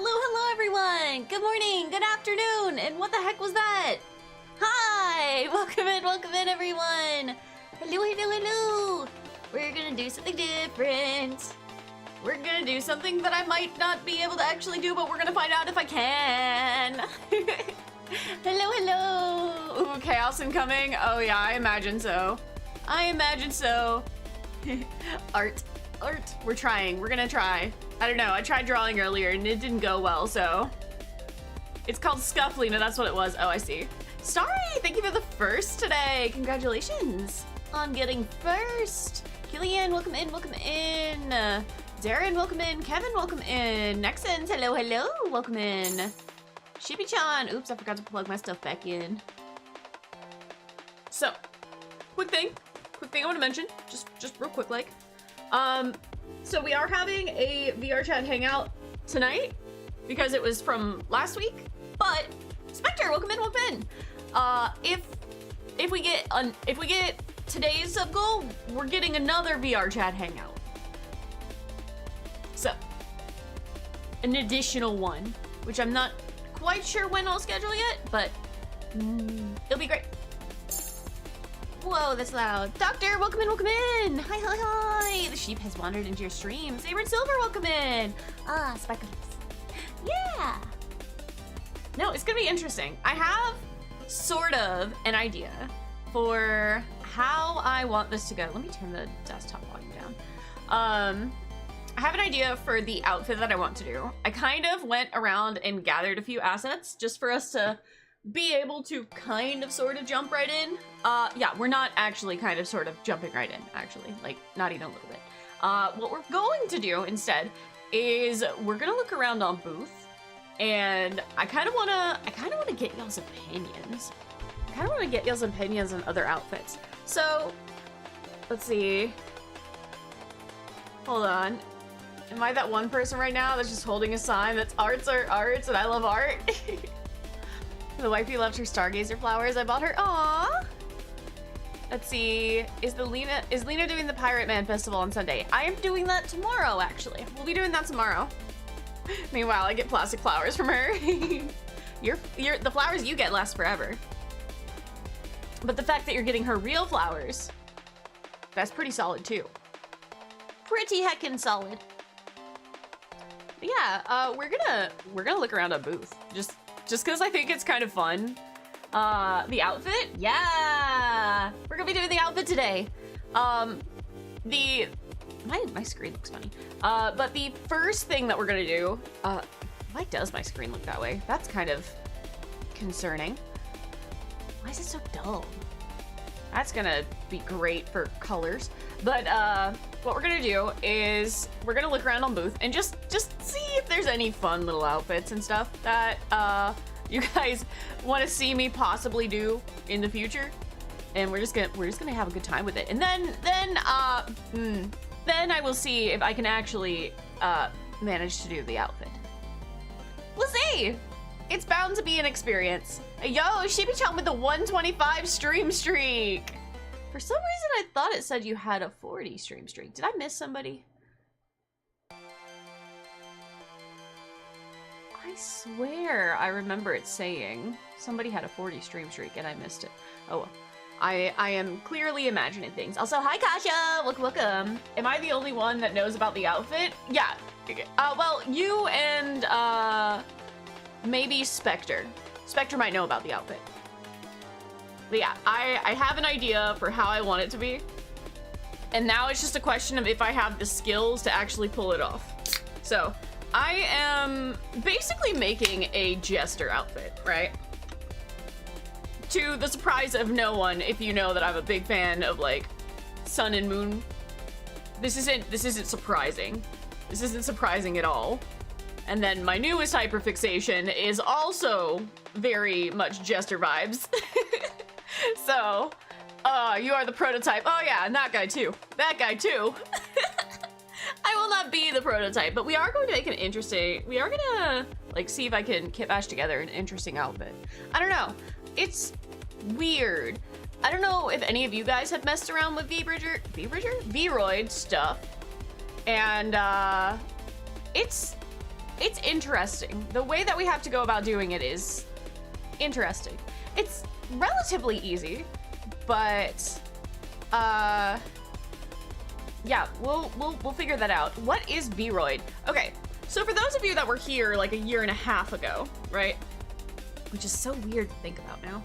Hello, everyone! Good morning, good afternoon, and what the heck was that? Hi! Welcome in, everyone! Hello! We're gonna do something different. We're gonna do something that I might not be able to actually do, but we're gonna find out if I can. Hello! Ooh, chaos incoming? Oh yeah, I imagine so. Art. We're trying. We're gonna try. I don't know. I tried drawing earlier and it didn't go well, so. It's called Scufflina. That's what it was. Oh, I see. Starry, thank you for the first today. Congratulations on getting first. Killian, welcome in. Darren, welcome in. Kevin, welcome in. Nexons, hello. Welcome in. Shippy-chan. Oops, I forgot to plug my stuff back in. So, quick thing I want to mention, just real quick, like. So we are having a VR chat hangout tonight because it was from last week. But Spectre, welcome in. If we get today's sub goal, we're getting another VR chat hangout. So an additional one, which I'm not quite sure when I'll schedule yet, but it'll be great. Whoa, that's loud. Doctor, welcome in. Hi. The sheep has wandered into your stream. Saber and Silver, welcome in. Ah, Sparkles. Yeah. No, it's gonna be interesting. I have sort of an idea for how I want this to go. Let me turn the desktop volume down. I have an idea for the outfit that I want to do. I kind of went around and gathered a few assets just for us to be able to kind of sort of jump right in. Yeah, we're not actually kind of sort of jumping right in, actually. Like, not even a little bit. What we're going to do instead is we're gonna look around on Booth, and I kind of wanna get y'all's opinions. I kind of wanna get y'all's opinions on other outfits. So, let's see. Hold on. Am I that one person right now that's just holding a sign that's arts are arts and I love art? The wifey loved her stargazer flowers. I bought her. Aww. Let's see. Is Lena doing the Pirate Man Festival on Sunday? I am doing that tomorrow, actually. We'll be doing that tomorrow. Meanwhile, I get plastic flowers from her. The flowers you get last forever. But the fact that you're getting her real flowers, that's pretty solid too. Pretty heckin' solid. But yeah, we're gonna look around a booth. Just because I think it's kind of fun. The outfit? Yeah! We're gonna be doing the outfit today. My screen looks funny. But the first thing that we're gonna do, why does my screen look that way? That's kind of concerning. Why is it so dull? That's gonna be great for colors. But, what we're gonna do is we're gonna look around on Booth and just see if there's any fun little outfits and stuff that, you guys want to see me possibly do in the future. And we're just gonna have a good time with it. And then I will see if I can actually, manage to do the outfit. We'll see! It's bound to be an experience. Yo, Shippy-chan with the 125 stream streak! For some reason, I thought it said you had a 40 stream streak. Did I miss somebody? I swear I remember it saying somebody had a 40 stream streak and I missed it. Oh well. I am clearly imagining things. Also, hi Kasha! Welcome. Am I the only one that knows about the outfit? Yeah. Well, you and, maybe Spectre. Spectre might know about the outfit. But yeah, I have an idea for how I want it to be. And now it's just a question of if I have the skills to actually pull it off. So, I am basically making a jester outfit, right? To the surprise of no one, if you know that I'm a big fan of, like, sun and moon. This isn't surprising. This isn't surprising at all. And then my newest hyperfixation is also very much jester vibes. So, you are the prototype. Oh yeah, and that guy too. That guy too. I will not be the prototype, but we are going to make an interesting, we are gonna, like, see if I can kitbash together an interesting outfit. I don't know. It's weird. I don't know if any of you guys have messed around with Vroid stuff. And, it's it's interesting. The way that we have to go about doing it is interesting. It's relatively easy, but yeah, we'll figure that out. What is Vroid? Okay, so for those of you that were here like a year and a half ago, right? Which is so weird to think about now.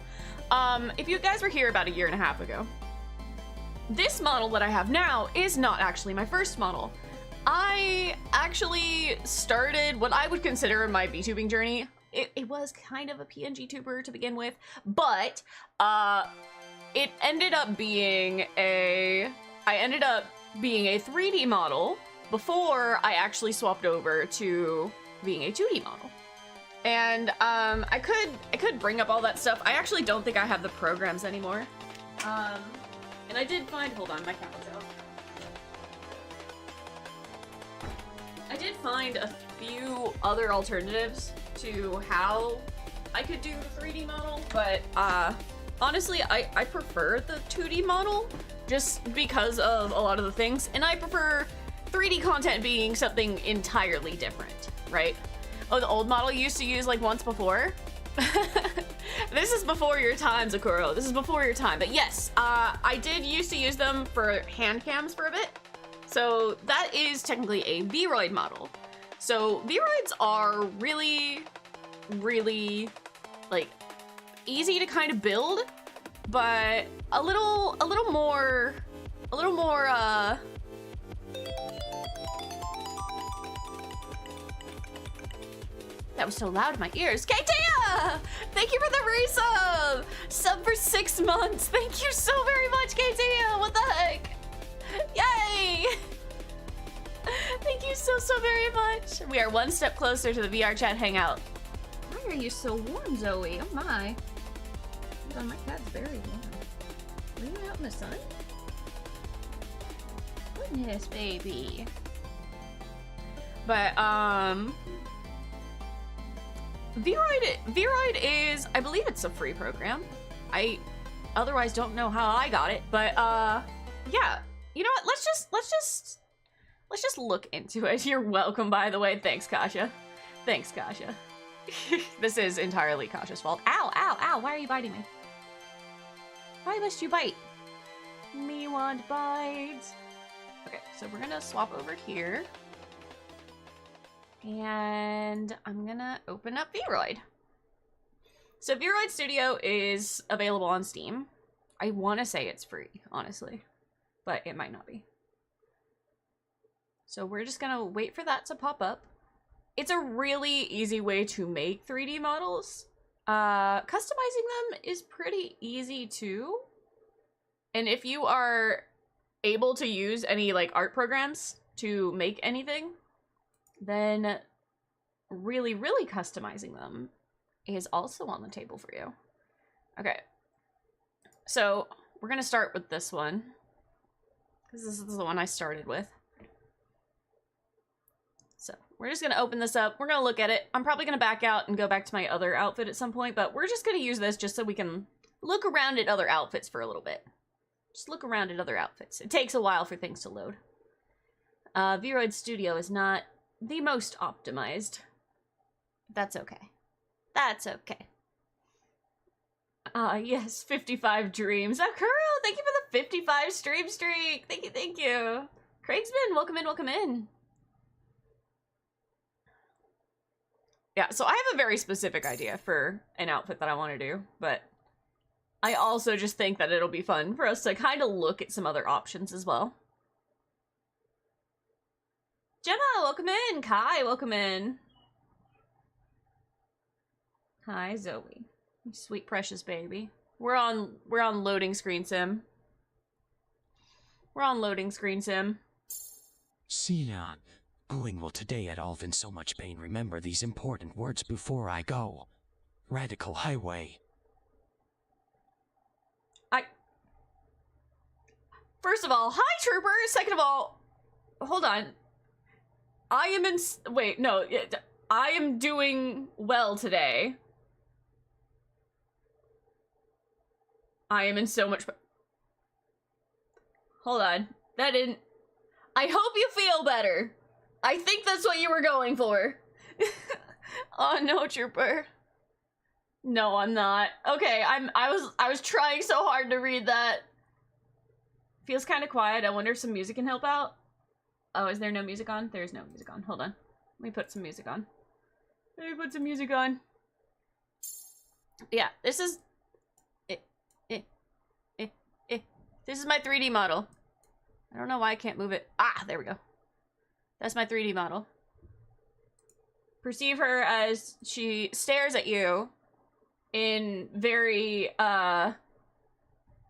If you guys were here about a year and a half ago, this model that I have now is not actually my first model. I actually started what I would consider my VTubing journey. It was kind of a PNG tuber to begin with, but it ended up being I ended up being a 3D model before I actually swapped over to being a 2D model. And I could bring up all that stuff. I actually don't think I have the programs anymore. And I did find, hold on, my camera's out. I did find a few other alternatives to how I could do the 3D model, but honestly, I prefer the 2D model just because of a lot of the things, and I prefer 3D content being something entirely different, right? Oh, the old model you used to use like once before? This is before your time, Zakuro. This is before your time. But yes, I did used to use them for hand cams for a bit. So that is technically a Vroid model. So Vroids are really, really like easy to kind of build, but a little more that was so loud in my ears. Katia! Thank you for the resub! Sub for 6 months. Thank you so very much, Katia! What the heck? Yay! Thank you so very much. We are one step closer to the VR chat hangout. Why are you so warm, Zoe? Oh my. Hold on, my cat's very warm. Are you out in the sun? Goodness, baby. But, Vroid is, I believe it's a free program. I otherwise don't know how I got it, but yeah. You know what? Let's just look into it. You're welcome, by the way. Thanks, Kasha. Thanks, Kasha. This is entirely Kasha's fault. Ow, ow, ow. Why are you biting me? Why must you bite? Me want bites. Okay, so we're gonna swap over here. And I'm gonna open up Vroid. So Vroid Studio is available on Steam. I want to say it's free, honestly, but it might not be. So we're just gonna wait for that to pop up. It's a really easy way to make 3D models. Customizing them is pretty easy too. And if you are able to use any like art programs to make anything, then really, really customizing them is also on the table for you. Okay, so we're gonna start with this one, because this is the one I started with. So we're just gonna open this up, we're gonna look at it. I'm probably gonna back out and go back to my other outfit at some point, but we're just gonna use this just so we can look around at other outfits for a little bit. Just look around at other outfits. It takes a while for things to load. Vroid Studio is not the most optimized. That's okay. That's okay. Yes, 55 dreams. Oh, Kuro, thank you for the 55 stream streak. Thank you, thank you. Craigsman, welcome in, welcome in. Yeah, so I have a very specific idea for an outfit that I want to do, but I also just think that it'll be fun for us to kind of look at some other options as well. Gemma, welcome in. Kai, welcome in. Hi, Zoe. You sweet precious baby. We're on loading screen sim. We're on loading screen sim. Sinan, going well today at all in so much pain. Remember these important words before I go. Radical highway. First of all, hi troopers. Second of all, hold on. I am in, wait, no, I am doing well today. I am in so much, hold on, that didn't, I hope you feel better. I think that's what you were going for. Oh no, Trooper. No, I'm not. Okay, I was trying so hard to read that. Feels kind of quiet. I wonder if some music can help out. Oh, is there no music on? There's no music on. Hold on. Let me put some music on. Let me put some music on. Yeah, this is... This is my 3D model. I don't know why I can't move it. Ah, there we go. That's my 3D model. Perceive her as she stares at you in very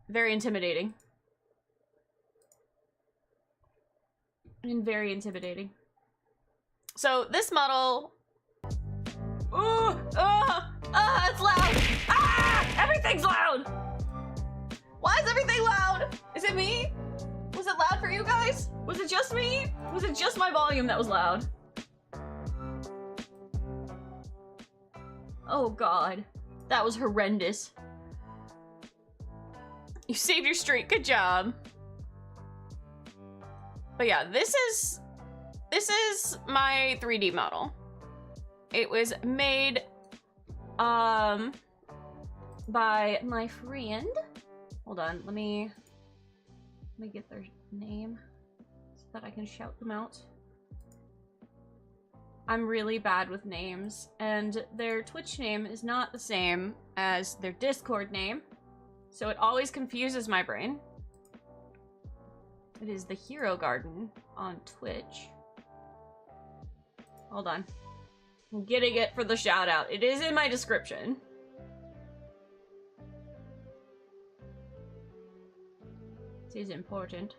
intimidating. Very intimidating. So this model... Ooh! It's loud! Ah! Everything's loud! Why is everything loud? Is it me? Was it loud for you guys? Was it just me? Was it just my volume that was loud? Oh god. That was horrendous. You saved your streak. Good job. But yeah, this is my 3D model. It was made by my friend. Hold on, let me get their name so that I can shout them out. I'm really bad with names, and their Twitch name is not the same as their Discord name, so it always confuses my brain. It is the Hero Garden on Twitch. Hold on. I'm getting it for the shout out. It is in my description. This is important.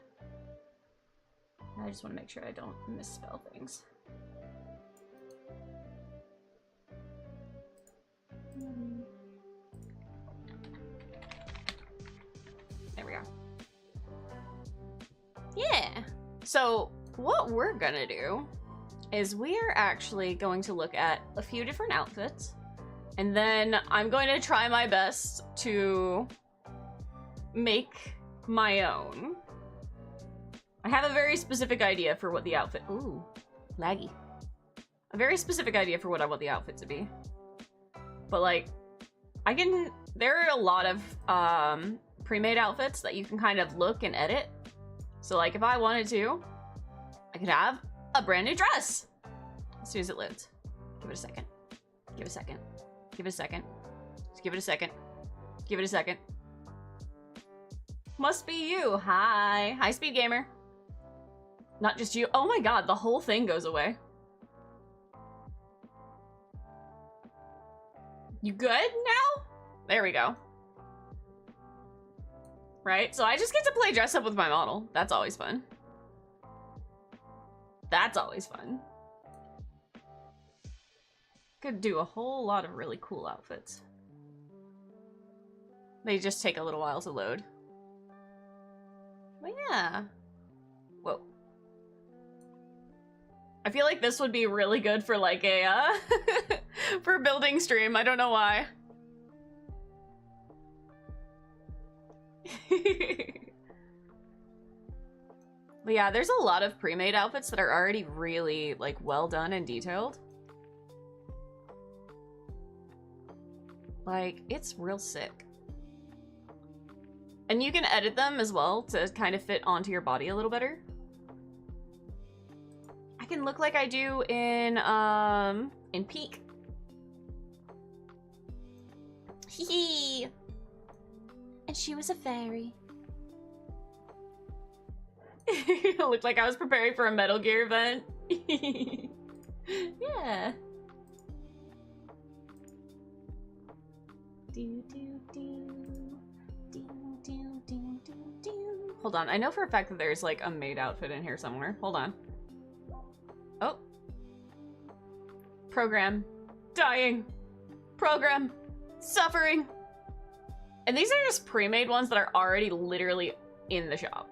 I just want to make sure I don't misspell things. There we go. Yeah. So what we're gonna do is we're actually going to look at a few different outfits, and then I'm going to try my best to make my own. I have a very specific idea for what the outfit... Ooh, laggy. A very specific idea for what I want the outfit to be. But like, there are a lot of pre-made outfits that you can kind of look and edit. So like, if I wanted to, I could have a brand new dress as soon as it loads. Give it a second. Give it a second. Give it a second. Just give it a second. Give it a second. Must be you. Hi. Hi, Speed Gamer. Not just you. Oh my god, the whole thing goes away. You good now? There we go. Right? So I just get to play dress up with my model. That's always fun. That's always fun. Could do a whole lot of really cool outfits. They just take a little while to load. But yeah. Whoa. I feel like this would be really good for like a, for a building stream. I don't know why. But yeah, there's a lot of pre-made outfits that are already really like well done and detailed. Like, it's real sick. And you can edit them as well to kind of fit onto your body a little better. I can look like I do in Peak. Hee. And she was a fairy. It looked like I was preparing for a Metal Gear event. Yeah. Do, do, do. Do, do, do, do, do. Hold on, I know for a fact that there's like a maid outfit in here somewhere. Hold on. Oh. Program. Dying. Program. Suffering. And these are just pre-made ones that are already literally in the shop.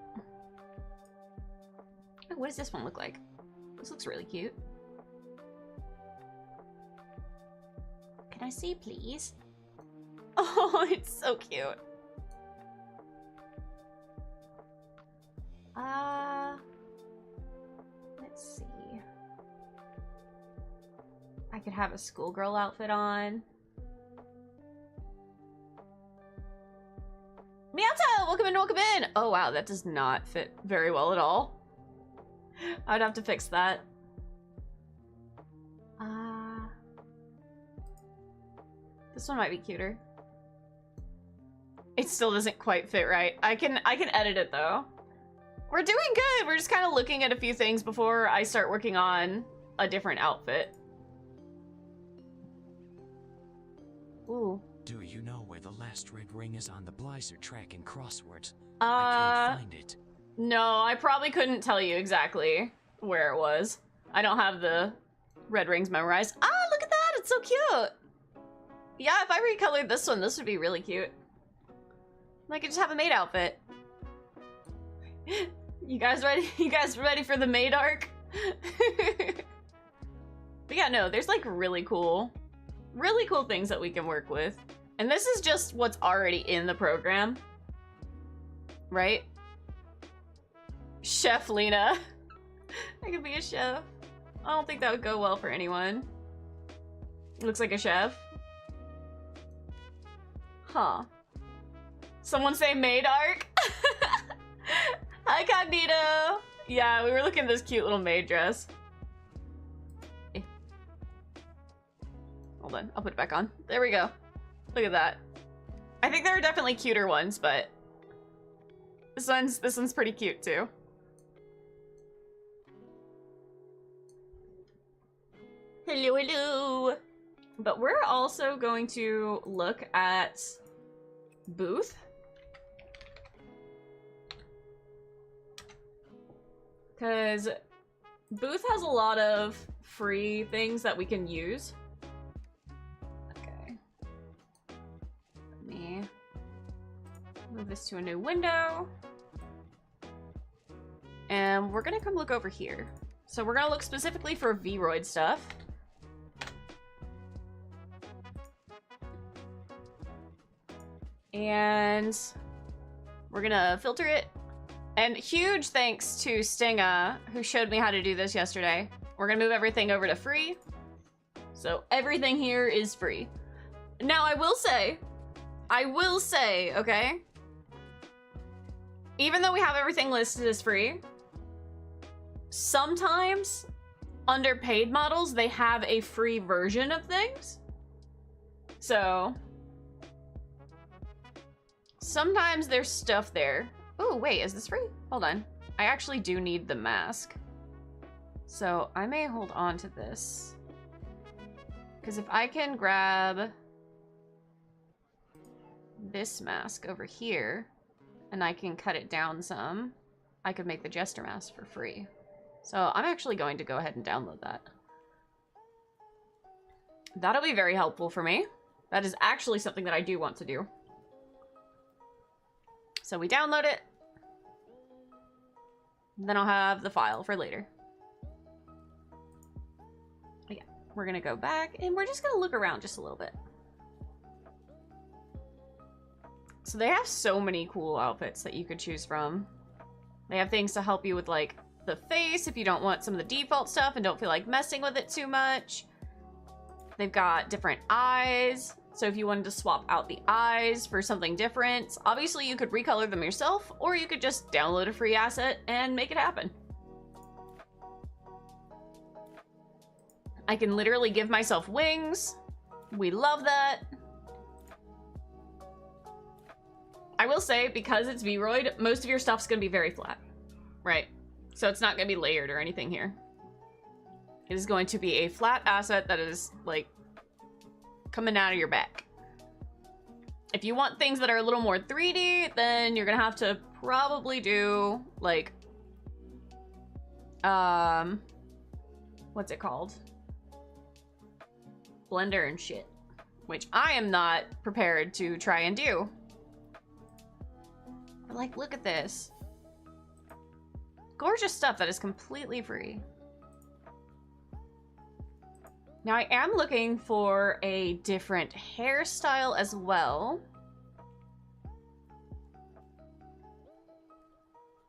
Oh, what does this one look like? This looks really cute. Can I see, please? Oh, it's so cute. Let's see. I could have a schoolgirl outfit on. Meowto! Welcome in, welcome in! Oh wow, that does not fit very well at all. I'd have to fix that. This one might be cuter. It still doesn't quite fit right. I can edit it though. We're doing good. We're just kind of looking at a few things before I start working on a different outfit. Ooh. Do you know where the last red ring is on the Blizzard track in Crosswords? I can't find it. No, I probably couldn't tell you exactly where it was. I don't have the red rings memorized. Ah, look at that! It's so cute! Yeah, if I recolored this one, this would be really cute. I could just have a maid outfit. You guys ready? You guys ready for the maid arc? But yeah, no, there's like really cool things that we can work with. And this is just what's already in the program. Right? Chef Lena. I could be a chef. I don't think that would go well for anyone. Looks like a chef. Huh. Someone say maid arc? Hi, Cognito! Yeah, we were looking at this cute little maid dress. Eh. Hold on, I'll put it back on. There we go. Look at that. I think there are definitely cuter ones, but this one's pretty cute too. Hello, hello. But we're also going to look at Booth. Because Booth has a lot of free things that we can use. Okay. Let me move this to a new window. And we're gonna come look over here. So we're gonna look specifically for Vroid stuff. And we're gonna filter it. And huge thanks to Stinga, who showed me how to do this yesterday. We're gonna move everything over to free. So everything here is free. Now I will say, okay? Even though we have everything listed as free, sometimes under paid models, they have a free version of things. So sometimes there's stuff there. Oh, wait, is this free? Hold on. I actually do need the mask. So I may hold on to this. Because if I can grab this mask over here, and I can cut it down some, I could make the Jester mask for free. So I'm actually going to go ahead and download that. That'll be very helpful for me. That is actually something that I do want to do. So we download it. Then I'll have the file for later. Yeah, we're gonna go back and we're just gonna look around just a little bit. So they have so many cool outfits that you could choose from. They have things to help you with like the face if you don't want some of the default stuff and don't feel like messing with it too much. They've got different eyes. So if you wanted to swap out the eyes for something different, obviously you could recolor them yourself, or you could just download a free asset and make it happen. I can literally give myself wings. We love that. I will say, because it's Vroid, most of your stuff's gonna be very flat, right? So it's not gonna be layered or anything here. It is going to be a flat asset that is like coming out of your back. If you want things that are a little more 3D, then you're gonna have to probably do like, what's it called? Blender and shit, which I am not prepared to try and do. But like, look at this. Gorgeous stuff that is completely free. Now I am looking for a different hairstyle as well.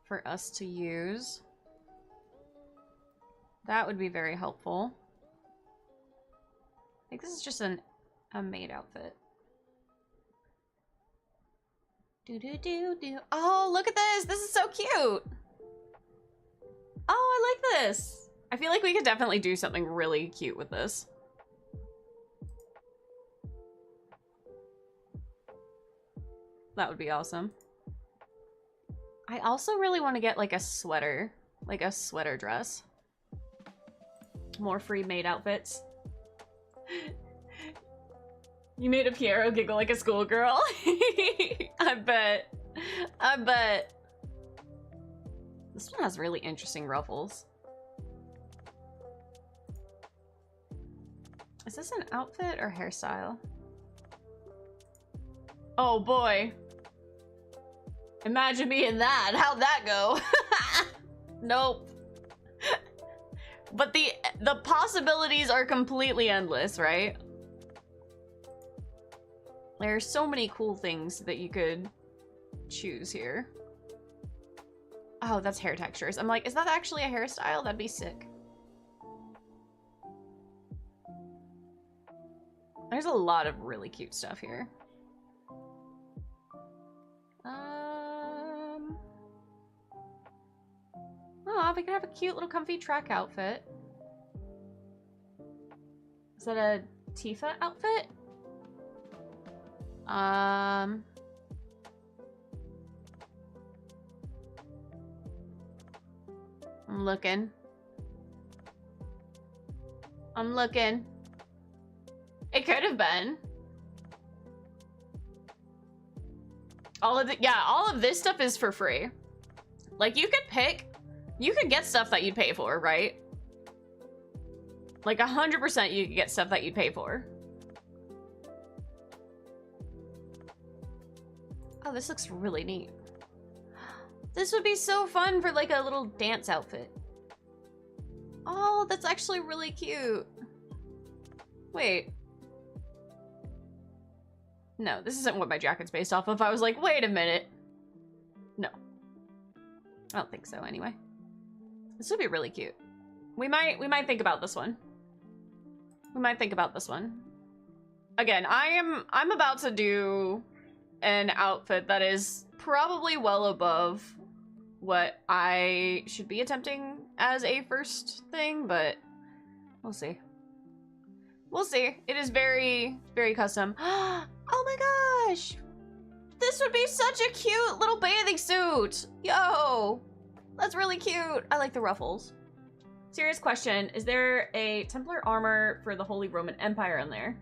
For us to use. That would be very helpful. think this is just a maid outfit. Do. Oh, look at this! This is so cute! Oh, I like this! I feel like we could definitely do something really cute with this. That would be awesome. I also really want to get like a sweater dress. More free maid outfits. You made a Piero giggle like a schoolgirl. I bet. I bet. This one has really interesting ruffles. Is this an outfit or hairstyle? Oh boy. Imagine me in that. How'd that go? Nope. But the possibilities are completely endless, right? There are so many cool things that you could choose here. Oh, that's hair textures. I'm like, is that actually a hairstyle? That'd be sick. There's a lot of really cute stuff here. Oh, we could have a cute little comfy track outfit. Is that a Tifa outfit? I'm looking. I'm looking. It could have been. All of this stuff is for free. Like, you could get stuff that you'd pay for, right? Like 100% you could get stuff that you'd pay for. Oh, this looks really neat. This would be so fun for like a little dance outfit. Oh, that's actually really cute. Wait. No, this isn't what my jacket's based off of. I was like, wait a minute. No. I don't think so anyway. This would be really cute. We might think about this one. We might think about this one. Again, I'm about to do an outfit that is probably well above what I should be attempting as a first thing, but we'll see. We'll see. It is very, very custom. Oh my gosh! This would be such a cute little bathing suit! Yo! That's really cute. I like the ruffles. Serious question. Is there a Templar armor for the Holy Roman Empire in there?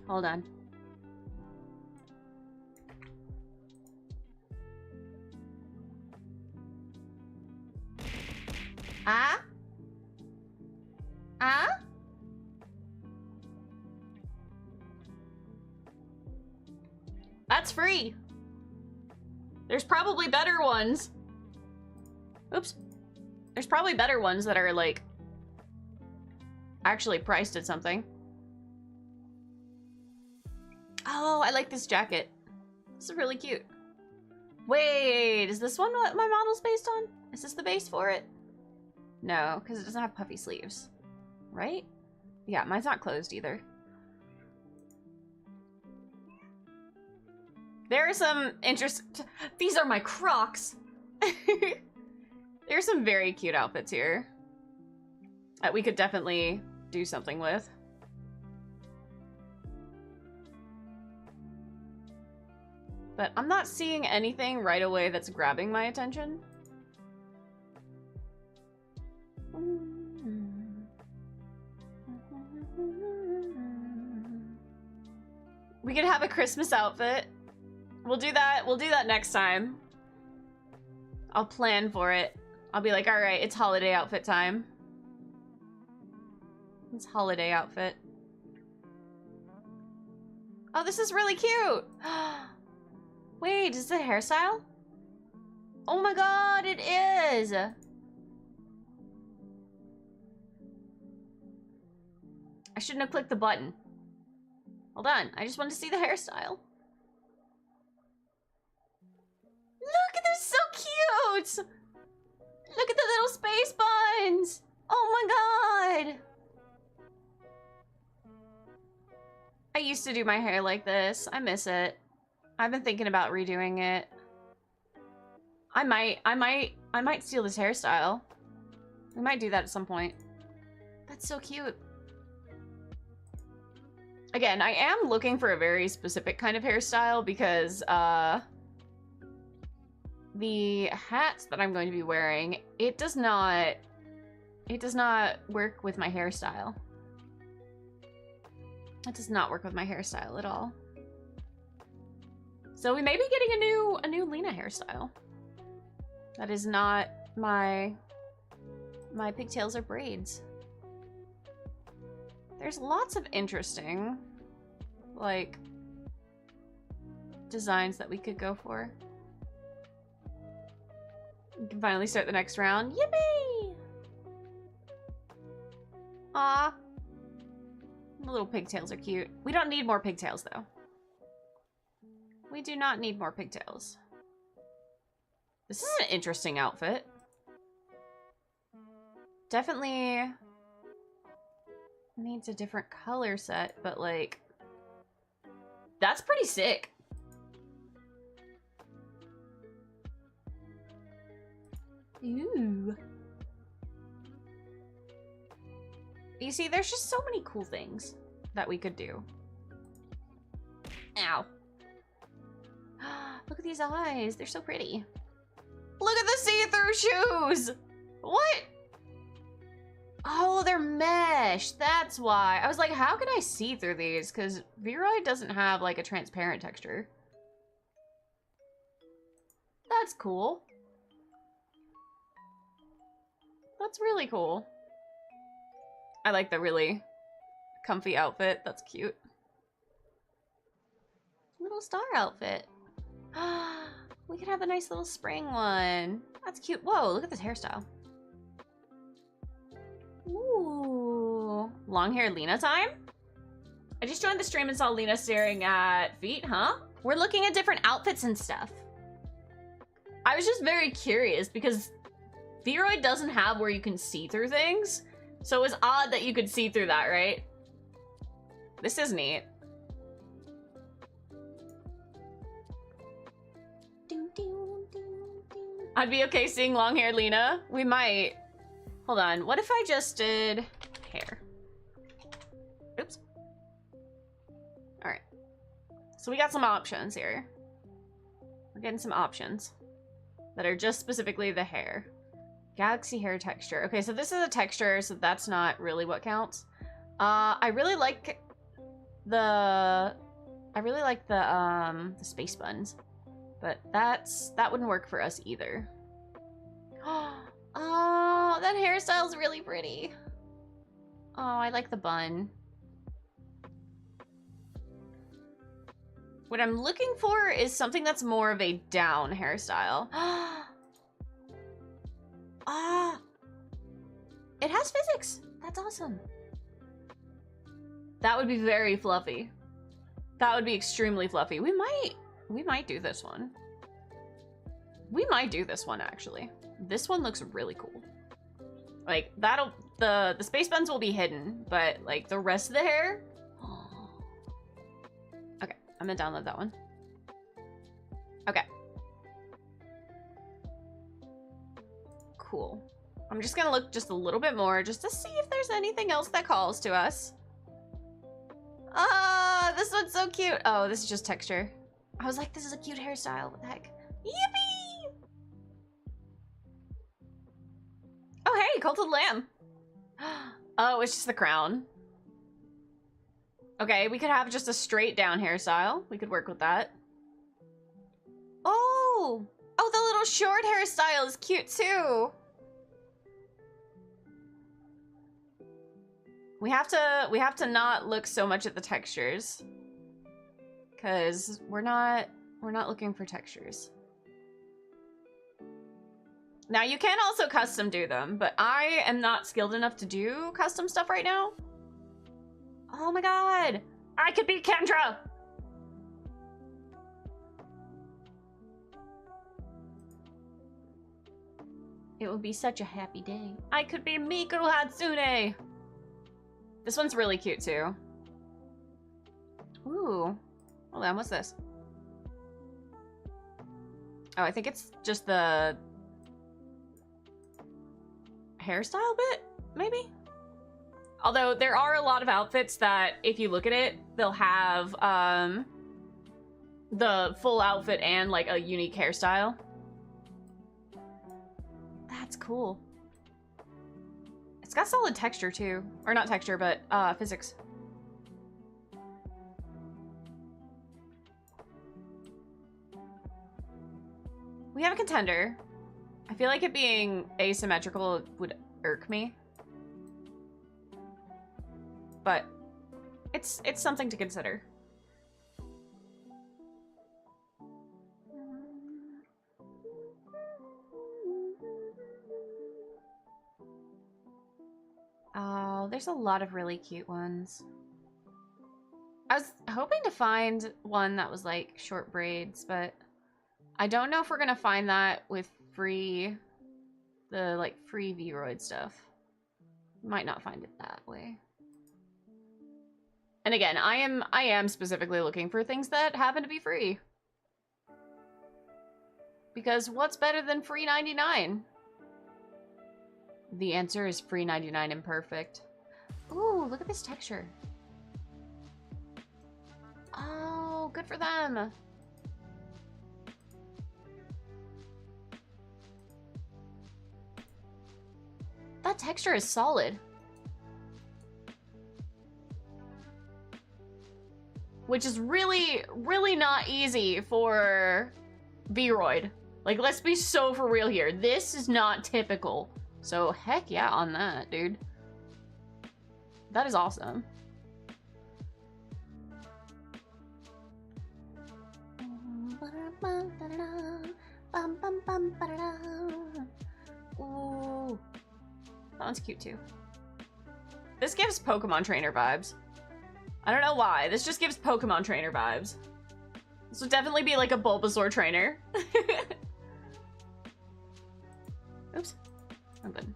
Hold on. Ah? Ah? That's free. There's probably better ones. Oops. There's probably better ones that are, like, actually priced at something. Oh, I like this jacket. This is really cute. Wait, is this one what my model's based on? Is this the base for it? No, because it doesn't have puffy sleeves. Right? Yeah, mine's not closed either. There are some these are my Crocs. There's some very cute outfits here that we could definitely do something with. But I'm not seeing anything right away that's grabbing my attention. We could have a Christmas outfit. We'll do that next time. I'll plan for it. I'll be like, all right, it's holiday outfit time. It's holiday outfit. Oh, this is really cute. Wait, is it a hairstyle? Oh my god, it is. I shouldn't have clicked the button. Hold on, I just wanted to see the hairstyle. Look, they're so cute! Look at the little I used to do my hair like this. I miss it. I've been thinking about redoing it. I might steal this hairstyle. We might do that at some point. That's so cute. Again, I am looking for a very specific kind of hairstyle because the hats that I'm going to be wearing, it does not work with my hairstyle. It does not work with my hairstyle at all. So we may be getting a new Lena hairstyle. That is not my pigtails or braids. There's lots of interesting, like, designs that we could go for. We can finally start the next round. Yippee! Aw. The little pigtails are cute. We don't need more pigtails, though. We do not need more pigtails. This is an interesting outfit. Definitely needs a different color set, but like, that's pretty sick. Ooh. You see, there's just so many cool things that we could do. Ow. Look at these eyes. They're so pretty. Look at the see-through shoes! What? Oh, they're mesh. That's why. I was like, how can I see through these? Because Vroid doesn't have, like, a transparent texture. That's cool. That's really cool. I like the really comfy outfit. That's cute. Little star outfit. We could have a nice little spring one. That's cute. Whoa, look at this hairstyle. Ooh. Long hair Lena time? I just joined the stream and saw Lena staring at feet, huh? We're looking at different outfits and stuff. I was just very curious because Vroid doesn't have where you can see through things. So it was odd that you could see through that, right? This is neat. I'd be okay seeing long-haired Lena. We might. Hold on. What if I just did hair? Oops. All right. So we got some options here. We're getting some options that are just specifically the hair. Galaxy hair texture. Okay, so this is a texture, so that's not really what counts. I really like the space buns, but that wouldn't work for us either. Oh, that hairstyle's really pretty. Oh, I like the bun. What I'm looking for is something that's more of a down hairstyle. Ah, it has physics. That's awesome. That would be very fluffy. That would be extremely fluffy. We might do this one. We might do this one, actually. This one looks really cool. Like, the space buns will be hidden, but, like, the rest of the hair... Okay, I'm gonna download that one. Okay. Cool. I'm just gonna look just a little bit more, just to see if there's anything else that calls to us. Ah, this one's so cute. Oh, this is just texture. I was like, this is a cute hairstyle. What the heck? Yippee! Oh, hey, Cult of the Lamb. Oh, it's just the crown. Okay, we could have just a straight down hairstyle. We could work with that. Oh! Oh, the little short hairstyle is cute too. We have to not look so much at the textures. Cause we're not looking for textures. Now you can also custom do them, but I am not skilled enough to do custom stuff right now. Oh my god! I could be Kendra! It would be such a happy day. I could be Miku Hatsune! This one's really cute too. Ooh. Hold on, what's this? Oh, I think it's just the hairstyle bit, maybe? Although there are a lot of outfits that, if you look at it, they'll have the full outfit and like a unique hairstyle. That's cool. It's got solid texture too. Or not texture, but physics. We have a contender. I feel like it being asymmetrical would irk me. But it's something to consider. Oh, there's a lot of really cute ones. I was hoping to find one that was like short braids, but I don't know if we're gonna find that with free Vroid stuff. Might not find it that way. And again, I am specifically looking for things that happen to be free. Because what's better than free 99? The answer is free 99 imperfect. Ooh, look at this texture. Oh, good for them. That texture is solid. Which is really, really not easy for Vroid. Like, let's be so for real here. This is not typical. So, heck yeah on that, dude. That is awesome. Ooh. That one's cute too. This gives Pokemon trainer vibes. I don't know why. This just gives Pokemon trainer vibes. This would definitely be like a Bulbasaur trainer. Oops. Open.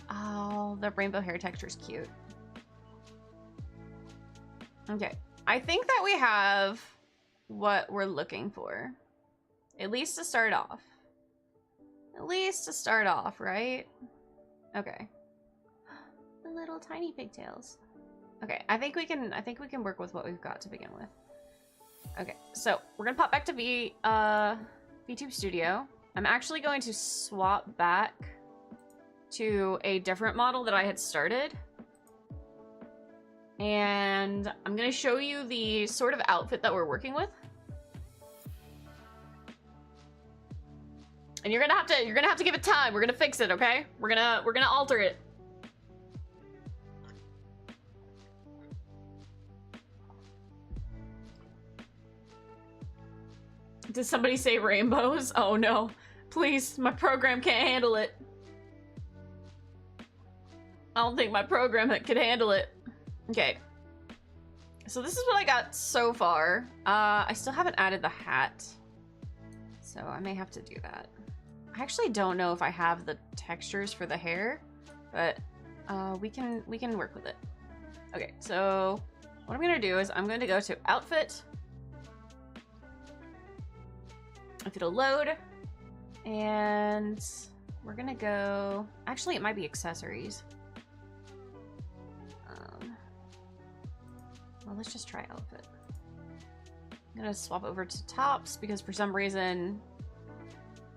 Oh, the rainbow hair texture is cute. Okay. I think that we have what we're looking for. At least to start off. At least to start off, right? Okay. The little tiny pigtails. Okay, I think we can work with what we've got to begin with. Okay, so we're gonna pop back to VTube Studio. I'm actually going to swap back to a different model that I had started. And I'm gonna show you the sort of outfit that we're working with. And you're gonna have to give it time. We're gonna fix it, okay? We're gonna alter it. Did somebody say rainbows? Oh no. Please, my program can't handle it. I don't think my program could handle it. Okay. So this is what I got so far. I still haven't added the hat. So I may have to do that. I actually don't know if I have the textures for the hair, but we can work with it. Okay, so what I'm gonna do is I'm going to go to outfit. If it'll load, and we're gonna go, actually it might be accessories. Well, let's just try outfit. I'm gonna swap over to tops because for some reason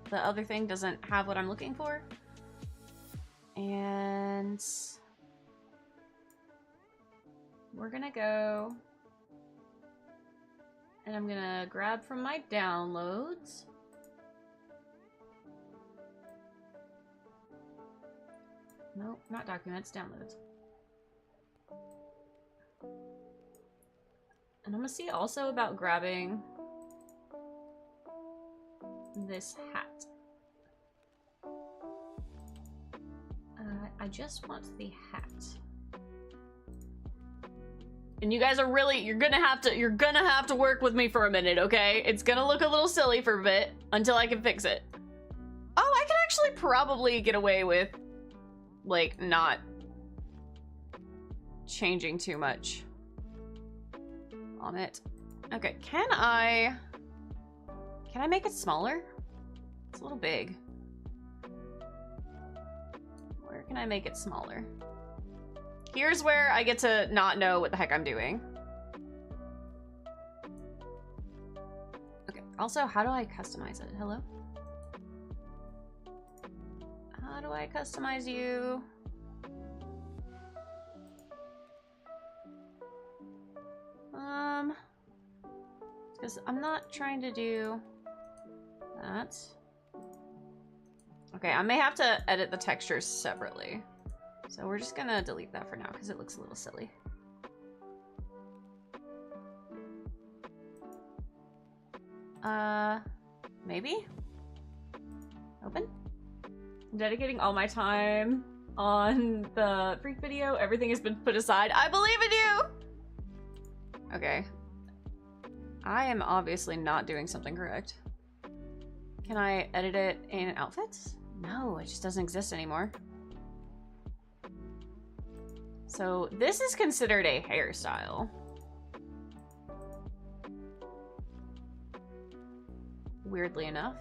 the other thing doesn't have what I'm looking for. And we're gonna go, and I'm gonna grab from my downloads. Nope, not documents, downloads. And I'm gonna see also about grabbing this hat. I just want the hat. And you guys are really, you're gonna have to work with me for a minute, okay? It's gonna look a little silly for a bit until I can fix it. Oh, I can actually probably get away with, like, not changing too much on it. Okay, can I make it smaller? It's a little big. Where can I make it smaller? Here's where I get to not know what the heck I'm doing. Okay, also, how do I customize it? Hello? How do I customize you? Because I'm not trying to do that. Okay, I may have to edit the textures separately. So we're just gonna delete that for now because it looks a little silly. Maybe? Open? I'm dedicating all my time on the freak video. Everything has been put aside. I believe in you! Okay. I am obviously not doing something correct. Can I edit it in outfits? No, it just doesn't exist anymore. So this is considered a hairstyle. Weirdly enough.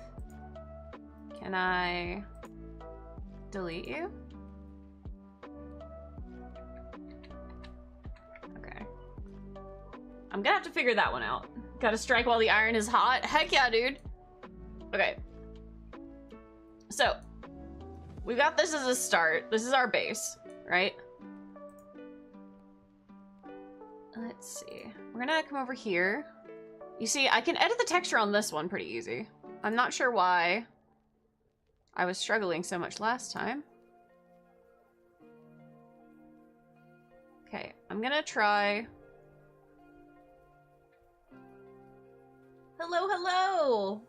Can I delete you? Okay. I'm gonna have to figure that one out. Gotta strike while the iron is hot. Heck yeah, dude. Okay. So, we got this as a start. This is our base, right? Let's see. We're gonna come over here. You see, I can edit the texture on this one pretty easy. I'm not sure why I was struggling so much last time. Okay, I'm gonna try... Hello, hello!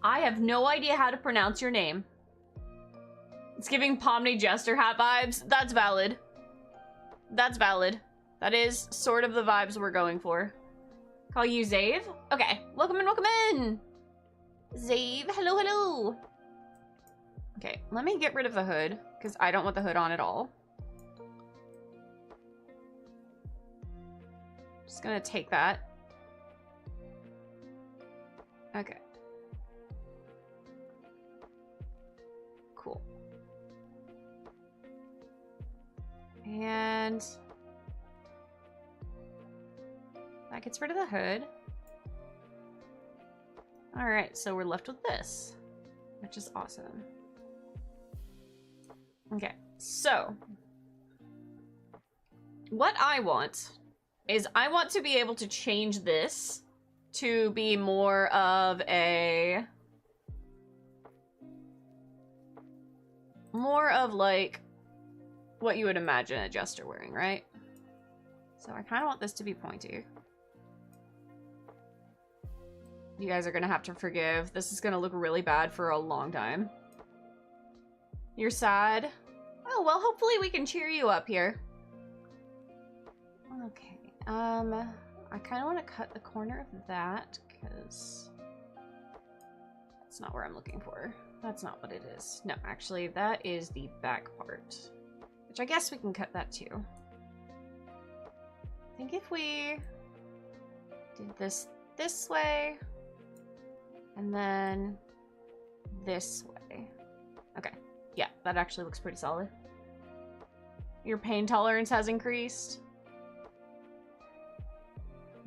I have no idea how to pronounce your name. It's giving Pomni Jester hat vibes. That's valid. That's valid. That is sort of the vibes we're going for. Call you Zave? Okay, welcome in, welcome in! Zave, hello, hello! Okay, let me get rid of the hood, because I don't want the hood on at all. Just gonna take that. Okay. Cool. And that gets rid of the hood. Alright, so we're left with this, which is awesome. Okay, so what I want is I want to be able to change this to be more of a... more of like what you would imagine a jester wearing, right? So I kind of want this to be pointy. You guys are gonna have to forgive. This is gonna look really bad for a long time. You're sad? Oh, well, hopefully we can cheer you up here. Okay, I kind of want to cut the corner of that, because that's not where I'm looking for. That's not what it is. No, actually, that is the back part, which I guess we can cut that too. I think if we did this way, and then this way. Okay, yeah, that actually looks pretty solid. Your pain tolerance has increased.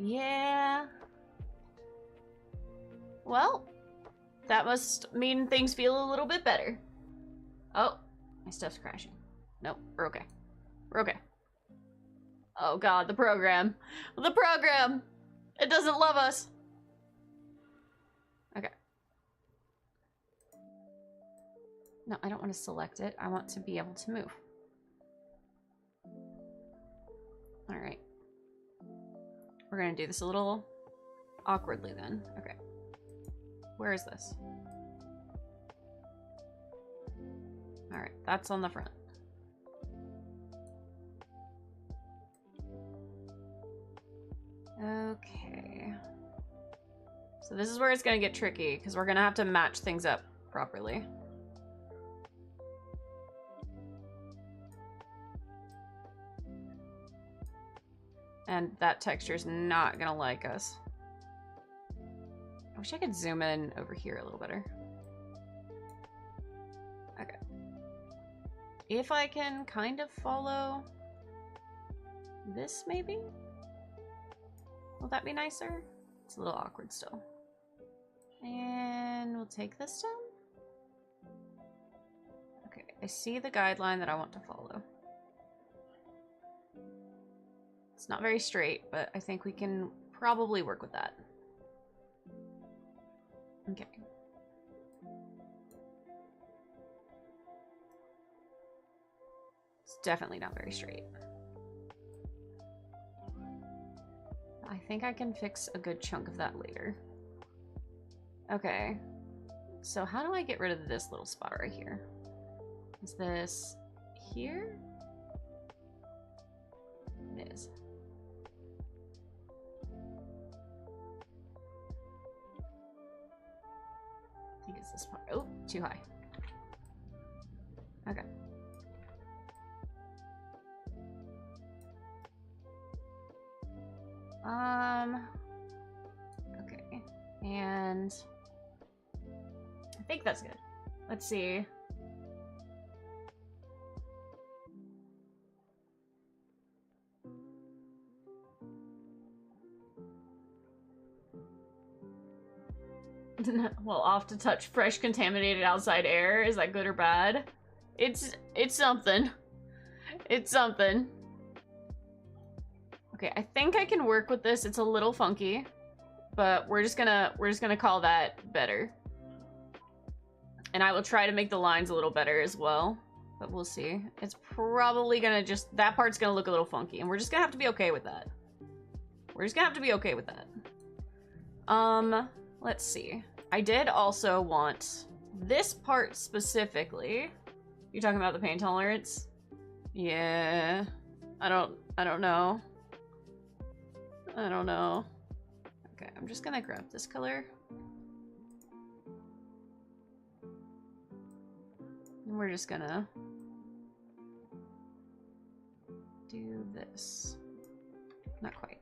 Yeah. Well, that must mean things feel a little bit better. Oh, my stuff's crashing. Nope, we're okay. We're okay. Oh god, the program. The program! It doesn't love us. Okay. No, I don't want to select it. I want to be able to move. Alright. We're gonna do this a little awkwardly then. Okay. Where is this? Alright, that's on the front. Okay. So this is where it's gonna get tricky, because we're gonna have to match things up properly. And that texture's not gonna like us. I wish I could zoom in over here a little better. Okay. If I can kind of follow this, maybe? Will that be nicer? It's a little awkward still. And we'll take this down. Okay, I see the guideline that I want to follow. It's not very straight, but I think we can probably work with that. Okay. It's definitely not very straight. I think I can fix a good chunk of that later. Okay. So how do I get rid of this little spot right here? Is this here? It is. I think it's this part. Oh, too high. Okay. Okay. And I think that's good. Let's see. Well, off to touch fresh contaminated outside air. Is that good or bad? It's something. It's something. Okay, I think I can work with this. It's a little funky, but we're just gonna call that better. And I will try to make the lines a little better as well, but we'll see. It's probably gonna that part's gonna look a little funky, and we're just gonna have to be okay with that. We're just gonna have to be okay with that. Let's see. I did also want this part specifically. You talking about the pain tolerance? Yeah. I don't know. I don't know. Okay, I'm just gonna grab this color. And we're just gonna do this. Not quite.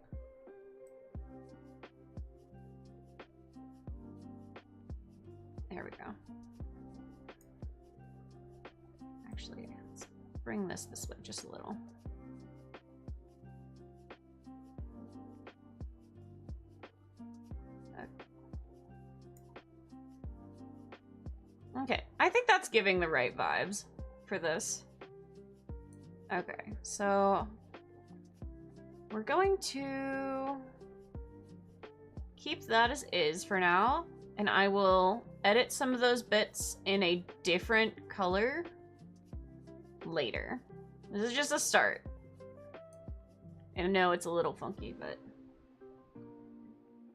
There we go. Actually, let's bring this way just a little. Okay, I think that's giving the right vibes for this. Okay, so we're going to keep that as is for now, and I will edit some of those bits in a different color later. This is just a start. And I know it's a little funky, but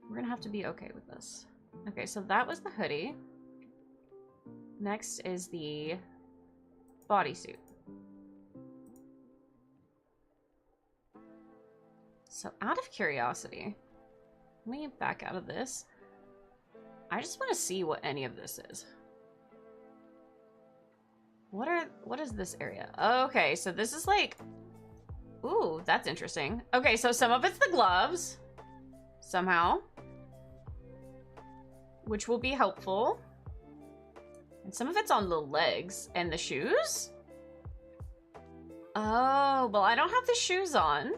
we're gonna have to be okay with this. Okay, so that was the hoodie. Next is the bodysuit. So out of curiosity, let me back out of this. I just want to see what any of this is. What is this area? Okay, so this is like, ooh, that's interesting. Okay, so some of it's the gloves, somehow, which will be helpful. And some of it's on the legs and the shoes. Oh, well, I don't have the shoes on.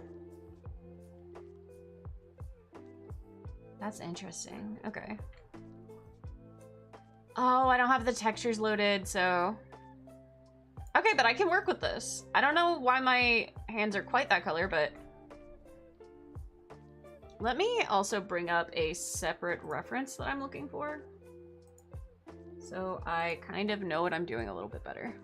That's interesting. Okay. Oh, I don't have the textures loaded, so... Okay, but I can work with this. I don't know why my hands are quite that color, but... Let me also bring up a separate reference that I'm looking for, so I kind of know what I'm doing a little bit better.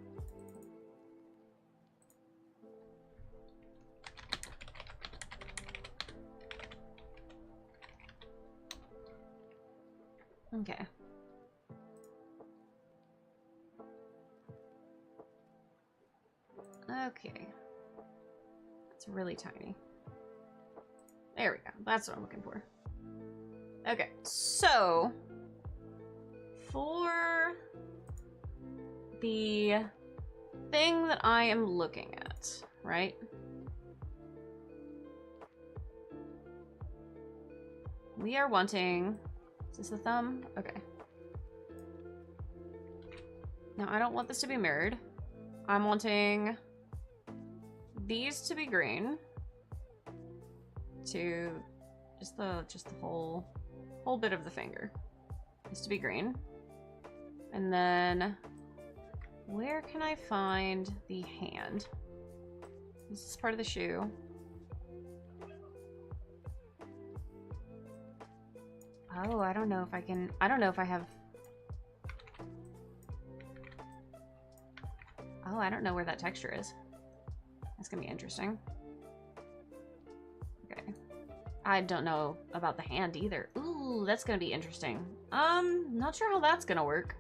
Okay. Okay. It's really tiny. There we go. That's what I'm looking for. Okay, so for the thing that I am looking at, right? we are wanting... Is this the thumb? Okay. Now, I don't want this to be mirrored. I'm wanting these to be green. To just the whole bit of the finger. This to be green. And then where can I find the hand? This is part of the shoe. Oh, I don't know if I can... I don't know if I have... Oh, I don't know where that texture is. That's gonna be interesting. Okay. I don't know about the hand either. Ooh, that's gonna be interesting. Not sure how that's gonna work.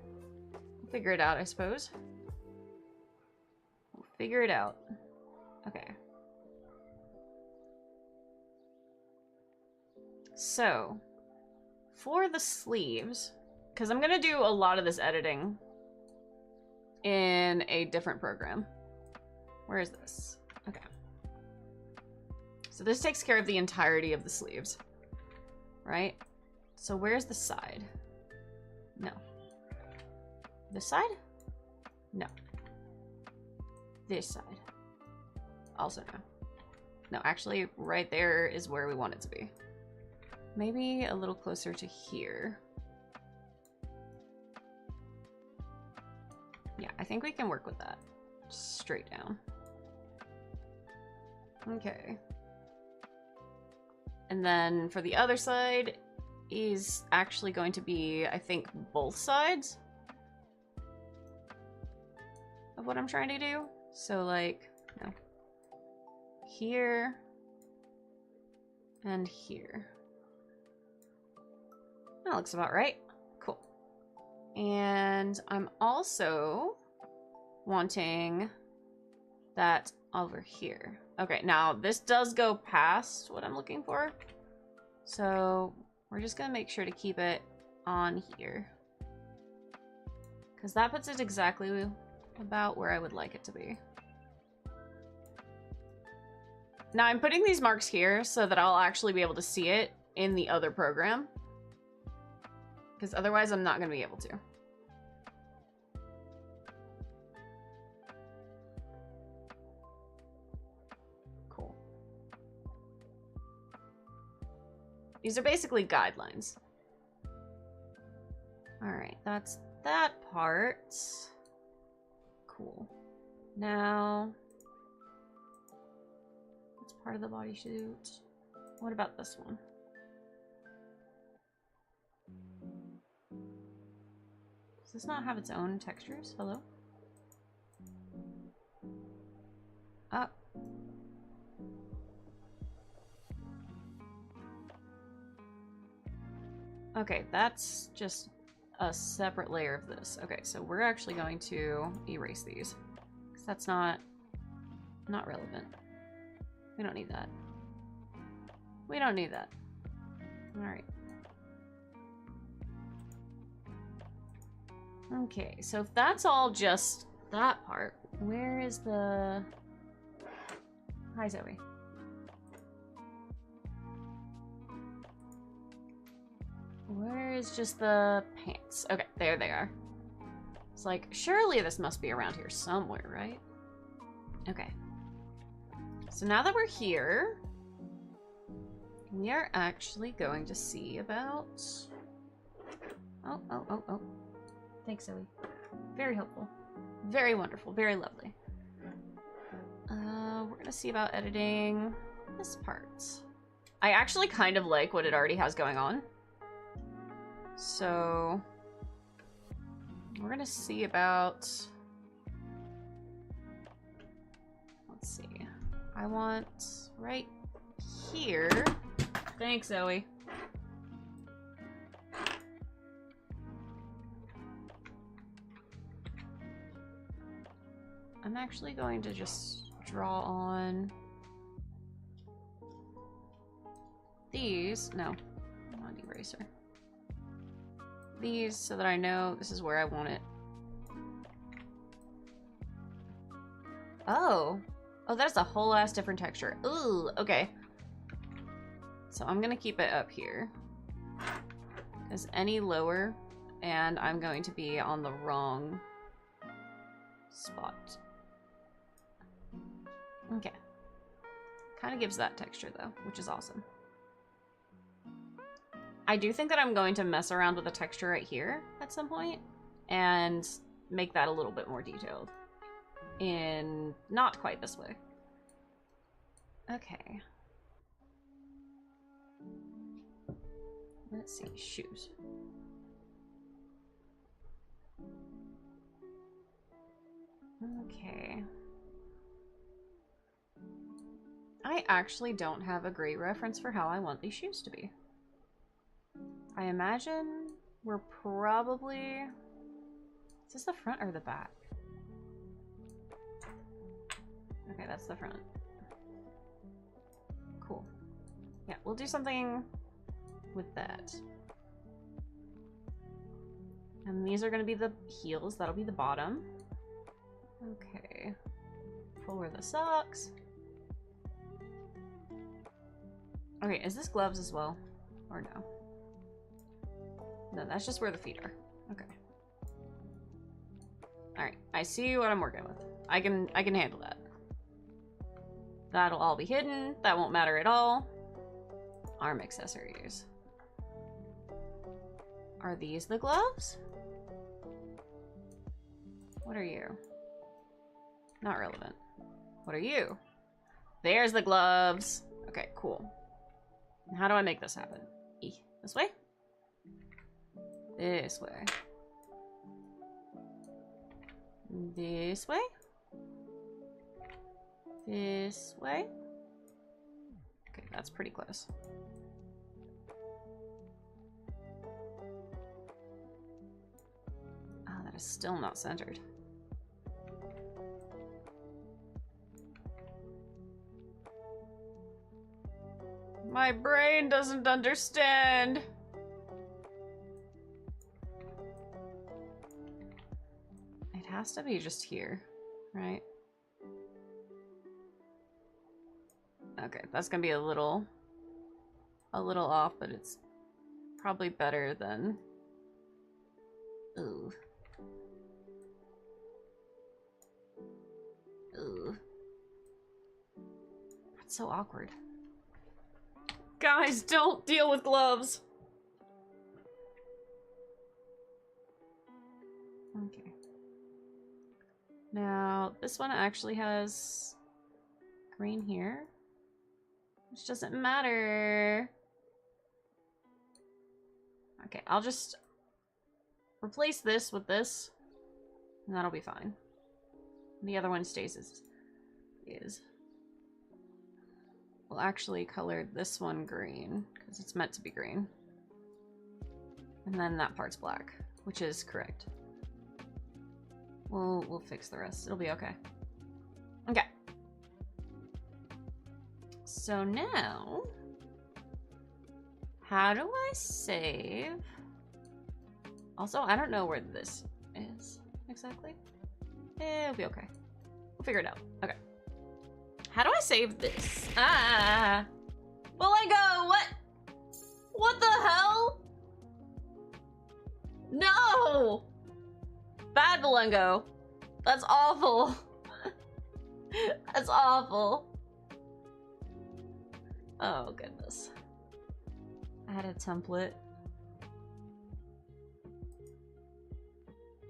We'll figure it out, I suppose. We'll figure it out. Okay. So... for the sleeves, because I'm gonna do a lot of this editing in a different program. Where is this? Okay. So this takes care of the entirety of the sleeves, right? So where's the side? No. This side? No. This side. Also no. No, actually, right there is where we want it to be. Maybe a little closer to here. Yeah, I think we can work with that. Straight down. Okay. And then for the other side is actually going to be, I think, both sides of what I'm trying to do. So like, no. Here and here. That looks about right. Cool. And I'm also wanting that over here. Okay, now this does go past what I'm looking for. So we're just gonna make sure to keep it on here. Because that puts it exactly about where I would like it to be. Now I'm putting these marks here so that I'll actually be able to see it in the other program. Because otherwise I'm not going to be able to. Cool. These are basically guidelines. Alright, that's that part. Cool. Now, that's part of the bodysuit. What about this one? Does this not have its own textures? Hello? Oh. Okay, that's just a separate layer of this. Okay, so we're actually going to erase these. Because that's not relevant. We don't need that. We don't need that. Alright. Okay, so if that's all just that part, where is the... Hi, Zoe. Where is just the pants? Okay, there they are. It's like, surely this must be around here somewhere, right? Okay. So now that we're here, we are actually going to see about... Oh. Thanks, Zoe. Very helpful. Very wonderful. Very lovely. We're gonna see about editing this part. I actually kind of like what it already has going on. So... we're gonna see about... let's see. I want right here... Thanks, Zoe. I'm actually going to just draw on these. No, not eraser. These so that I know this is where I want it. Oh, that's a whole ass different texture. Ooh, okay. So I'm gonna keep it up here. is any lower, and I'm going to be on the wrong spot. Okay. Kind of gives that texture, though, which is awesome. I do think that I'm going to mess around with the texture right here at some point and make that a little bit more detailed. In not quite this way. Okay. Let's see, shoes. Okay. I actually don't have a great reference for how I want these shoes to be. I imagine we're probably... Is this the front or the back? Okay, that's the front. Cool. Yeah, we'll do something with that. And these are going to be the heels. That'll be the bottom. Okay. Pull where the socks. Okay, is this gloves as well? Or no? No, that's just where the feet are. Okay. Alright, I see what I'm working with. I can handle that. That'll all be hidden. That won't matter at all. Arm accessories. Are these the gloves? What are you? Not relevant. What are you? There's the gloves. Okay, cool. How do I make this happen? This way? This way. This way? This way? Okay, that's pretty close. Oh, that is still not centered. My brain doesn't understand. It has to be just here, right? Okay, that's gonna be a little off, but it's probably better than... Ooh. Ooh. That's so awkward. Guys, don't deal with gloves. Okay. Now, this one actually has green here, which doesn't matter. Okay, I'll just replace this with this, and that'll be fine. The other one stays as is. We'll actually color this one green, because it's meant to be green. And then that part's black, which is correct. We'll fix the rest. It'll be okay. Okay. So now, how do I save? Also, I don't know where this is exactly. It'll be okay. We'll figure it out. Okay. How do I save this? Ah! Will I go? What? What the hell? No! Bad Belengo. That's awful. That's awful. Oh, goodness. Add a template.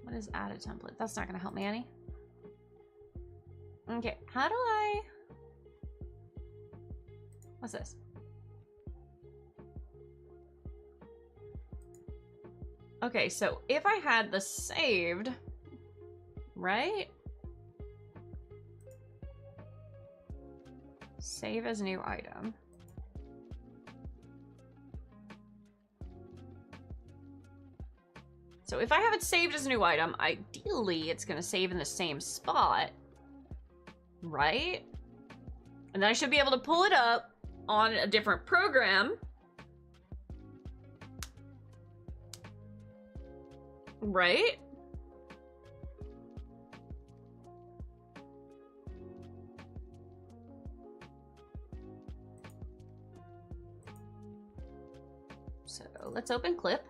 What is add a template? That's not going to help me any. Okay, how do I... What's this? Okay, so if I had this saved, right? Save as new item. So if I have it saved as a new item, ideally it's going to save in the same spot, right? And then I should be able to pull it up on a different program. Right? So let's open Clip.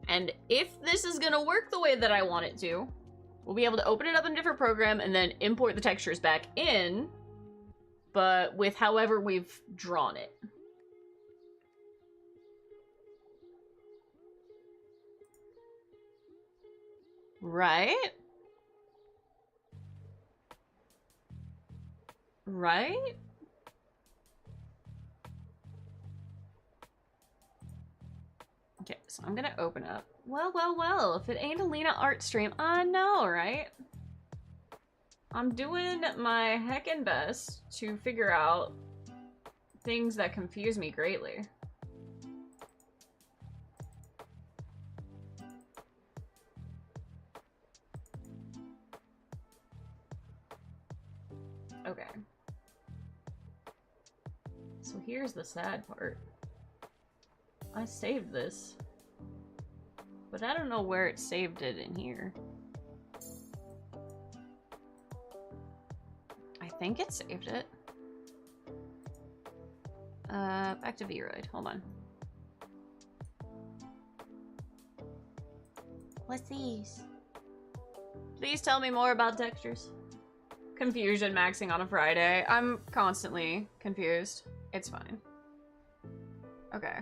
And if this is gonna work the way that I want it to, we'll be able to open it up in a different program and then import the textures back in, but with however we've drawn it. Right? Right? Okay, so I'm gonna open up. Well, if it ain't a Lena art stream, I know, right? I'm doing my heckin' best to figure out things that confuse me greatly. Okay. So here's the sad part. I saved this, but I don't know where it saved it in here. I think it saved it. Back to Vroid. Hold on. What's these? Please tell me more about textures. Confusion maxing on a Friday. I'm constantly confused. It's fine. Okay.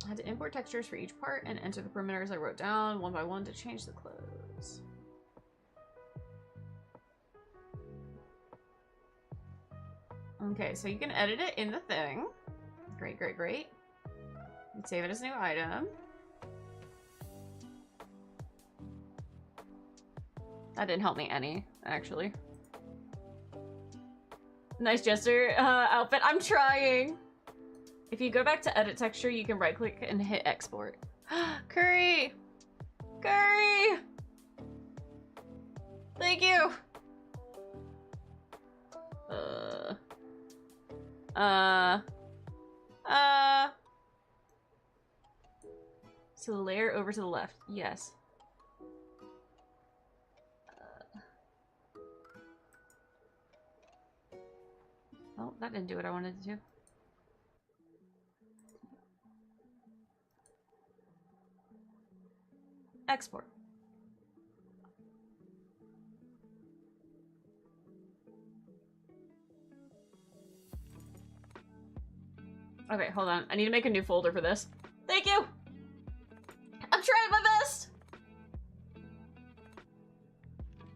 I had to import textures for each part and enter the parameters I wrote down one by one to change the clothes. Okay, so you can edit it in the thing. Great, great, great. You can save it as a new item. That didn't help me any, actually. Nice Jester outfit. I'm trying. If you go back to edit texture, you can right click and hit export. Curry! Curry! Thank you! So the layer over to the left. Yes. Oh, that didn't do what I wanted it to. Export. Okay, hold on. I need to make a new folder for this. Thank you! I'm trying my best!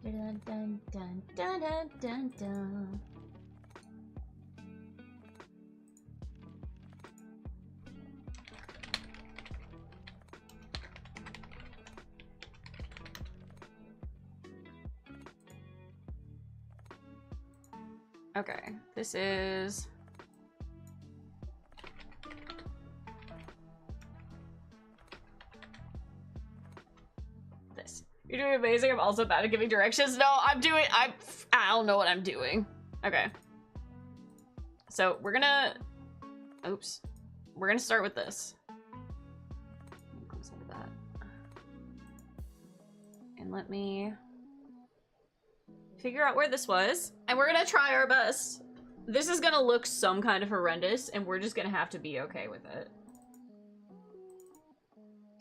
Dun dun dun dun dun dun dun. Okay, this is... this. You're doing amazing. I'm also bad at giving directions. No, I don't know what I'm doing. Okay. So we're gonna... Oops. We're gonna start with this. Close out of that. And let me... figure out where this was, and we're gonna try our best. This is gonna look some kind of horrendous, and we're just gonna have to be okay with it.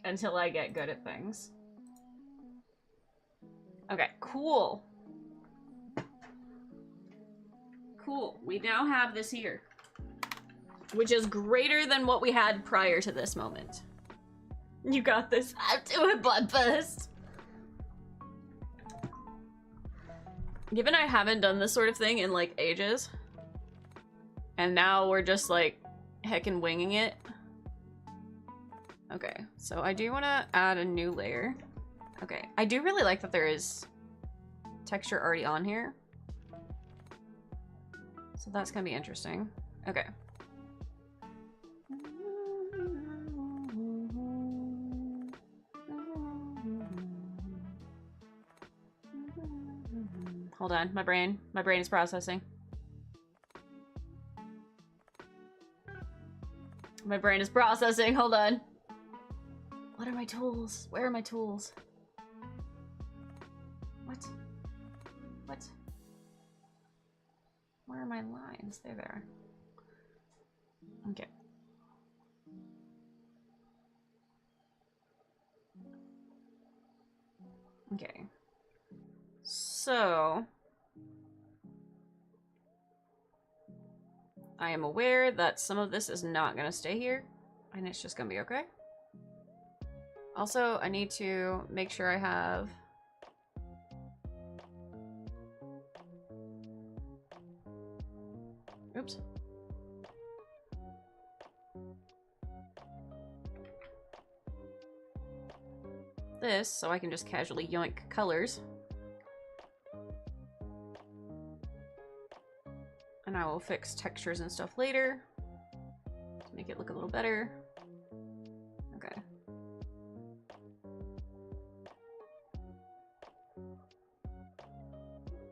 Until I get good at things. Okay, cool. Cool, we now have this here. Which is greater than what we had prior to this moment. You got this. I'm doing bloodburst. Given I haven't done this sort of thing in, like, ages, and now we're just, like, heckin' winging it. Okay, so I do want to add a new layer. Okay, I do really like that there is texture already on here. So that's gonna be interesting. Okay. Hold on, my brain is processing. My brain is processing, hold on. What are my tools? Where are my tools? What? What? Where are my lines? There they are. Okay. Okay. So... I am aware that some of this is not gonna stay here, and it's just gonna be okay. Also, I need to make sure I have... Oops. This, so I can just casually yoink colors. And I will fix textures and stuff later to make it look a little better. Okay.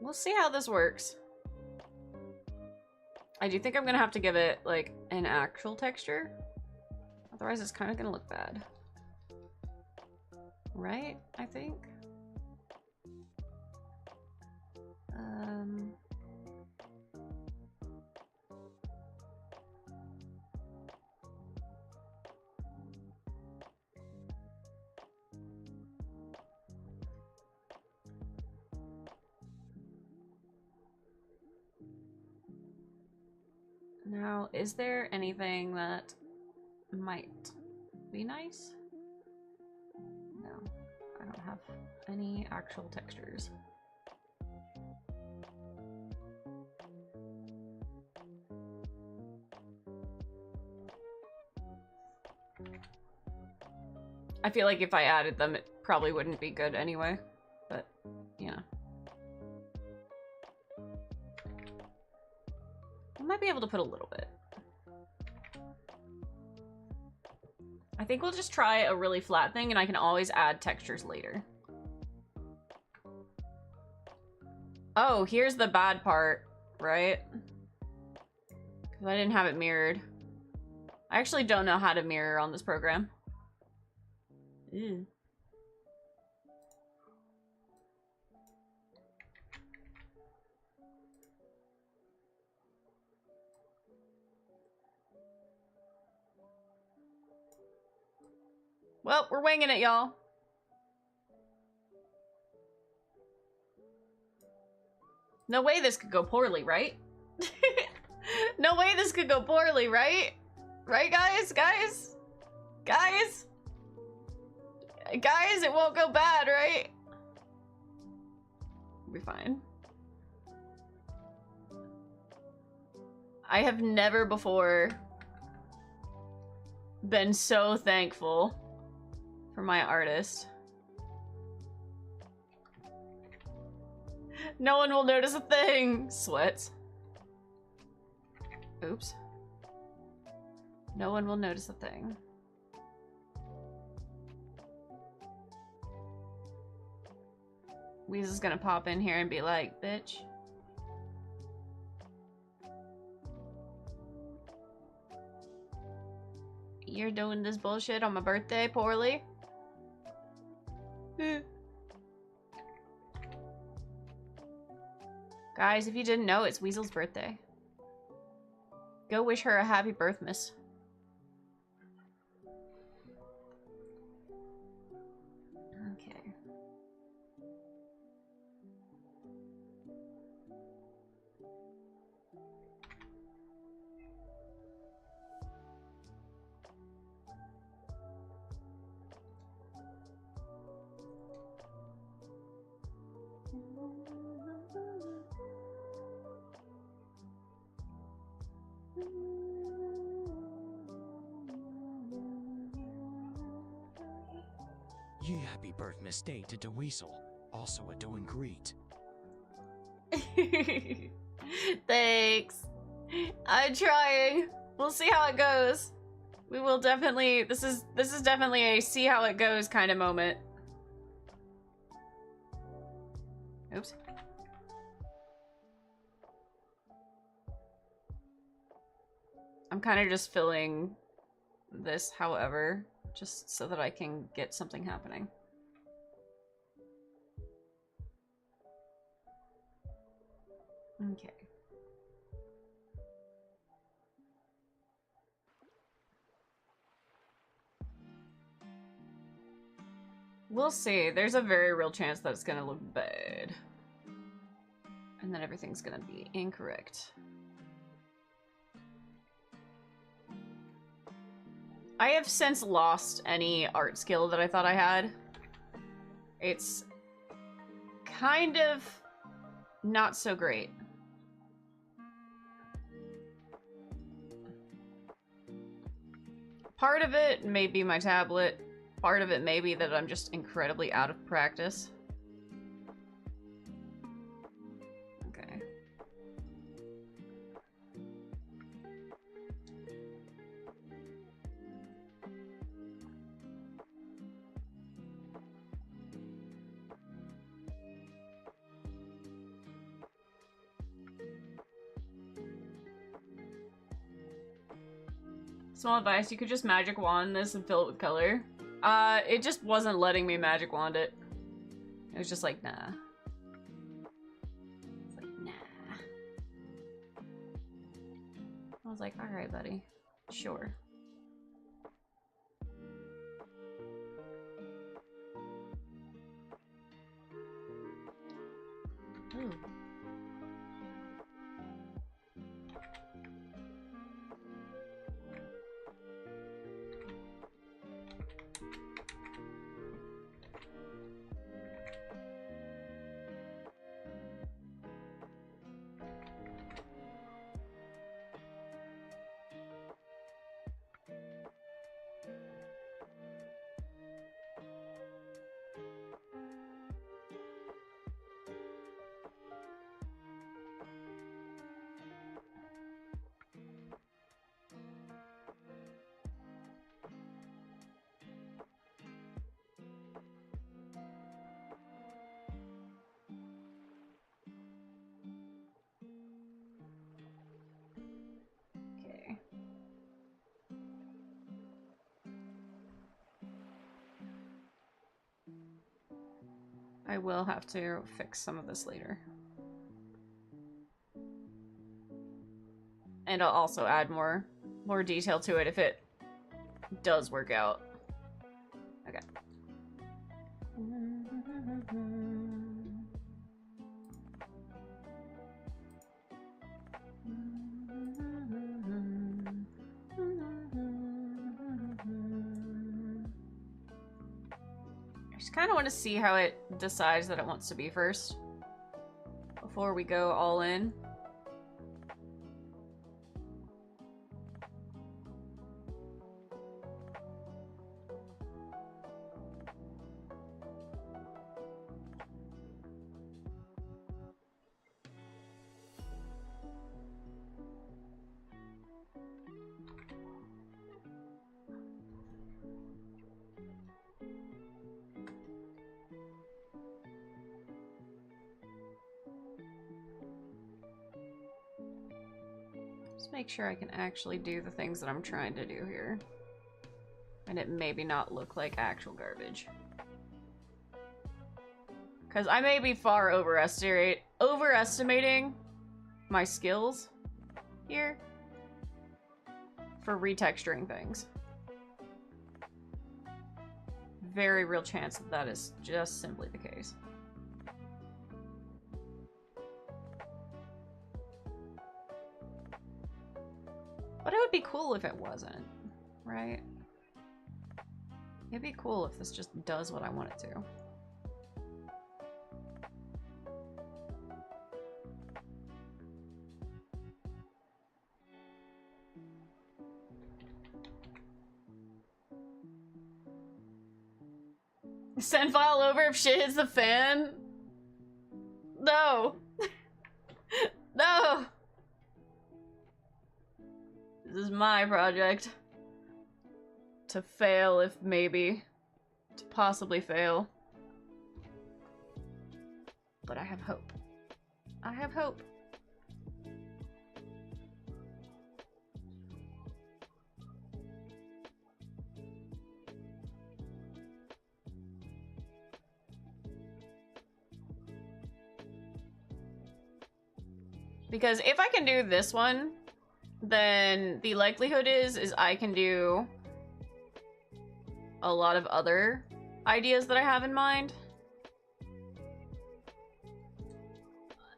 We'll see how this works. I do think I'm gonna have to give it, like, an actual texture. Otherwise it's kind of gonna look bad. Right? I think? Now, is there anything that might be nice? No, I don't have any actual textures. I feel like if I added them, it probably wouldn't be good anyway, but, yeah. I might be able to put a little bit. I think we'll just try a really flat thing, and I can always add textures later. Oh, here's the bad part, right? Because I didn't have it mirrored. I actually don't know how to mirror on this program. Ew. Well, we're winging it, y'all. No way this could go poorly, right? No way this could go poorly, right? Right, guys? Guys? Guys? Guys, it won't go bad, right? We'll be fine. I have never before been so thankful for my artist. No one will notice a thing! Sweats. Oops. No one will notice a thing. Weezel's gonna pop in here and be like, bitch. You're doing this bullshit on my birthday poorly? Guys, if you didn't know, it's Weasel's birthday. Go wish her a happy birthmas. Okay. Ye happy birthmas day to Weasel, also a doing greet. Thanks. I'm trying. We'll see how it goes. We will definitely. This is definitely a see how it goes kind of moment. Oops. I'm kind of just filling this, however, just so that I can get something happening. Okay. We'll see. There's a very real chance that it's gonna look bad. And then everything's gonna be incorrect. I have since lost any art skill that I thought I had. It's kind of not so great. Part of it may be my tablet. Part of it may be that I'm just incredibly out of practice. Okay. Small advice, you could just magic wand this and fill it with color. It just wasn't letting me magic wand it. It was just like, nah. It's like, nah. I was like, alright, buddy. Sure. Ooh. I will have to fix some of this later. And I'll also add more detail to it if it does work out. Okay. I just kind of want to see how it decides that it wants to be first before we go all in. Make sure I can actually do the things that I'm trying to do here. And it maybe not look like actual garbage. Because I may be far overestimating my skills here for retexturing things. Very real chance that that is just simply the case. But it would be cool if it wasn't, right? It'd be cool if this just does what I want it to. Send file over if shit hits the fan? No. No. This is my project. To fail if maybe. To possibly fail. But I have hope. I have hope. Because if I can do this one, then the likelihood is I can do a lot of other ideas that I have in mind.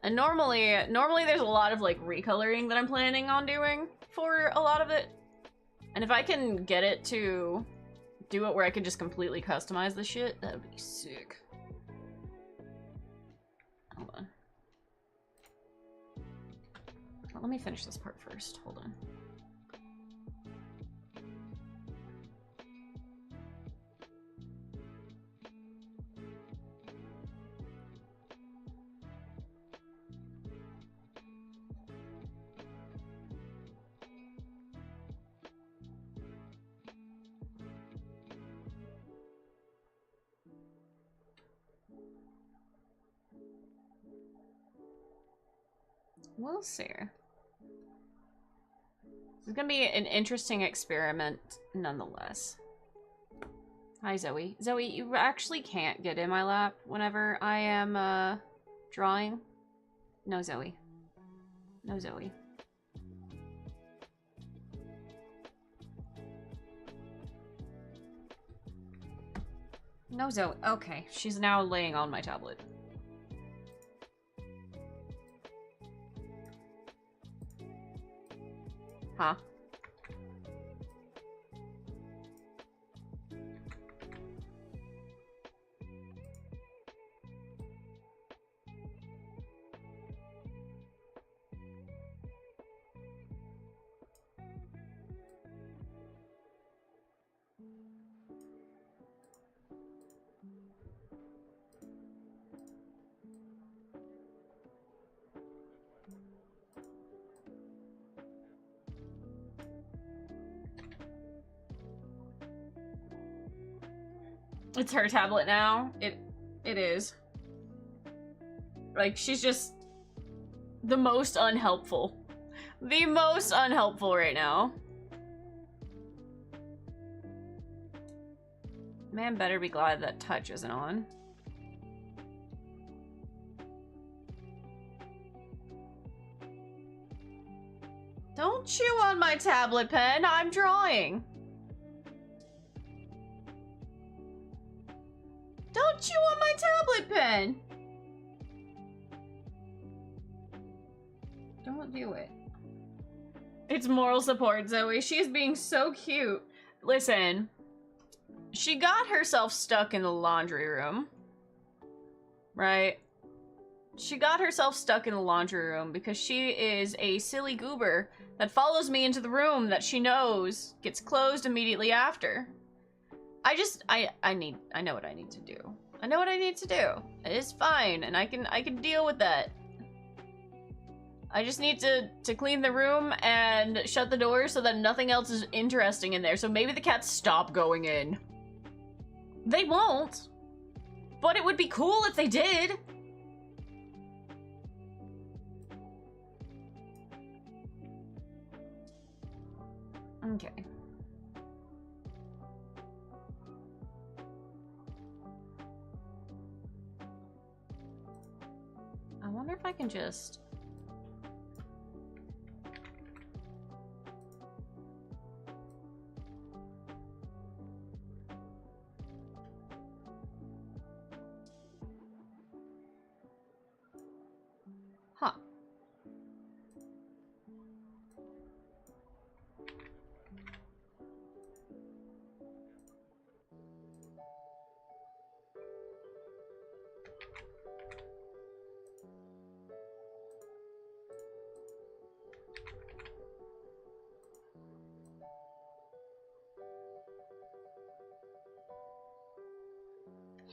And normally there's a lot of like recoloring that I'm planning on doing for a lot of it. And if I can get it to do it where I can just completely customize the shit, that would be sick. Hold on. Well, let me finish this part first. Hold on. We'll see. This is gonna be an interesting experiment, nonetheless. Hi, Zoe. Zoe, you actually can't get in my lap whenever I am, drawing. No, Zoe. No, Zoe. No, Zoe. Okay, she's now laying on my tablet. Huh? It's her tablet now. It is. Like, she's just the most unhelpful. The most unhelpful right now. Man better be glad that touch isn't on. Don't chew on my tablet pen. I'm drawing. Don't chew on my tablet pen! Don't do it. It's moral support, Zoe. She's being so cute. Listen, she got herself stuck in the laundry room. Right? She got herself stuck in the laundry room because she is a silly goober that follows me into the room that she knows gets closed immediately after. I know what I need to do. I know what I need to do. It's fine, and I can deal with that. I just need to clean the room and shut the door so that nothing else is interesting in there. So maybe the cats stop going in. They won't. But it would be cool if they did. Okay. I wonder if I can just... Huh.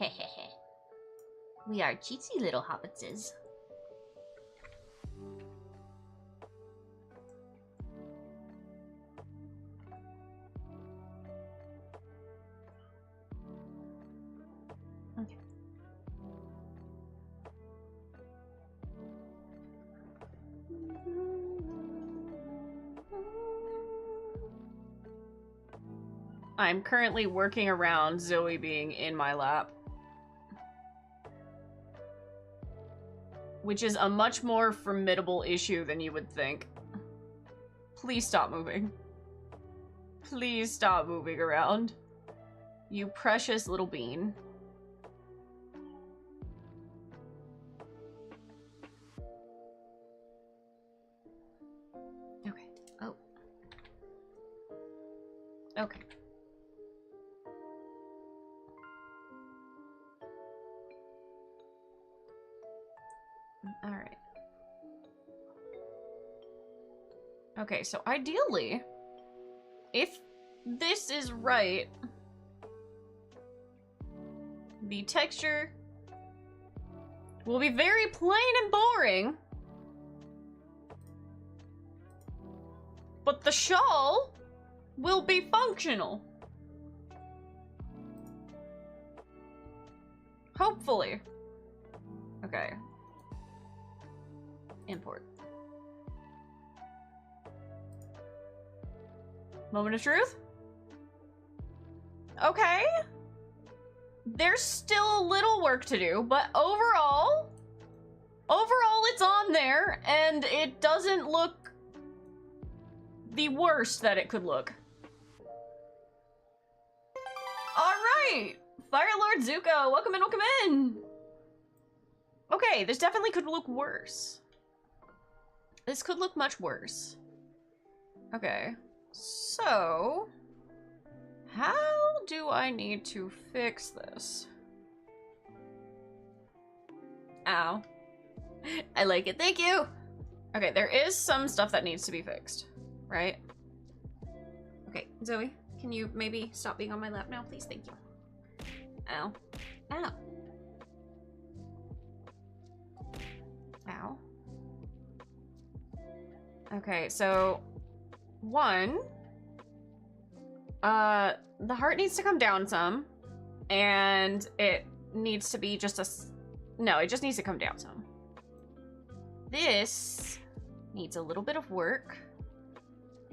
Hehehe. We are cheatsy little hobbitses. Okay. I'm currently working around Zoe being in my lap. Which is a much more formidable issue than you would think. Please stop moving. Please stop moving around. You precious little bean. Okay. Oh. Okay. All right. Okay, so ideally, if this is right, the texture will be very plain and boring, but the shawl will be functional. Hopefully. Okay. Import. Moment of truth? Okay. There's still a little work to do, but overall it's on there, and it doesn't look the worst that it could look. Alright! Firelord Zuko, welcome in, welcome in! Okay, this definitely could look worse. This could look much worse. Okay, so... how do I need to fix this? Ow. I like it, thank you! Okay, there is some stuff that needs to be fixed, right? Okay, Zoe, can you maybe stop being on my lap now, please? Thank you. Ow. Ow. Ow. Okay, so... one... the heart needs to come down some, and it needs to be just a... no, it just needs to come down some. This needs a little bit of work.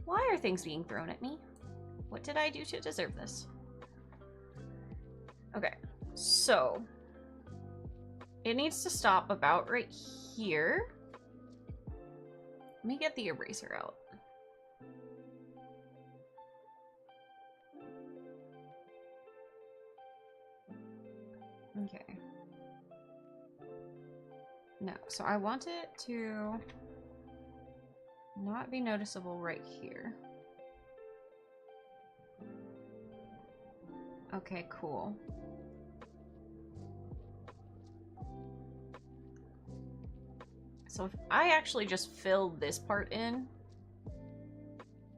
Why are things being thrown at me? What did I do to deserve this? Okay, so... it needs to stop about right here. Let me get the eraser out. Okay. No, so I want it to not be noticeable right here. Okay, cool. So if I actually just fill this part in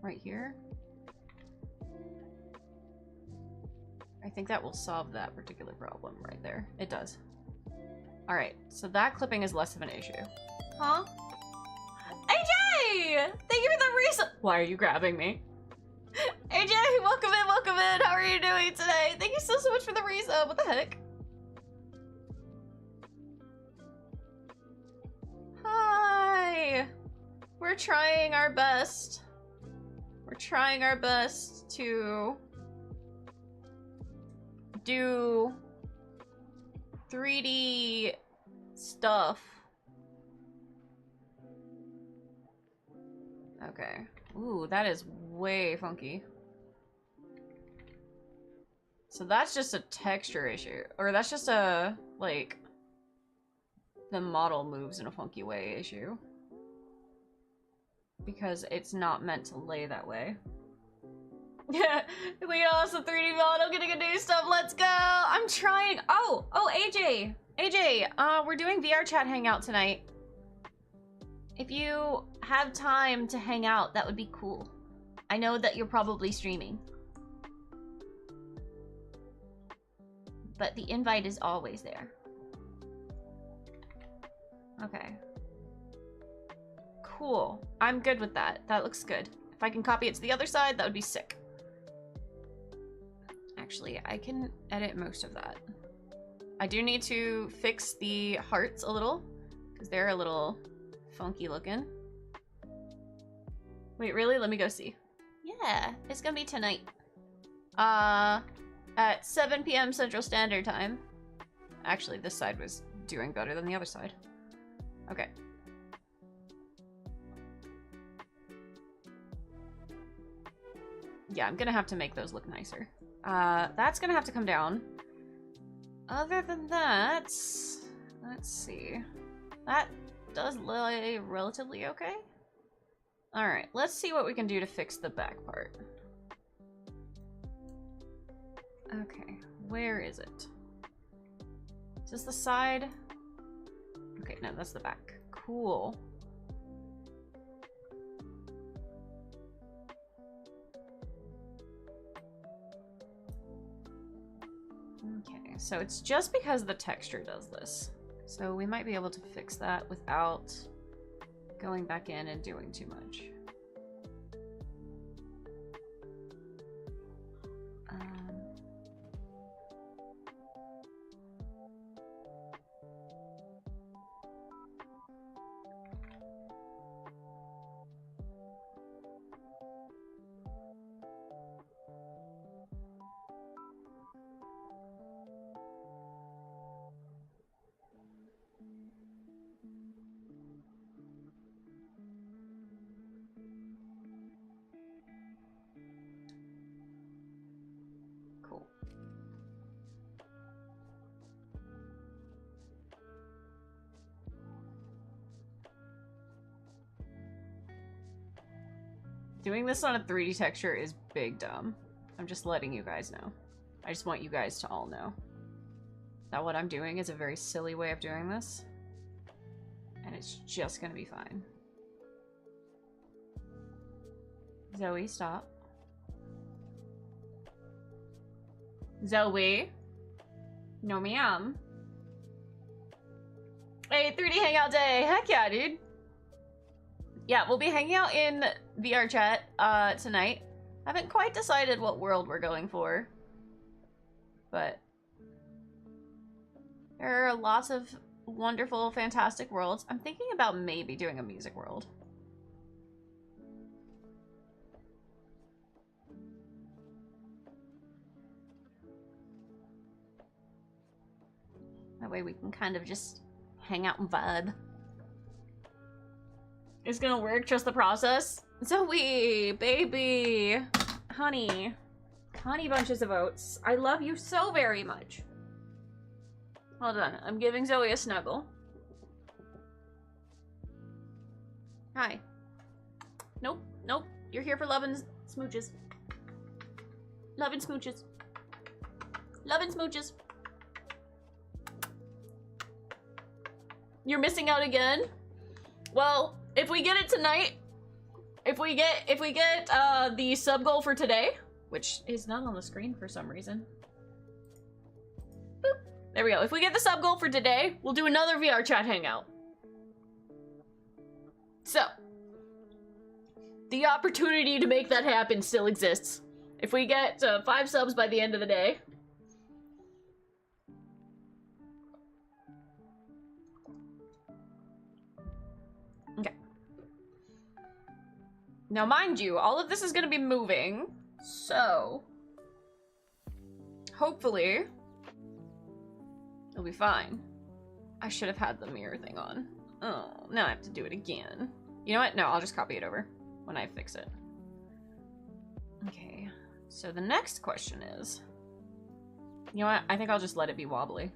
right here, I think that will solve that particular problem right there. It does. Alright, so that clipping is less of an issue. Huh? AJ! Thank you for the reason. Why are you grabbing me? AJ, welcome in, welcome in. How are you doing today? Thank you so much for the reason. What the heck? Hi! We're trying our best. We're trying our best to do 3D stuff. Okay. Ooh, that is way funky. So that's just a texture issue. Or that's just a, like, the model moves in a funky way issue. Because it's not meant to lay that way. Yeah, we also 3D model getting a new stuff. Let's go. I'm trying. Oh, AJ, we're doing VR chat hangout tonight. If you have time to hang out, that would be cool. I know that you're probably streaming, but the invite is always there. Okay. Cool. I'm good with that. That looks good. If I can copy it to the other side, that would be sick. Actually, I can edit most of that. I do need to fix the hearts a little, because they're a little funky looking. Wait, really? Let me go see. Yeah, it's gonna be tonight. At 7 p.m. Central Standard Time. Actually, this side was doing better than the other side. Okay. Yeah, I'm gonna have to make those look nicer. That's gonna have to come down. Other than that, let's see. That does lay relatively okay. Alright, let's see what we can do to fix the back part. Okay, where is it? Is this the side? Okay, no, that's the back. Cool. Okay, so it's just because the texture does this. So we might be able to fix that without going back in and doing too much. Cool. Doing this on a 3D texture is big dumb. I'm just letting you guys know. I just want you guys to all know that what I'm doing is a very silly way of doing this. And it's just gonna be fine. Zoe, stop. Zoe? No ma'am. Hey, 3D hangout day! Heck yeah, dude! Yeah, we'll be hanging out in VR chat tonight. Haven't quite decided what world we're going for. But there are lots of wonderful, fantastic worlds. I'm thinking about maybe doing a music world. That way we can kind of just hang out and vibe. It's gonna work, trust the process. Zoe, baby, honey. Honey bunches of oats. I love you so very much. Hold on, I'm giving Zoe a snuggle. Hi. Nope, nope. You're here for love and smooches. Love and smooches. Love and smooches. You're missing out again? Well, if we get it tonight, if we get the sub goal for today, which is not on the screen for some reason. Boop. There we go. If we get the sub goal for today, we'll do another VR chat hangout. So, the opportunity to make that happen still exists. If we get 5 subs by the end of the day. Okay. Now, mind you, all of this is going to be moving, so hopefully it'll be fine. I should have had the mirror thing on. Oh, now I have to do it again. You know what? No, I'll just copy it over when I fix it. Okay, so the next question is, you know what? I think I'll just let it be wobbly.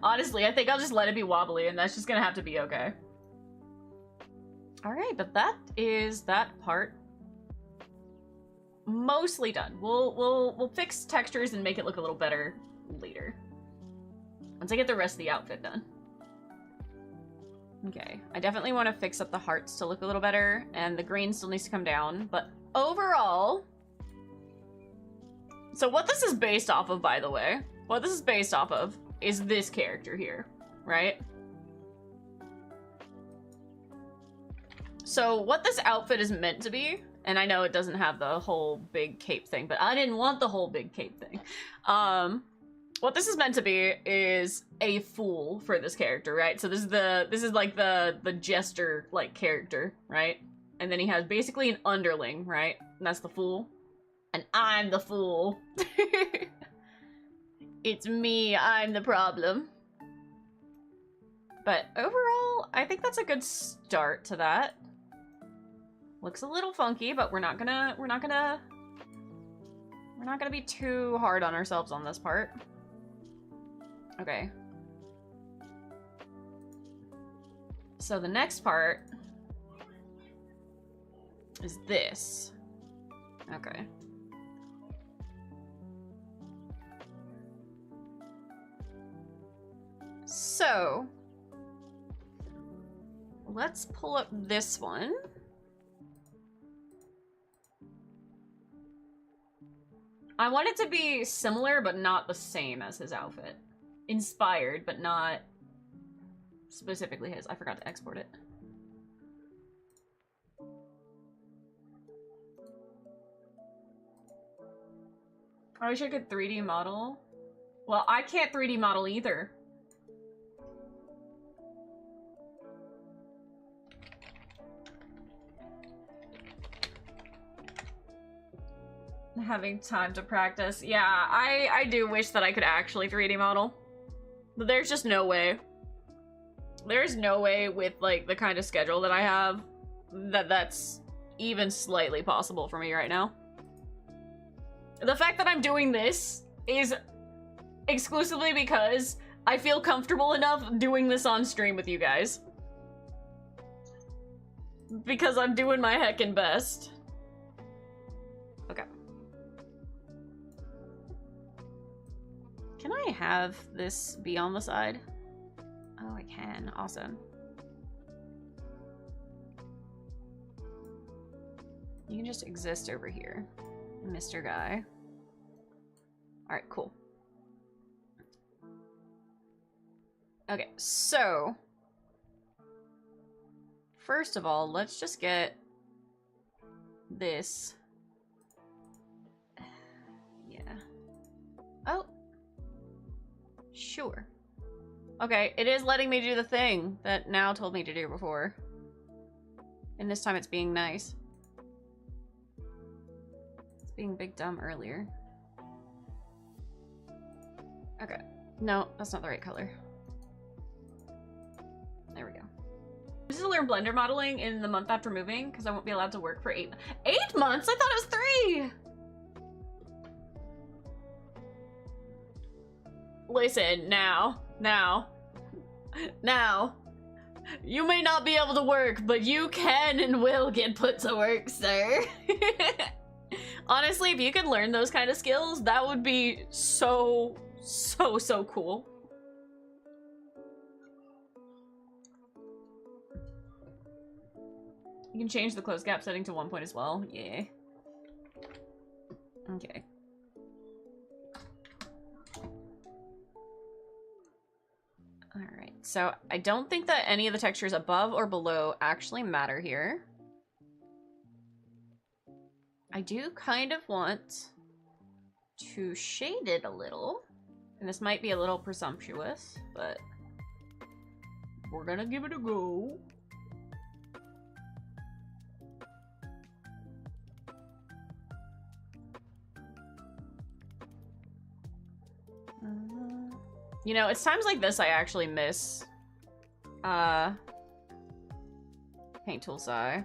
Honestly, I think I'll just let it be wobbly, and that's just gonna have to be okay. All right, but that is that part mostly done. We'll fix textures and make it look a little better later. Once I get the rest of the outfit done. Okay, I definitely want to fix up the hearts to look a little better, and the green still needs to come down, but overall... So what this is based off of, by the way, what this is based off of is this character here, right? So what this outfit is meant to be, and I know it doesn't have the whole big cape thing, but I didn't want the whole big cape thing. What this is meant to be is a fool for this character, right? So this is like the jester like character, right? And then he has basically an underling, right? And that's the fool. And I'm the fool. It's me, I'm the problem. But overall, I think that's a good start to that. Looks a little funky, but we're not gonna We're not gonna be too hard on ourselves on this part. Okay. So the next part is this. Okay. So, let's pull up this one. I want it to be similar, but not the same as his outfit. Inspired, but not specifically his. I forgot to export it. I wish I could 3D model. Well, I can't 3D model either. Having time to practice. Yeah, I do wish that I could actually 3D model. But there's just no way. There's no way with, like, the kind of schedule that I have that that's even slightly possible for me right now. The fact that I'm doing this is exclusively because I feel comfortable enough doing this on stream with you guys. Because I'm doing my heckin' best. Okay. Can I have this be on the side? Oh, I can. Awesome. You can just exist over here, Mr. Guy. Alright, cool. Okay, so... first of all, let's just get this. Yeah. Oh. Sure. Okay, it is letting me do the thing that Now told me to do before. And this time it's being nice. It's being big dumb earlier. Okay. No, that's not the right color. There we go. This is to learn Blender modeling in the month after moving, because I won't be allowed to work for 8 months? I thought it was 3! Listen, now. You may not be able to work, but you can and will get put to work, sir. Honestly, if you could learn those kind of skills, that would be so cool. You can change the close gap setting to 1 point as well. Yeah. Okay. Alright, so I don't think that any of the textures above or below actually matter here. I do kind of want to shade it a little. And this might be a little presumptuous, but we're gonna give it a go. You know, it's times like this I actually miss Paint Tool Sai.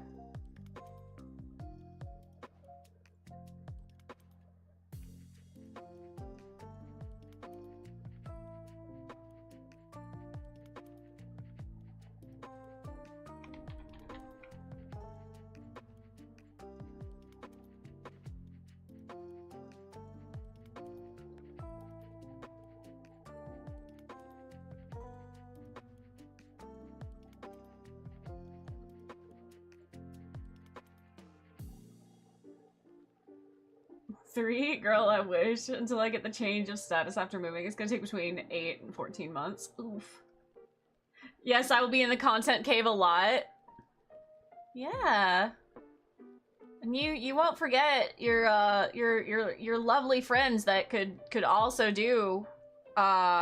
Girl, I wish. Until I get the change of status after moving. It's gonna take between 8 and 14 months. Oof. Yes, I will be in the content cave a lot. Yeah. And you won't forget your lovely friends that could also do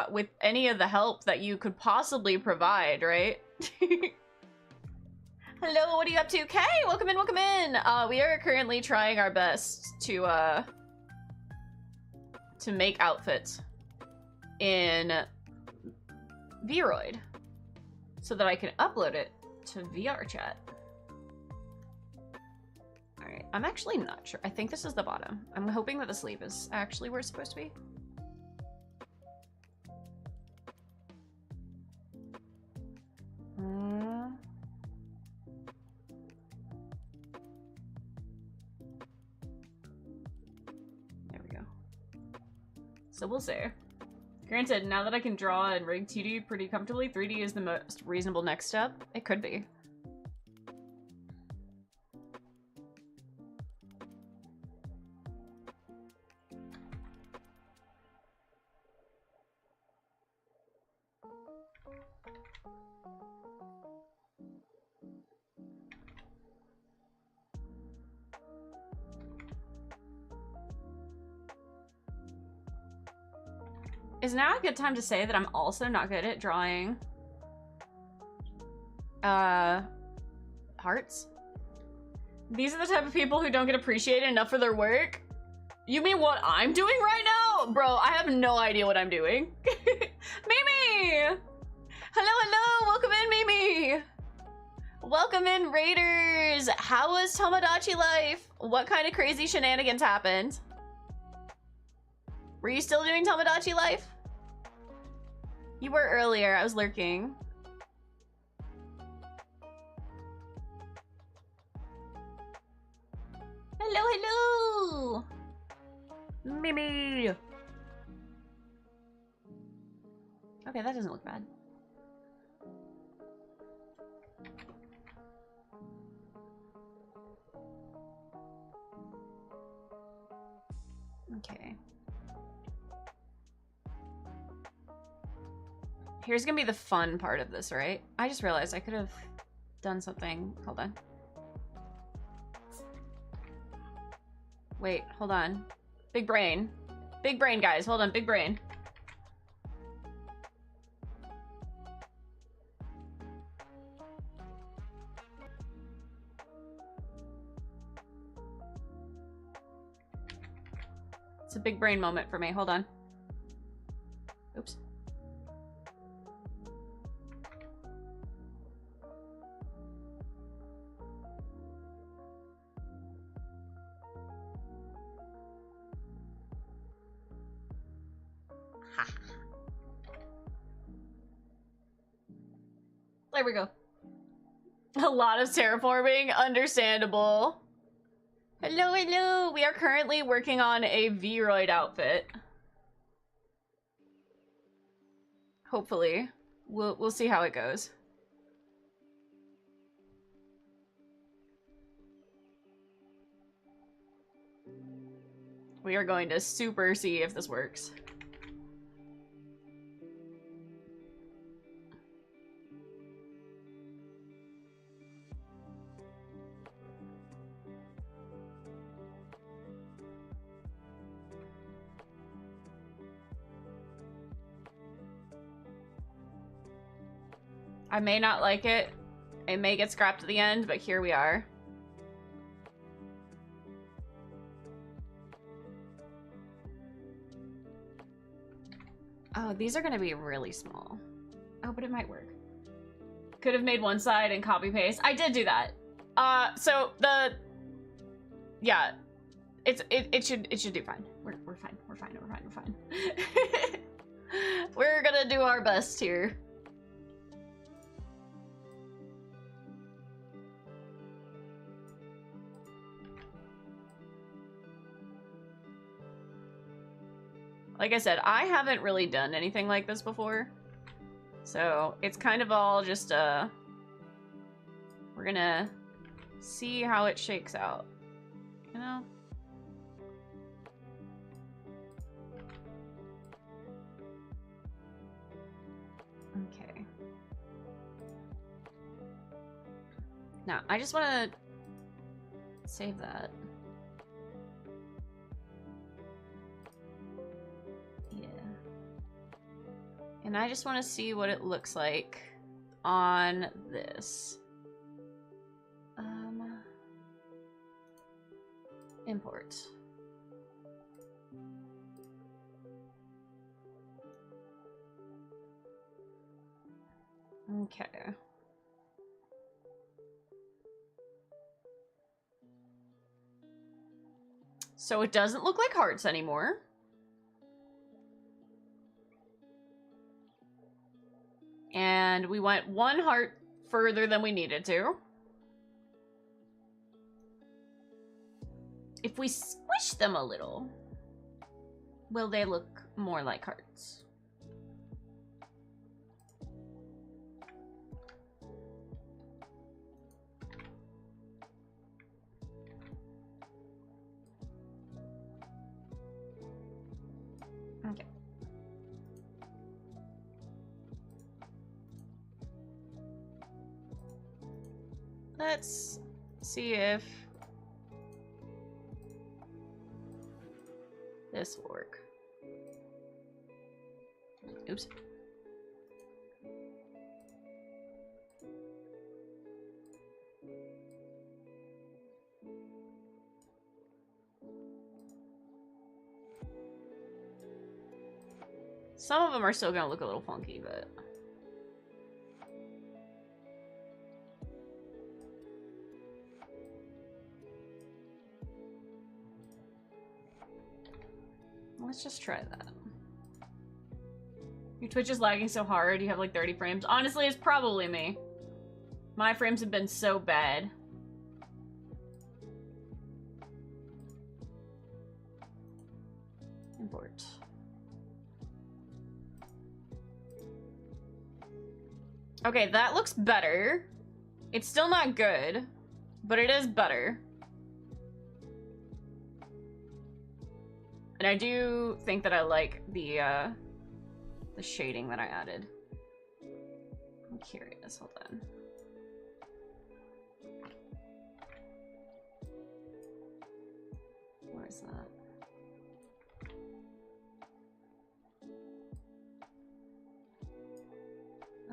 with any of the help that you could possibly provide, right? Hello, what are you up to? Kay, welcome in, welcome in. We are currently trying our best to make outfits in Vroid so that I can upload it to VR chat. Alright. I'm actually not sure. I think this is the bottom. I'm hoping that the sleeve is actually where it's supposed to be. There we go. So we'll see. Granted, now that I can draw and rig 2D pretty comfortably, 3D is the most reasonable next step. It could be. Is now a good time to say that I'm also not good at drawing hearts? These are the type of people who don't get appreciated enough for their work? You mean what I'm doing right now? Bro, I have no idea what I'm doing. Mimi! Hello, hello! Welcome in, Mimi! Welcome in, Raiders! How was Tomodachi life? What kind of crazy shenanigans happened? Were you still doing Tomodachi life? You were earlier. I was lurking. Hello, hello! Mimi! Okay, that doesn't look bad. Okay. Here's gonna be the fun part of this, right? I just realized I could have done something. Hold on. Wait, hold on. Big brain. Big brain, guys. Hold on, big brain. It's a big brain moment for me. Hold on. Oops. There we go. A lot of terraforming, understandable. Hello, hello. We are currently working on a Vroid outfit. Hopefully. We'll see how it goes. We are going to super see if this works. I may not like it. It may get scrapped at the end, but here we are. Oh, these are gonna be really small. Oh, but it might work. Could have made one side and copy paste. I did do that. So the, yeah, it should do fine. We're fine. We're fine. We're fine. We're fine. We're gonna do our best here. Like I said, I haven't really done anything like this before. So it's kind of all just, we're gonna see how it shakes out, you know? Okay. Now, I just want to save that. And I just want to see what it looks like on this. Import. Okay. So it doesn't look like hearts anymore. And we went 1 heart further than we needed to. If we squish them a little, will they look more like hearts? Okay. Let's see if this will work. Oops. Some of them are still gonna look a little funky, but... let's just try that. Your Twitch is lagging so hard, you have like 30 frames. Honestly, it's probably me. My frames have been so bad. Import. Okay, that looks better. It's still not good, but it is better. And I do think that I like the shading that I added. I'm curious, hold on. Where is that?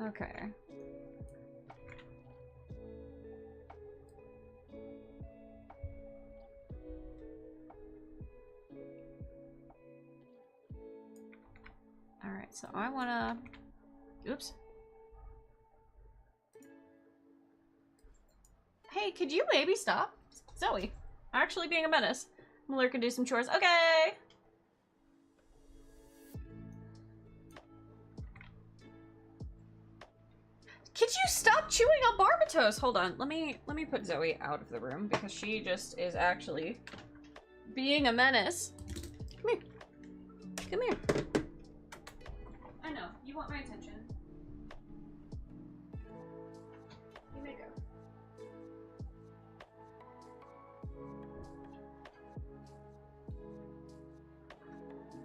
Okay. Alright, so I wanna... oops. Hey, could you maybe stop? Zoe, actually being a menace. I'm gonna lurk and do some chores. Okay! Could you stop chewing on Barbatos? Hold on, let me put Zoe out of the room because she just is actually being a menace. Come here. Come here. I know, you want my attention. You may go.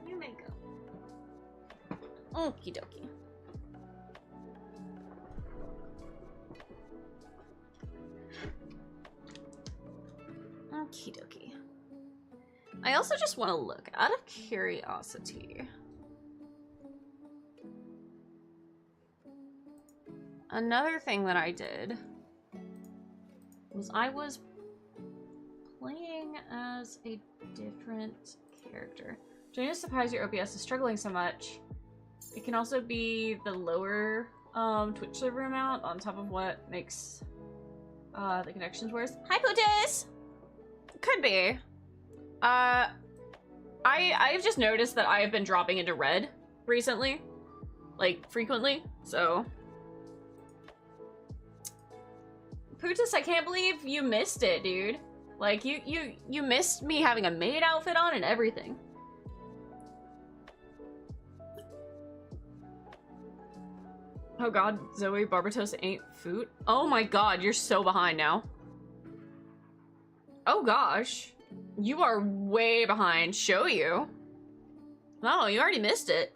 You may go. Okie dokie. Okie dokie. I also just want to look, out of curiosity. Another thing that I did was I was playing as a different character. Join us surprised your OBS is struggling so much. It can also be the lower Twitch server amount on top of what makes the connections worse. Hi, Putis! Could be. I've just noticed that I have been dropping into red recently. Like, frequently, so... Putis, I can't believe you missed it, dude. Like, you missed me having a maid outfit on and everything. Oh god, Zoe, Barbatos ain't food. Oh my god, you're so behind now. Oh gosh. You are way behind. Show you. No, you already missed it.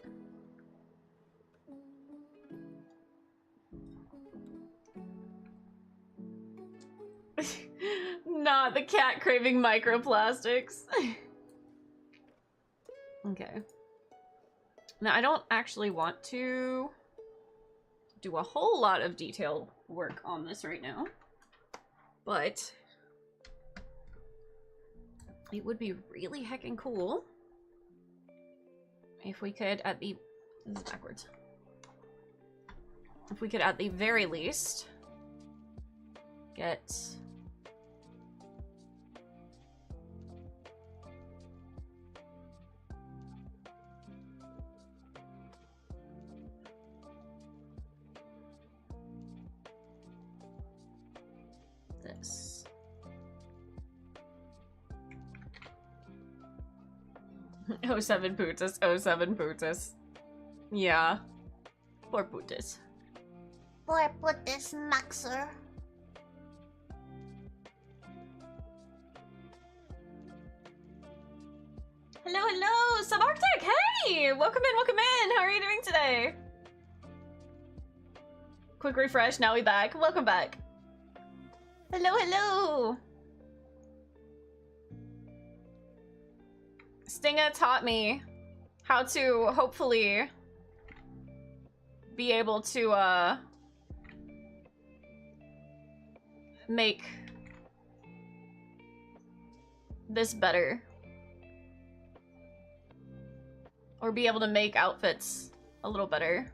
Not the cat craving microplastics. Okay. Now, I don't actually want to do a whole lot of detailed work on this right now, but it would be really heckin' cool if we could at the... this is backwards. If we could at the very least get this. Oh, 07 Putus. Oh, 07 Putus. Yeah. Poor Putus. Poor Putus Maxer. Hello, hello! Subarctic! Hey! Welcome in, welcome in! How are you doing today? Quick refresh, now we back. Welcome back. Hello, hello! Stinga taught me how to hopefully be able to make this better. Or be able to make outfits a little better.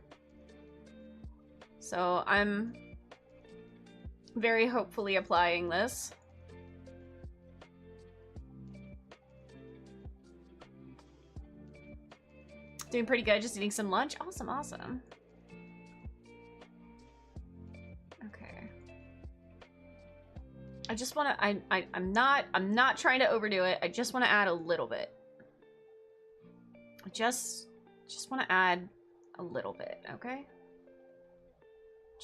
So I'm very hopefully applying this. Doing pretty good, just eating some lunch. Awesome, awesome. Okay. I just wanna I'm not trying to overdo it. I just wanna add a little bit. I just wanna add a little bit, okay?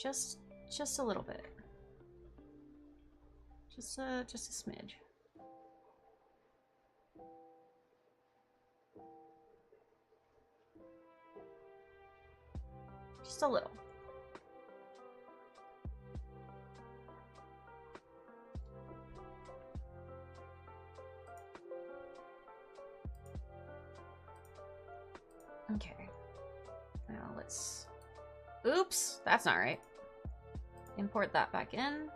Just a little bit. Just a smidge. Just a little. Okay. Now let's... Oops! That's not right. Import that back in.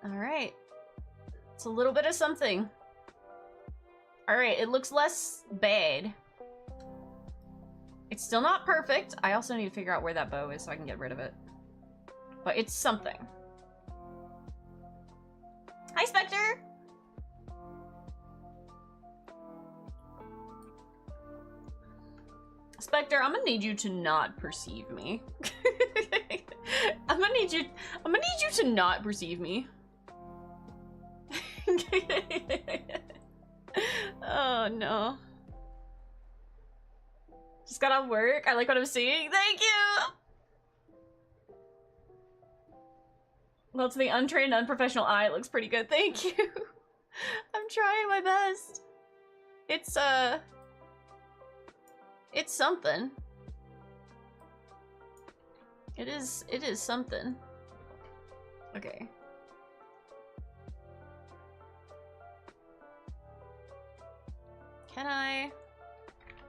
Alright. It's a little bit of something. Alright, it looks less bad. It's still not perfect. I also need to figure out where that bow is so I can get rid of it. But it's something. Hi, Spectre! Spectre, I'm gonna need you to not perceive me. I'm gonna need you to not perceive me. Oh no. Just got off work. I like what I'm seeing. Thank you! Well, to the untrained, unprofessional eye, it looks pretty good. Thank you. I'm trying my best. It's something. It is something. Okay. Can I?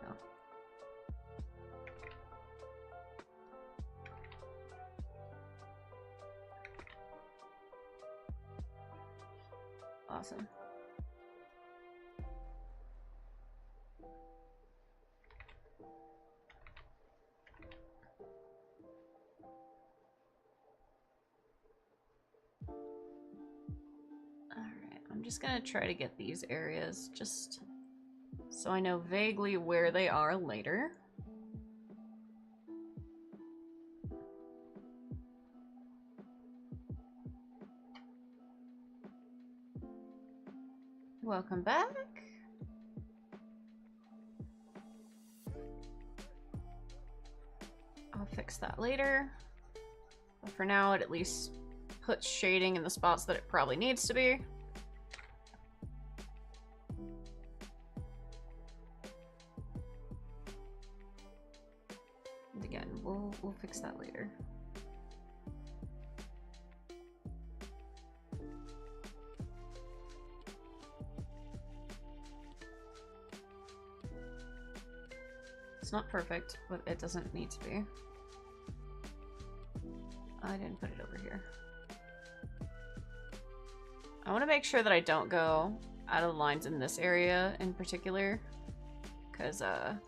No. Awesome. Alright, I'm just gonna try to get these areas just so I know vaguely where they are later. Welcome back. I'll fix that later. But for now, it at least puts shading in the spots that it probably needs to be. And again, we'll fix that later. It's not perfect, but it doesn't need to be. I didn't put it over here. I want to make sure that I don't go out of the lines in this area in particular, because that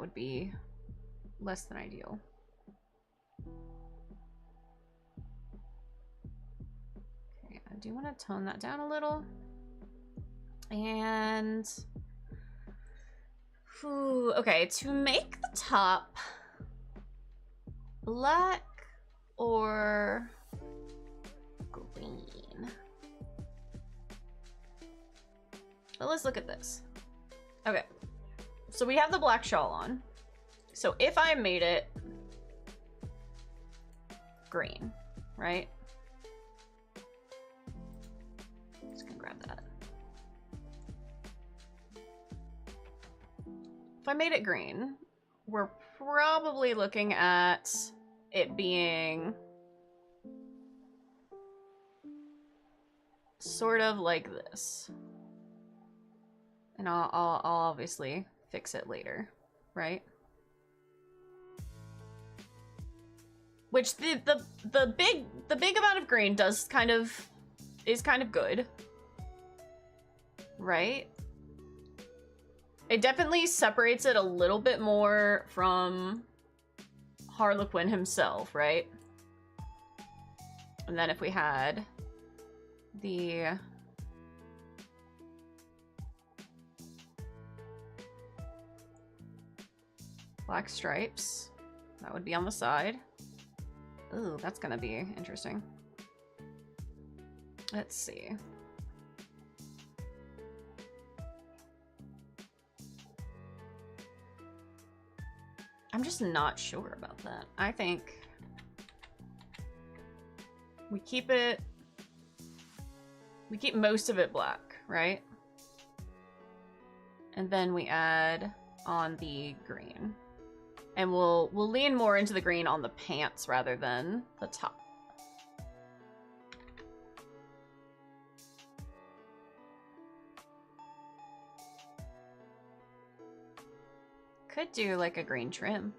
would be less than ideal. Okay, I do want to tone that down a little. And... Ooh, okay, to make the top black or green? But let's look at this. Okay, so we have the black shawl on. So if I made it green, right? Just gonna grab that. If I made it green, we're probably looking at it being sort of like this. And I'll obviously fix it later, right? Which the big amount of green is kind of good, right? It definitely separates it a little bit more from Harlequin himself, right? And then if we had the black stripes, that would be on the side. Ooh, that's gonna be interesting. Let's see. I'm just not sure about that. I think we keep most of it black, right? And then we add on the green. And we'll lean more into the green on the pants rather than the top. Could do like a green trim.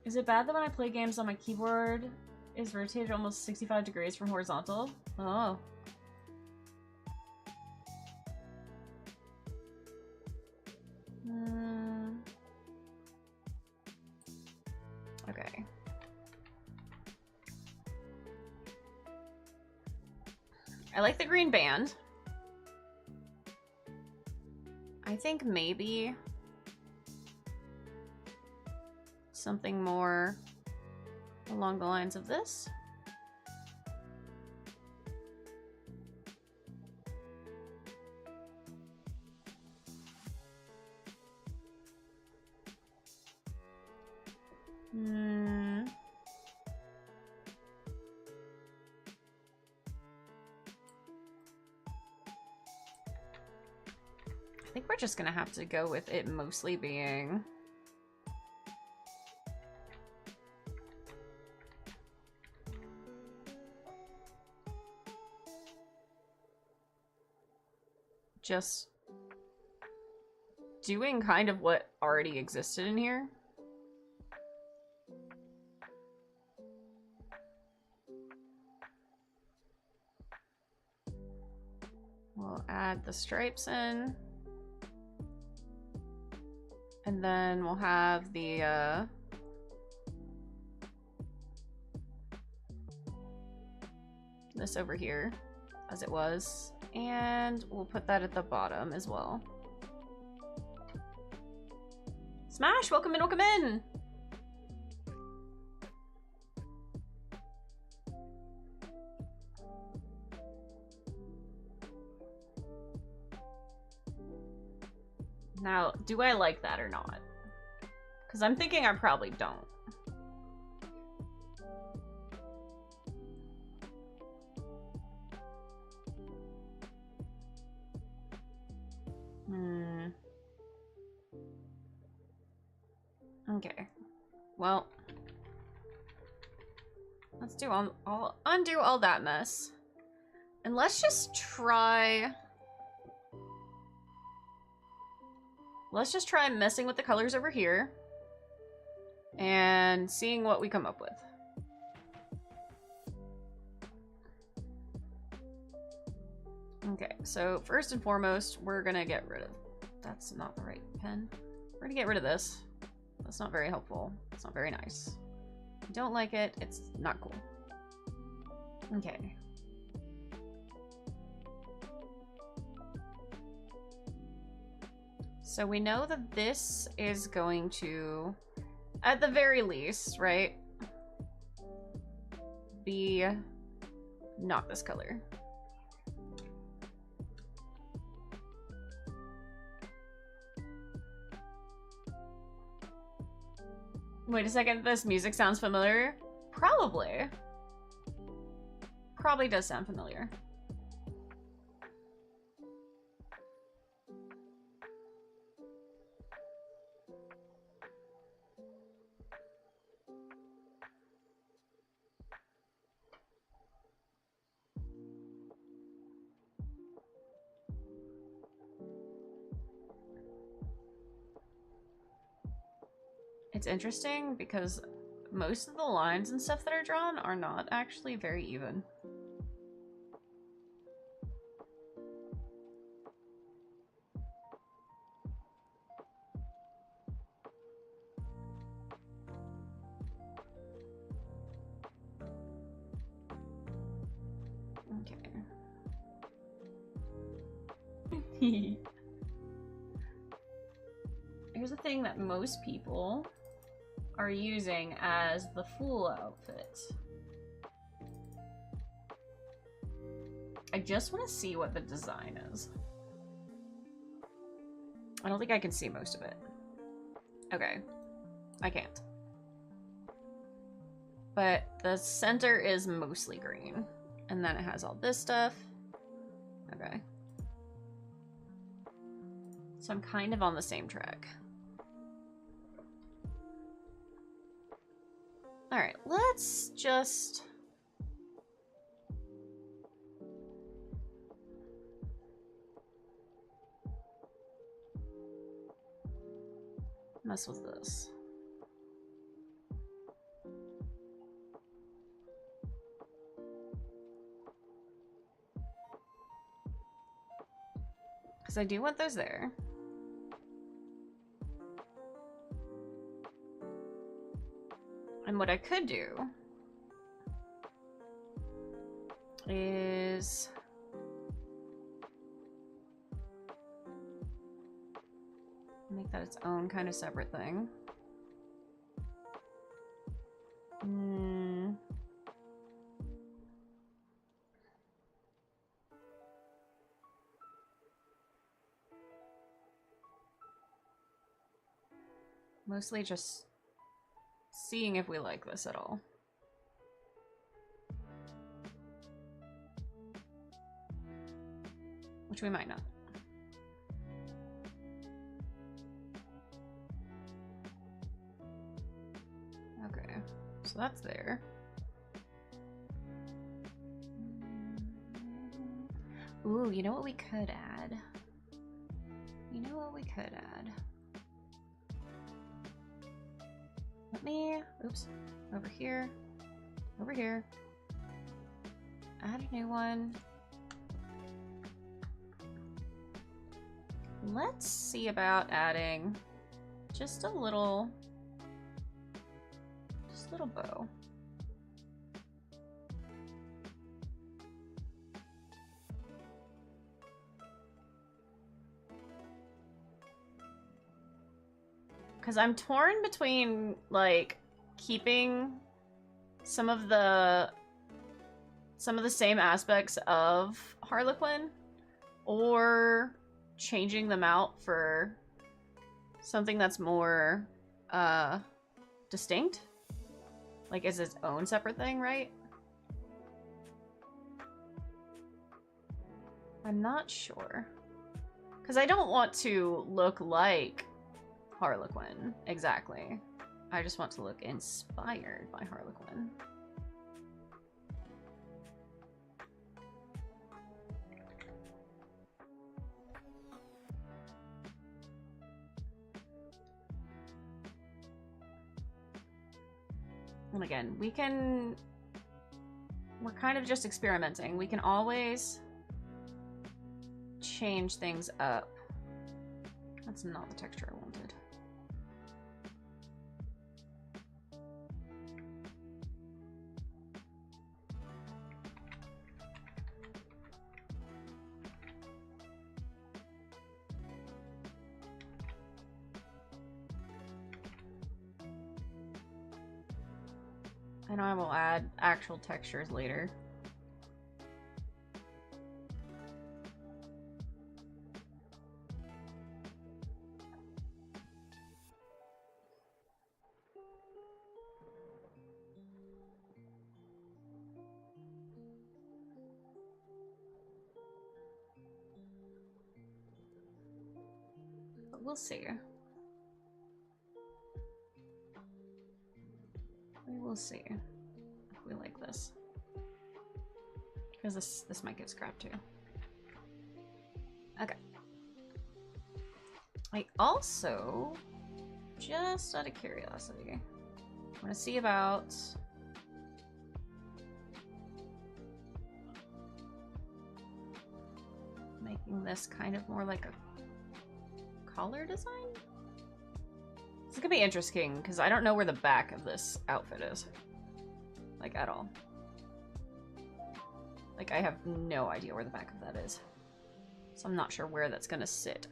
Is it bad that when I play games on my keyboard is rotated almost 65 degrees from horizontal? Oh. Okay. I like the green band. I think maybe something more along the lines of this. I think we're just gonna have to go with it mostly being just doing kind of what already existed in here. We'll add the stripes in. And then we'll have the this over here as it was. And we'll put that at the bottom as well. Smash! Welcome in, welcome in! Now, do I like that or not? Because I'm thinking I probably don't. Okay. Well, let's do undo all that mess. And let's just try... Let's just try messing with the colors over here and seeing what we come up with. Okay, so first and foremost, we're gonna get rid of... That's not the right pen. We're gonna get rid of this. That's not very helpful. It's not very nice. Don't like it. It's not cool. Okay. So we know that this is going to, at the very least, right, be not this color. Wait a second, this music sounds familiar? Probably. Probably does sound familiar. It's interesting because most of the lines and stuff that are drawn are not actually very even. Okay. Here's the thing that most people are using as the fool outfit. I just want to see what the design is. I don't think I can see most of it. Okay. I can't. But the center is mostly green. And then it has all this stuff. Okay. So I'm kind of on the same track. Alright, let's just... mess with this. Because I do want those there. And what I could do is make that its own kind of separate thing. Mostly just seeing if we like this at all. Which we might not. Okay, so that's there. Ooh, you know what we could add? You know what we could add? Let me, oops, over here, add a new one. Let's see about adding just a little bow. Because I'm torn between, like, keeping some of the same aspects of Harlequin or changing them out for something that's more distinct. Like, is its own separate thing, right? I'm not sure. Because I don't want to look like Harlequin, exactly. I just want to look inspired by Harlequin. And again, we're kind of just experimenting. We can always change things up. That's not the texture I wanted. I know I will add actual textures later. But we'll see. We will see if we like this. Because this might get scrapped too. Okay. I also, just out of curiosity, want to see about making this kind of more like a collar design? This is gonna be interesting because I don't know where the back of this outfit is. Like, at all. Like, I have no idea where the back of that is. So I'm not sure where that's gonna sit.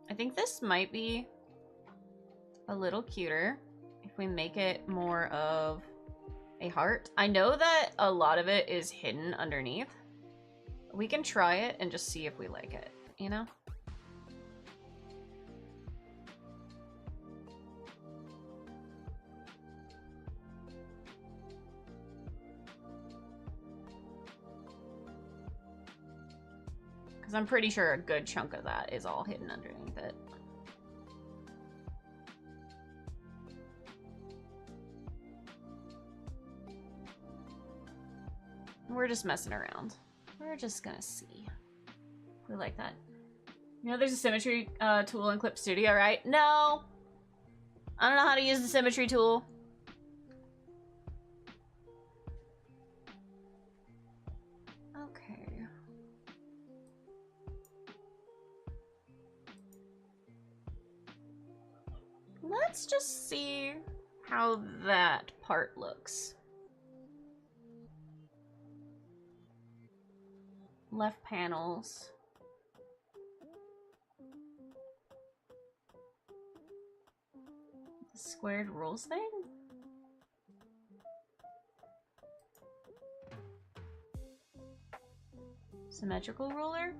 I think this might be a little cuter if we make it more of a heart. I know that a lot of it is hidden underneath. We can try it and just see if we like it, you know? Because I'm pretty sure a good chunk of that is all hidden underneath it. We're just messing around. We're just gonna see. We like that. You know there's a symmetry tool in Clip Studio, right? No! I don't know how to use the symmetry tool. Okay. Let's just see how that part looks. Left panels. The squared rules thing? Symmetrical ruler?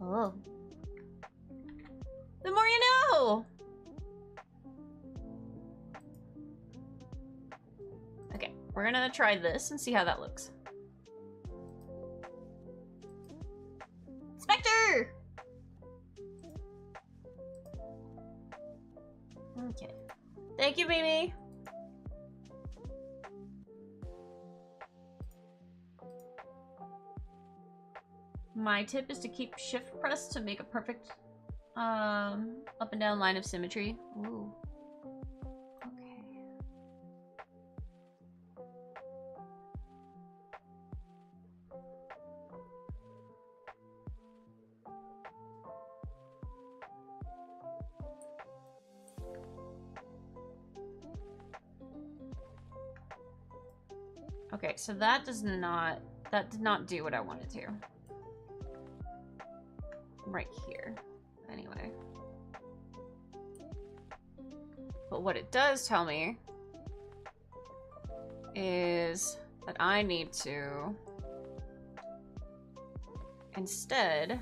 Oh. The more you know! Okay, we're gonna try this and see how that looks. Spectre! Okay. Thank you, Mimi! My tip is to keep shift pressed to make a perfect up and down line of symmetry. Ooh. Okay. Okay, so that did not do what I wanted to. Right here. Anyway. But what it does tell me is that I need to instead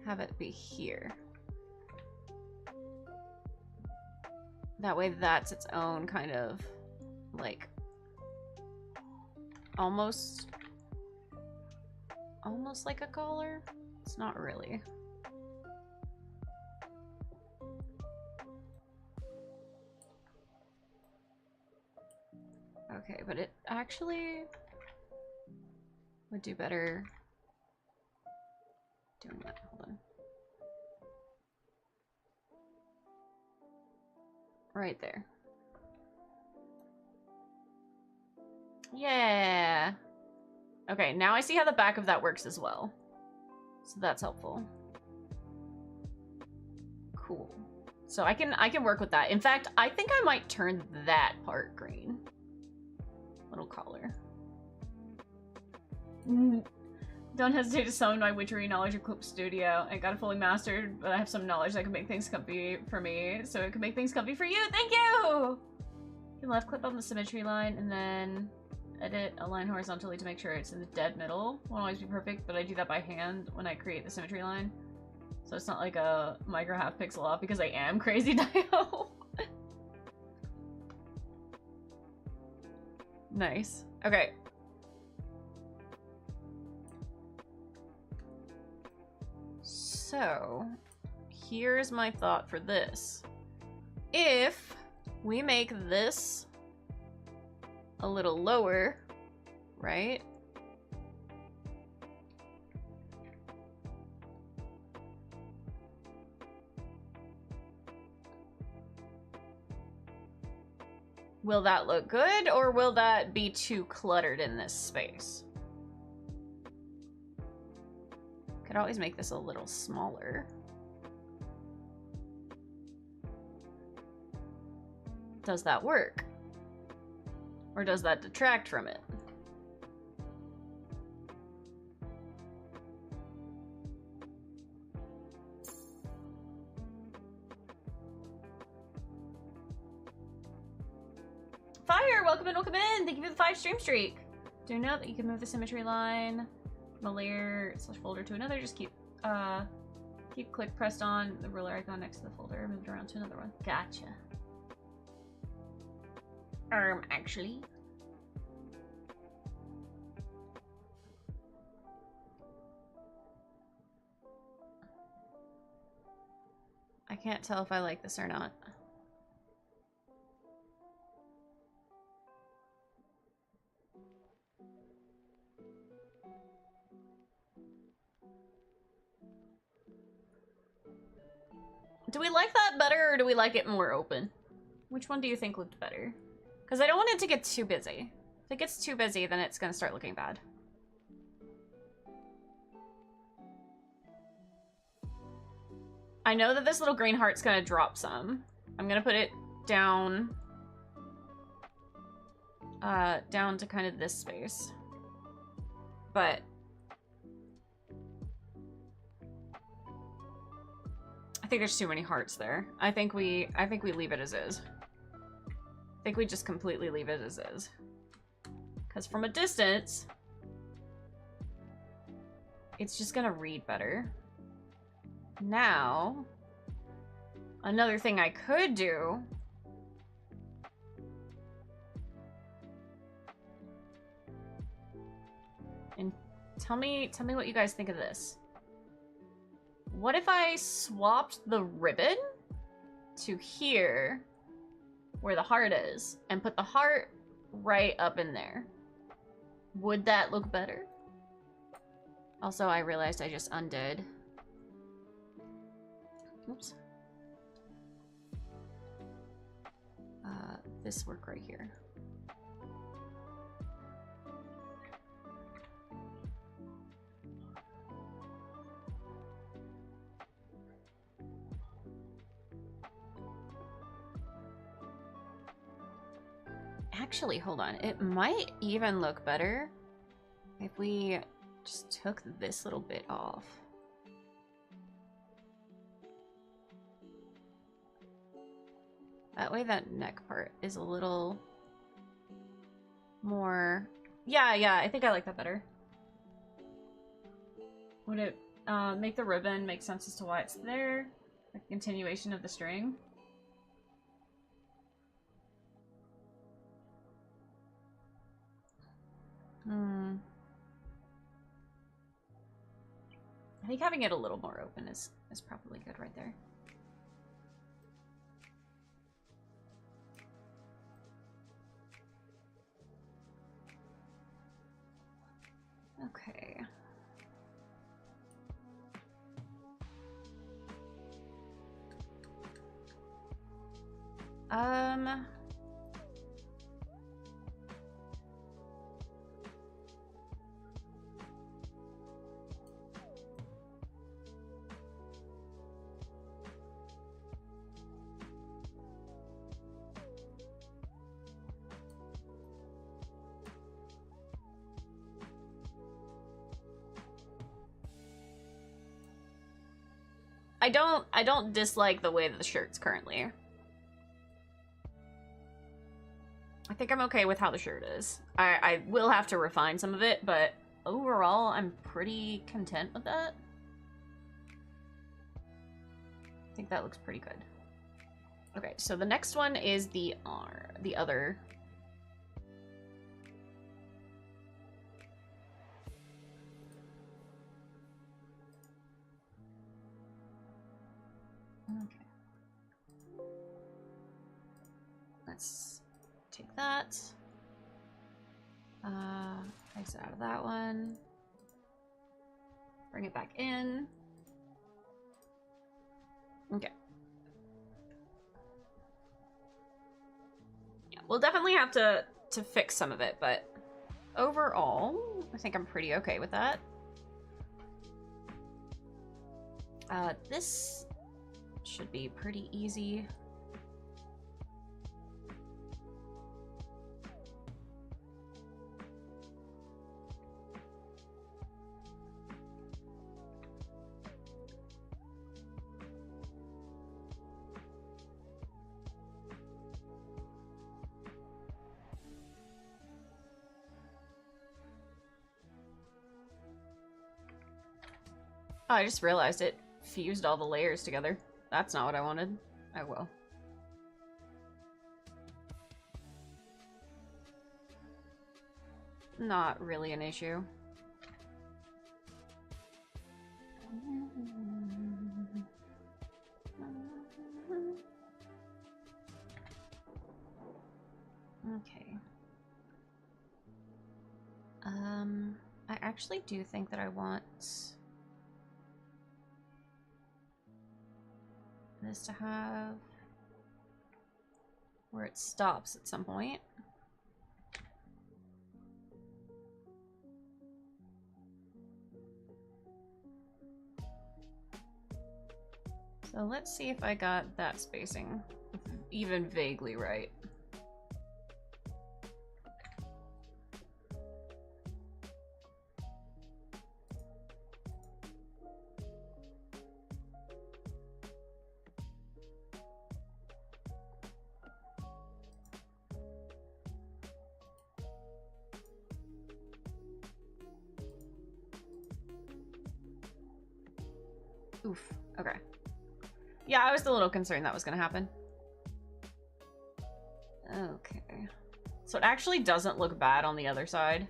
have it be here. That way that's its own kind of like almost like a collar. It's not really. Okay, but it actually would do better doing that. Hold on. Right there. Yeah. Okay, now I see how the back of that works as well. So that's helpful. cool. So I can work with that. In fact, I think I might turn that part green. Little collar. Don't hesitate to summon my witchery knowledge of Clip Studio. I got it fully mastered, but I have some knowledge that can make things comfy for me, so it can make things comfy for you. Thank you! You can left click on the symmetry line and then edit a line horizontally to make sure it's in the dead middle. Won't always be perfect, but I do that by hand when I create the symmetry line. So it's not like a micro half pixel off because I am crazy Dio. Nice. Okay. So, here's my thought for this. If we make this a little lower, right? Will that look good, or will that be too cluttered in this space? Could always make this a little smaller. Does that work? Or does that detract from it? Fire! Welcome in, welcome in! Thank you for the 5 stream streak! Do you know that you can move the symmetry line from a layer / folder to another? Just keep click pressed on the ruler icon next to the folder, moved around to another one. Gotcha. Actually. I can't tell if I like this or not. Do we like that better, or do we like it more open? Which one do you think looked better? Because I don't want it to get too busy. If it gets too busy, then it's going to start looking bad. I know that this little green heart's going to drop some. I'm going to put it down... down to kind of this space. But... I think there's too many hearts there. I think we leave it as is. I think we just completely leave it as is. Because from a distance, it's just gonna read better. Now, another thing I could do and tell me what you guys think of this. What if I swapped the ribbon to here, where the heart is, and put the heart right up in there? Would that look better? Also, I realized I just undid. Oops. This work right here. Actually, hold on. It might even look better if we just took this little bit off. That way that neck part is a little more... Yeah, I think I like that better. Would it make the ribbon make sense as to why it's there? A continuation of the string? I think having it a little more open is probably good right there. Okay. I don't dislike the way that the shirt's currently. I think I'm okay with how the shirt is. I will have to refine some of it, but overall, I'm pretty content with that. I think that looks pretty good. Okay, so the next one is the other. Okay. Let's take that. Exit out of that one. Bring it back in. Okay. Yeah, we'll definitely have to fix some of it, but overall, I think I'm pretty okay with that. This should be pretty easy. Oh, I just realized it fused all the layers together. That's not what I wanted. Oh well. Not really an issue. Okay. I actually do think that I want this to have where it stops at some point. So let's see if I got that spacing even vaguely right. Oof. Okay. Yeah, I was a little concerned that was gonna happen. Okay. So it actually doesn't look bad on the other side.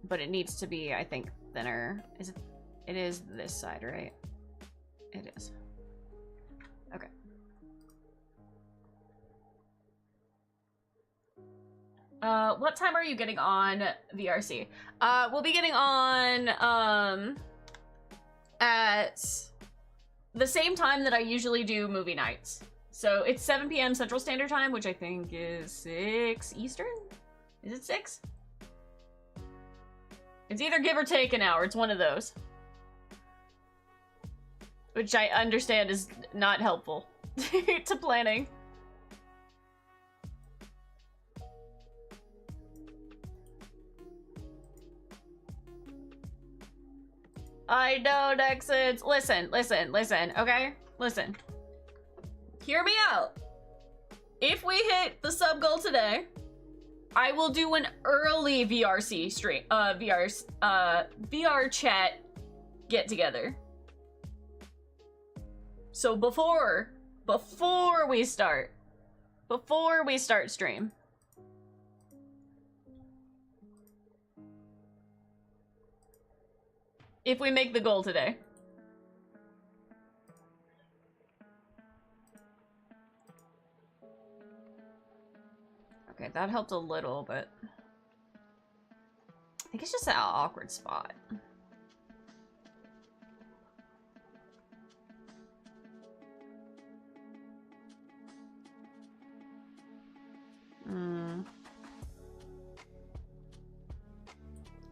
But it needs to be, I think, thinner. Is it? It is this side, right? It is. Okay. What time are you getting on VRC? We'll be getting on, at the same time that I usually do movie nights. So it's 7 p.m. Central Standard Time, which I think is 6 Eastern? Is it 6? It's either give or take an hour. It's one of those. Which I understand is not helpful to planning. I know, Nexons. Listen, okay? Listen. Hear me out. If we hit the sub goal today, I will do an early VRC stream, VR chat get together. So before we start stream. If we make the goal today. Okay, that helped a little, but I think it's just an awkward spot.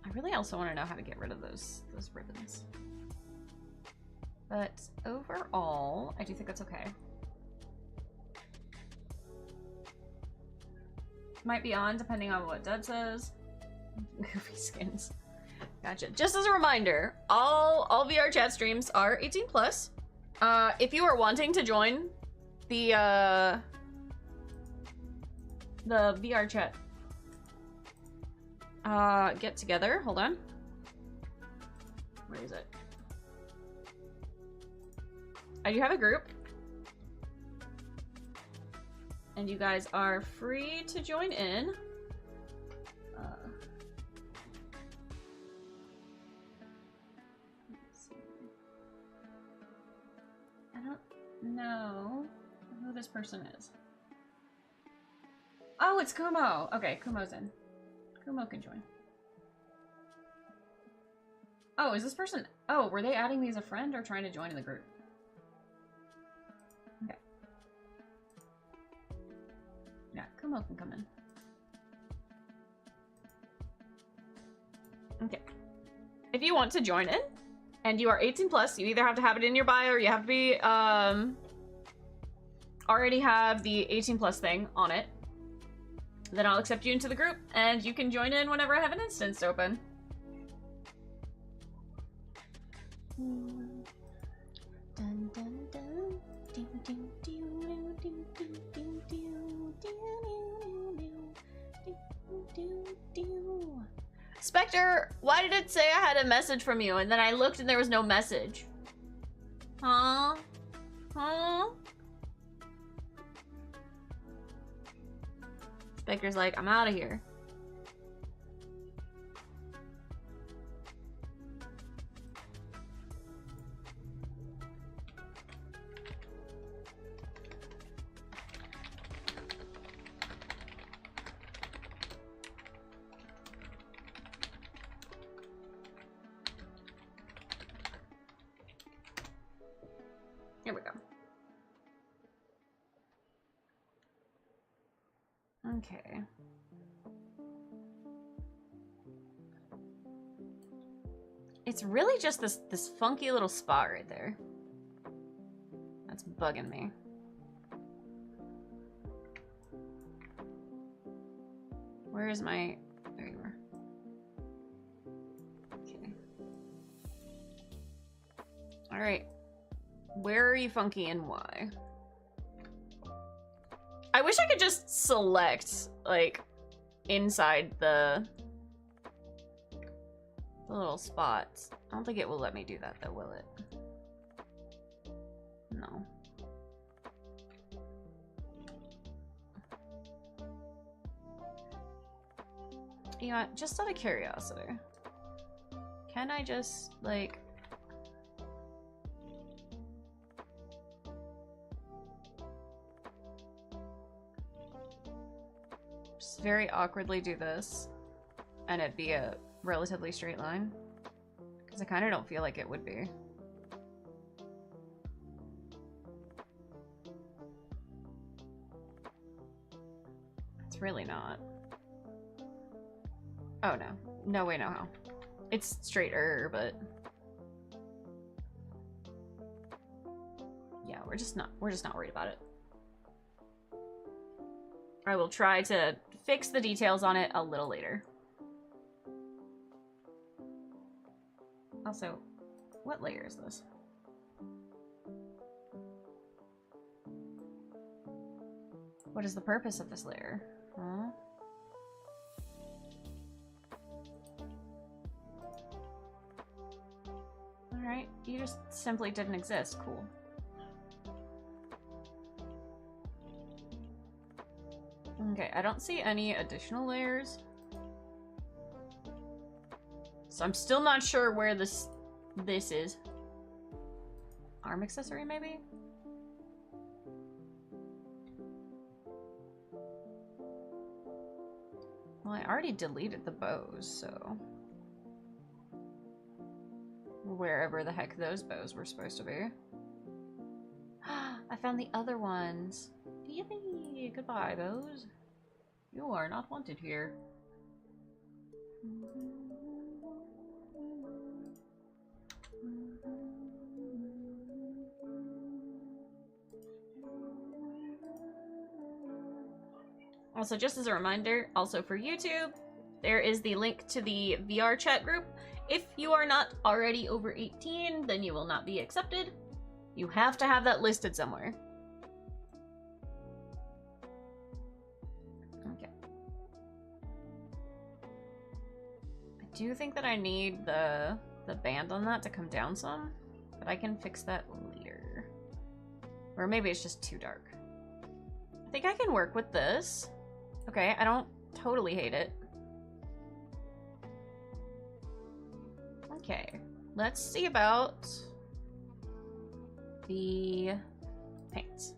I really also want to know how to get rid of those ribbons. But overall, I do think that's okay. Might be on depending on what Dud says. Goofy skins. Gotcha. Just as a reminder, all VR chat streams are 18 plus. If you are wanting to join the VR chat get together, hold on. Where is it? I do have a group. And you guys are free to join in. Let's see. I don't know who this person is. Oh, it's Kumo. Okay, Kumo's in. Kumo can join. Oh, is this person... Oh, were they adding me as a friend or trying to join in the group? Okay. Yeah, Kumo can come in. Okay. If you want to join in, and you are 18 plus, you either have to have it in your bio or you have to be, already have the 18 plus thing on it. Then I'll accept you into the group, and you can join in whenever I have an instance open. Dun, dun, dun. Spectre, why did it say I had a message from you and then I looked and there was no message? Huh? Huh? Spectre's like, I'm out of here. Here we go. Okay. It's really just this funky little spot right there. That's bugging me. Where is my... There you are. Okay. Alright. Where are you funky and why? I wish I could just select, like, inside the little spots. I don't think it will let me do that, though, will it? No. You know what? Just out of curiosity, can I just, like... just very awkwardly do this, and it'd be a relatively straight line? Because I kind of don't feel like it would be. It's really not. Oh no. No way, no how. It's straighter, but... yeah, we're just not worried about it. I will try to fix the details on it a little later. Also, what layer is this? What is the purpose of this layer? Huh? Alright, you just simply didn't exist. Cool. Okay, I don't see any additional layers. So I'm still not sure where this is. Arm accessory, maybe? Well, I already deleted the bows, so... wherever the heck those bows were supposed to be. I found the other ones. Yippee! Goodbye, bows. You are not wanted here. Also, just as a reminder, also for YouTube, there is the link to the VR chat group If you are not already over 18, then you will not be accepted. You have to have that listed somewhere. Okay. I do think that I need the band on that to come down some, but I can fix that later. Or maybe it's just too dark. I think I can work with this. Okay, I don't totally hate it. Okay, let's see about the paints.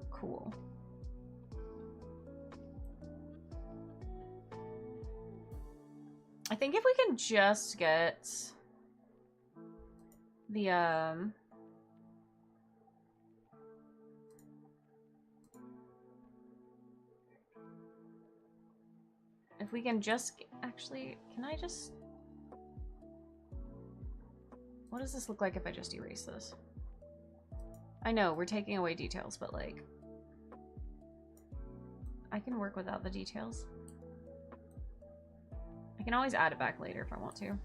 Cool. I think if we can just get the, if we can just, actually, can I just, what does this look like if I just erase this? I know, we're taking away details, but like, I can work without the details. I can always add it back later if I want to.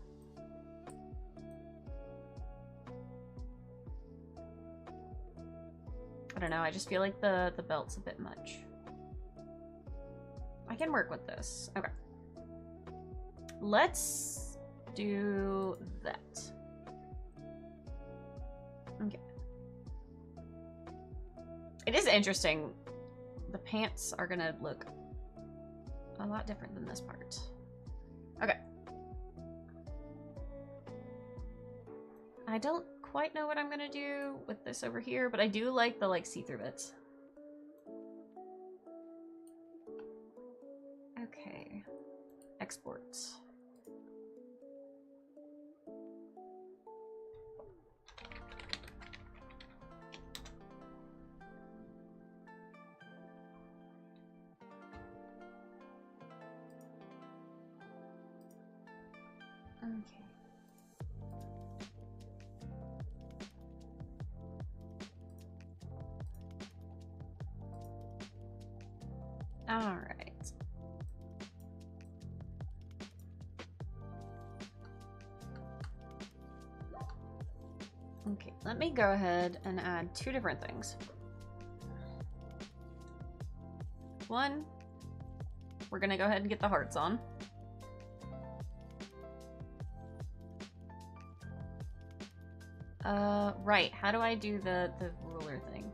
I don't know, I just feel like the belt's a bit much. I can work with this. Okay. Let's do that. Okay. It is interesting. The pants are gonna look a lot different than this part. Okay. I don't quite know what I'm gonna do with this over here, but I do like the see-through bits. Okay. Export. Okay. All right. Okay, let me go ahead and add two different things. One, we're gonna go ahead and get the hearts on. Right, how do I do the ruler thing?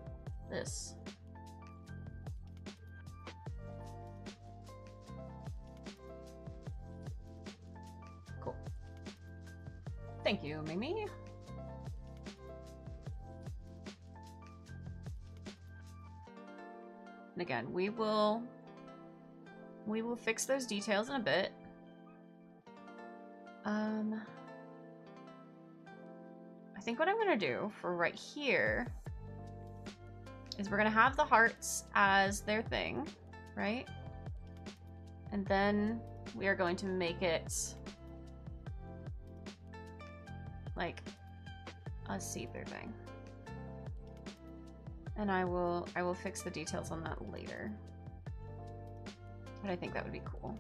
This. Cool. Thank you, Mimi. And again, we will fix those details in a bit. I think what I'm gonna do for right here is we're gonna have the hearts as their thing, right? And then we are going to make it like a see-through thing. And I will fix the details on that later. But I think that would be cool.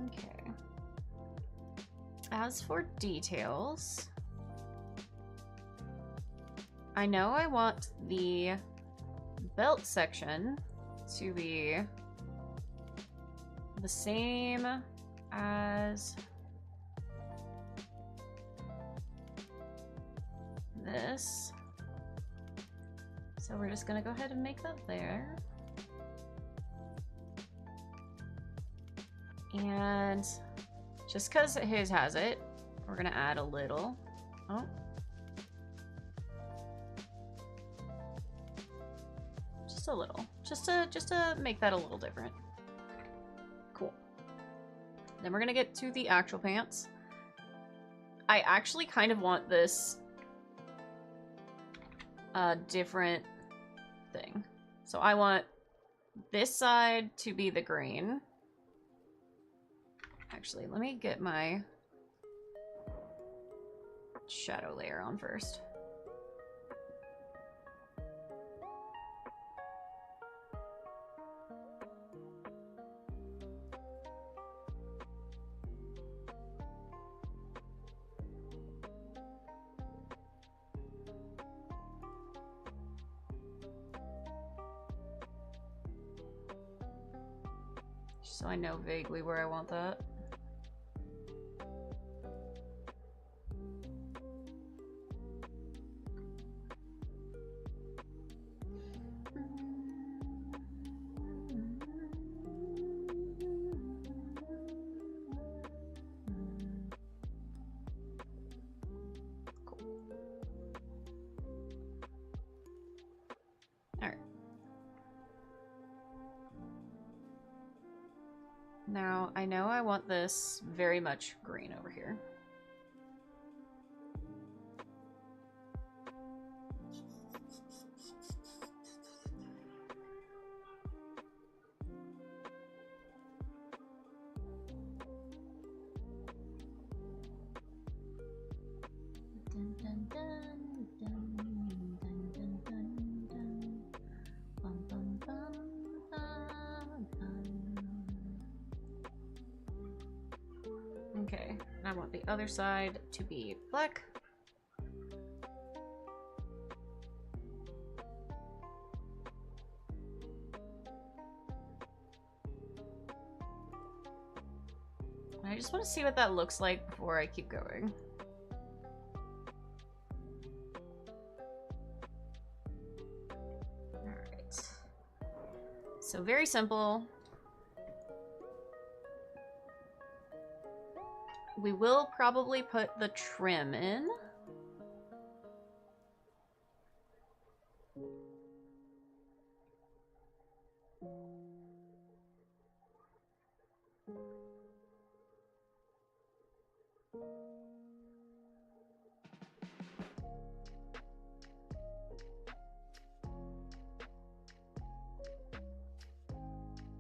Okay. As for details, I know I want the belt section to be the same as this. So we're just gonna go ahead and make that there. And just because his has it, we're gonna add a little. Oh. Just a little. Just to make that a little different. Cool. Then we're gonna get to the actual pants. I actually kind of want this different thing. So I want this side to be the green. Actually, let me get my shadow layer on first. So I know vaguely where I want that. Now, I know I want this very much green over here. Dun, dun, dun, dun, dun, dun, dun, dun. Bum, bum, bum, bum, bum. Okay, I want the other side to be black. I just want to see what that looks like before I keep going. Alright. So very simple. We will probably put the trim in.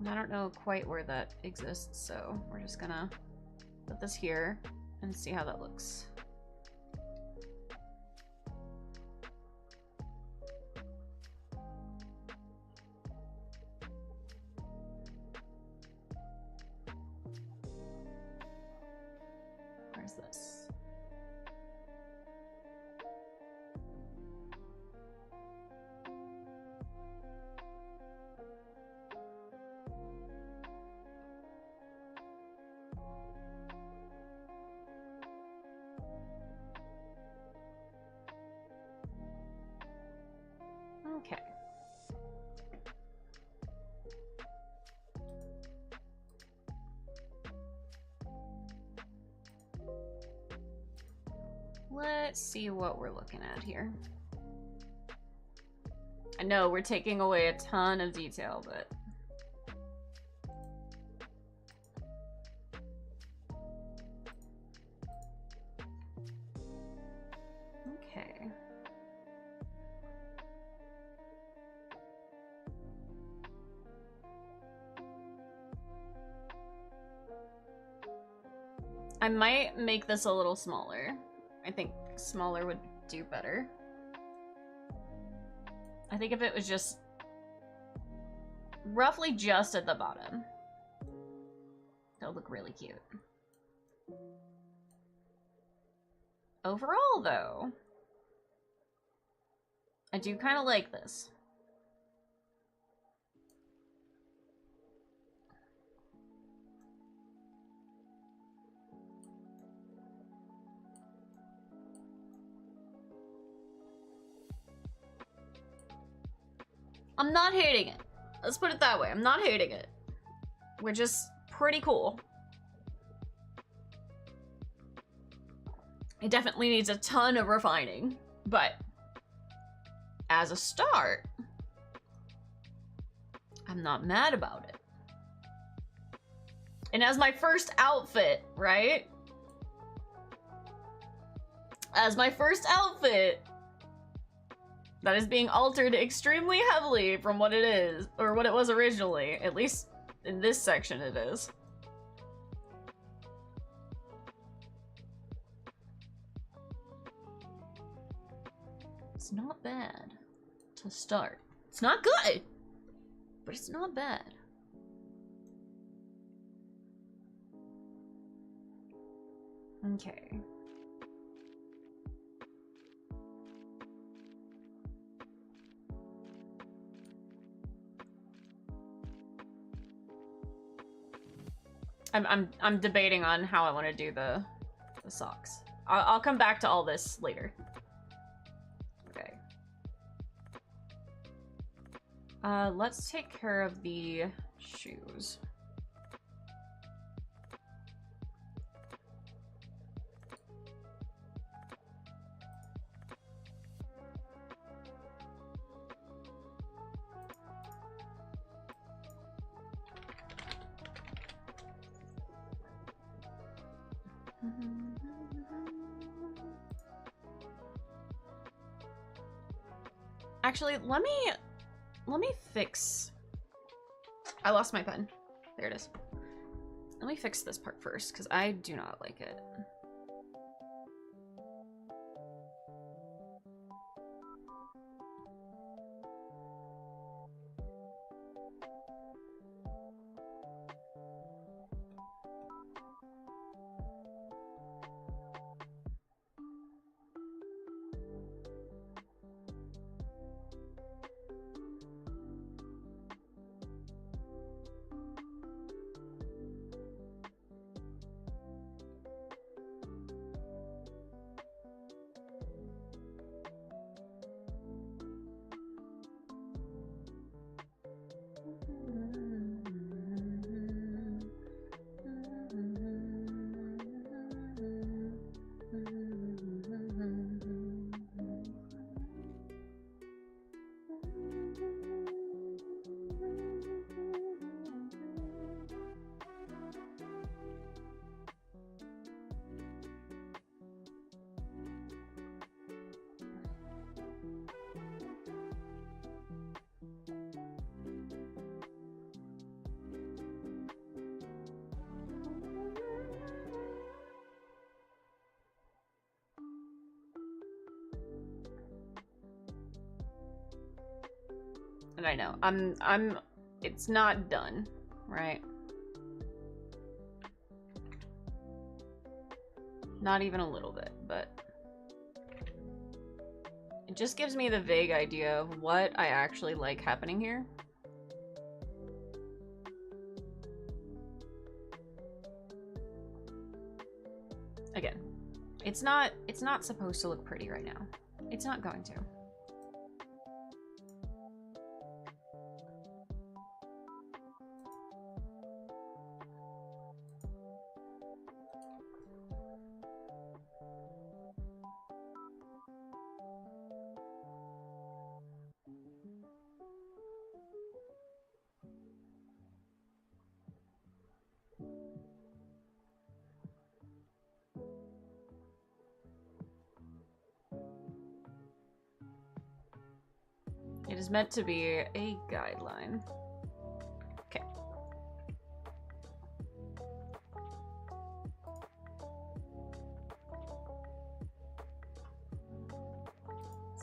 I don't know quite where that exists, so we're just gonna put this here and see how that looks. Where's this? Okay. Let's see what we're looking at here. I know we're taking away a ton of detail, but... Okay. I might make this a little smaller. I think smaller would do better. I think if it was just roughly just at the bottom, that would look really cute. Overall, though, I do kind of like this. I'm not hating it. Let's put it that way. I'm not hating it. We're just pretty cool. It definitely needs a ton of refining, but as a start, I'm not mad about it. And as my first outfit, right? As my first outfit, that is being altered extremely heavily from what it is, or what it was originally. At least in this section it is. It's not bad to start. It's not good, but it's not bad. Okay. I'm debating on how I want to do the socks. I'll come back to all this later. Okay. Let's take care of the shoes. Actually, let me fix... I lost my pen. There it is. Let me fix this part first, because I do not like it. And I know, it's not done, right? Not even a little bit, but it just gives me the vague idea of what I actually like happening here. Again, it's not supposed to look pretty right now. It's not going to. It is meant to be a guideline. Okay.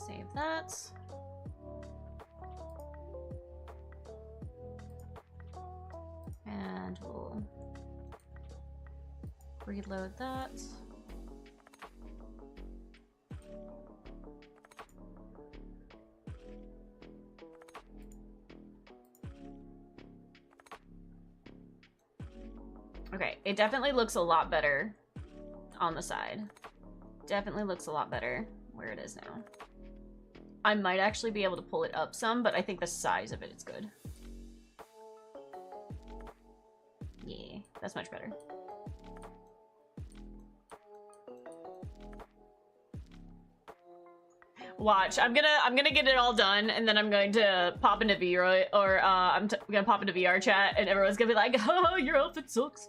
Save that. And we'll reload that. Okay, it definitely looks a lot better on the side. Definitely looks a lot better where it is now. I might actually be able to pull it up some, but I think the size of it is good. Yeah, that's much better. Watch, I'm gonna get it all done, and then I'm going to pop into Vroid, or I'm gonna pop into VR chat, and everyone's gonna be like, "Oh, your outfit sucks."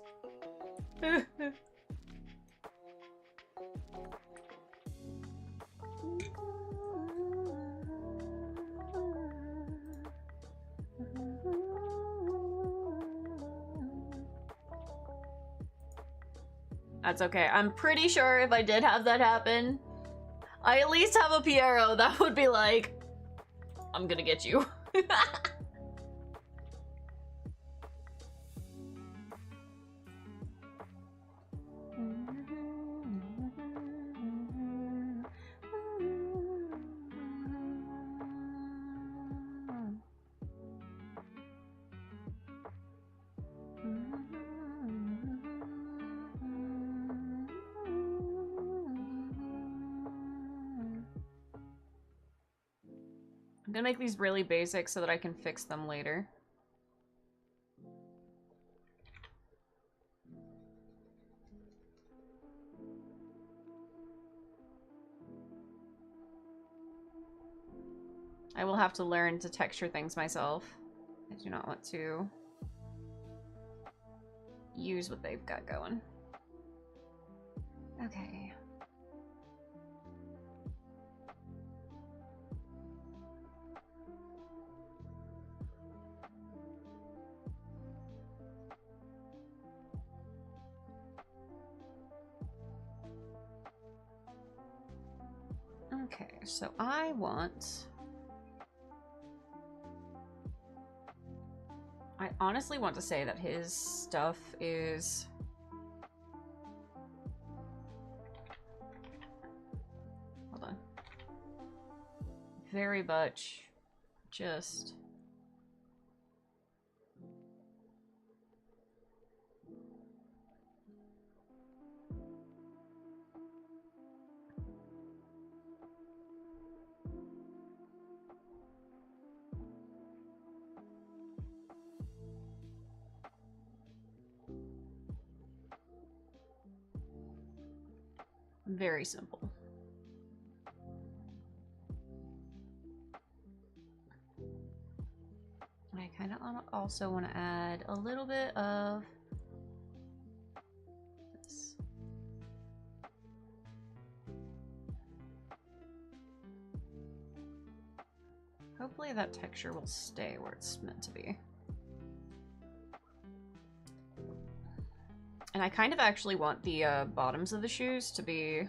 That's okay. I'm pretty sure if I did have that happen, I at least have a Piero that would be like, I'm gonna get you. I'm gonna make these really basic so that I can fix them later. I will have to learn to texture things myself. I do not want to use what they've got going. Okay. Okay, so I honestly want to say that his stuff is hold on. Very much just very simple. I kind of also want to add a little bit of this. Hopefully that texture will stay where it's meant to be. And I kind of actually want the bottoms of the shoes to be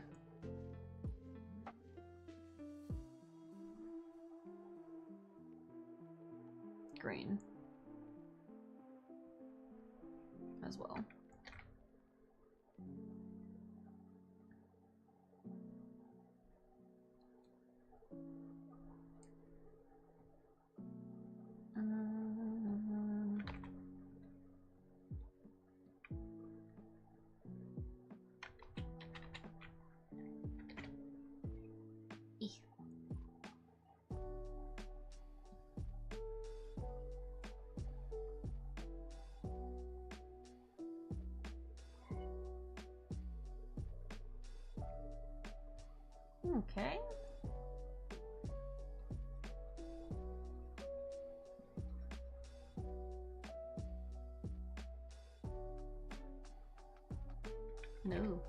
green as well. Okay. No.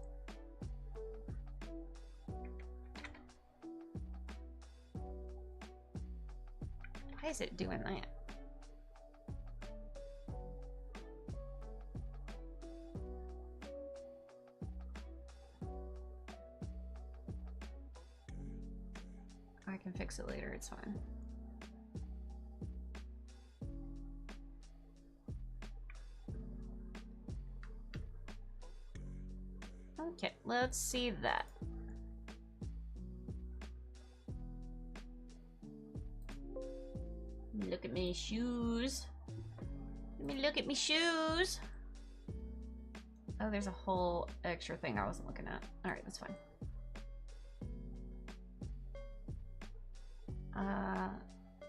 Why is it doing that? I can fix it later, it's fine. Okay, let's see that. Look at me shoes. Let me look at me shoes. Oh, there's a whole extra thing I wasn't looking at. Alright, that's fine.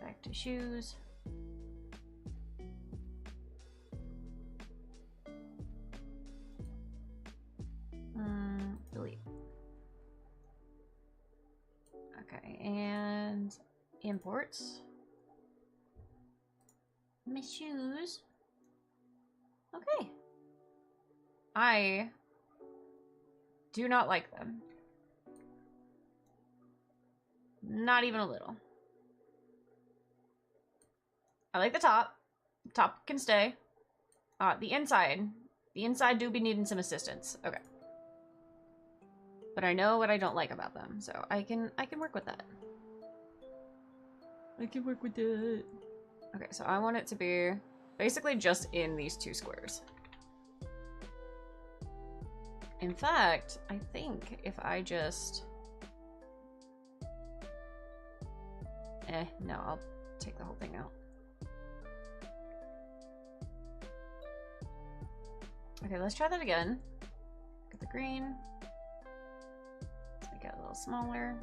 Back to shoes. Delete. Okay, and imports. My shoes. Okay. I do not like them. Not even a little. I like the top. Top can stay. The inside. The inside do be needing some assistance. Okay. but I know what I don't like about them, so I can work with that. I can work with it. Okay, so I want it to be basically just in these 2 squares. In fact, I think if I just... no, I'll take the whole thing out. Okay, let's try that again. Get the green. Let's make it a little smaller.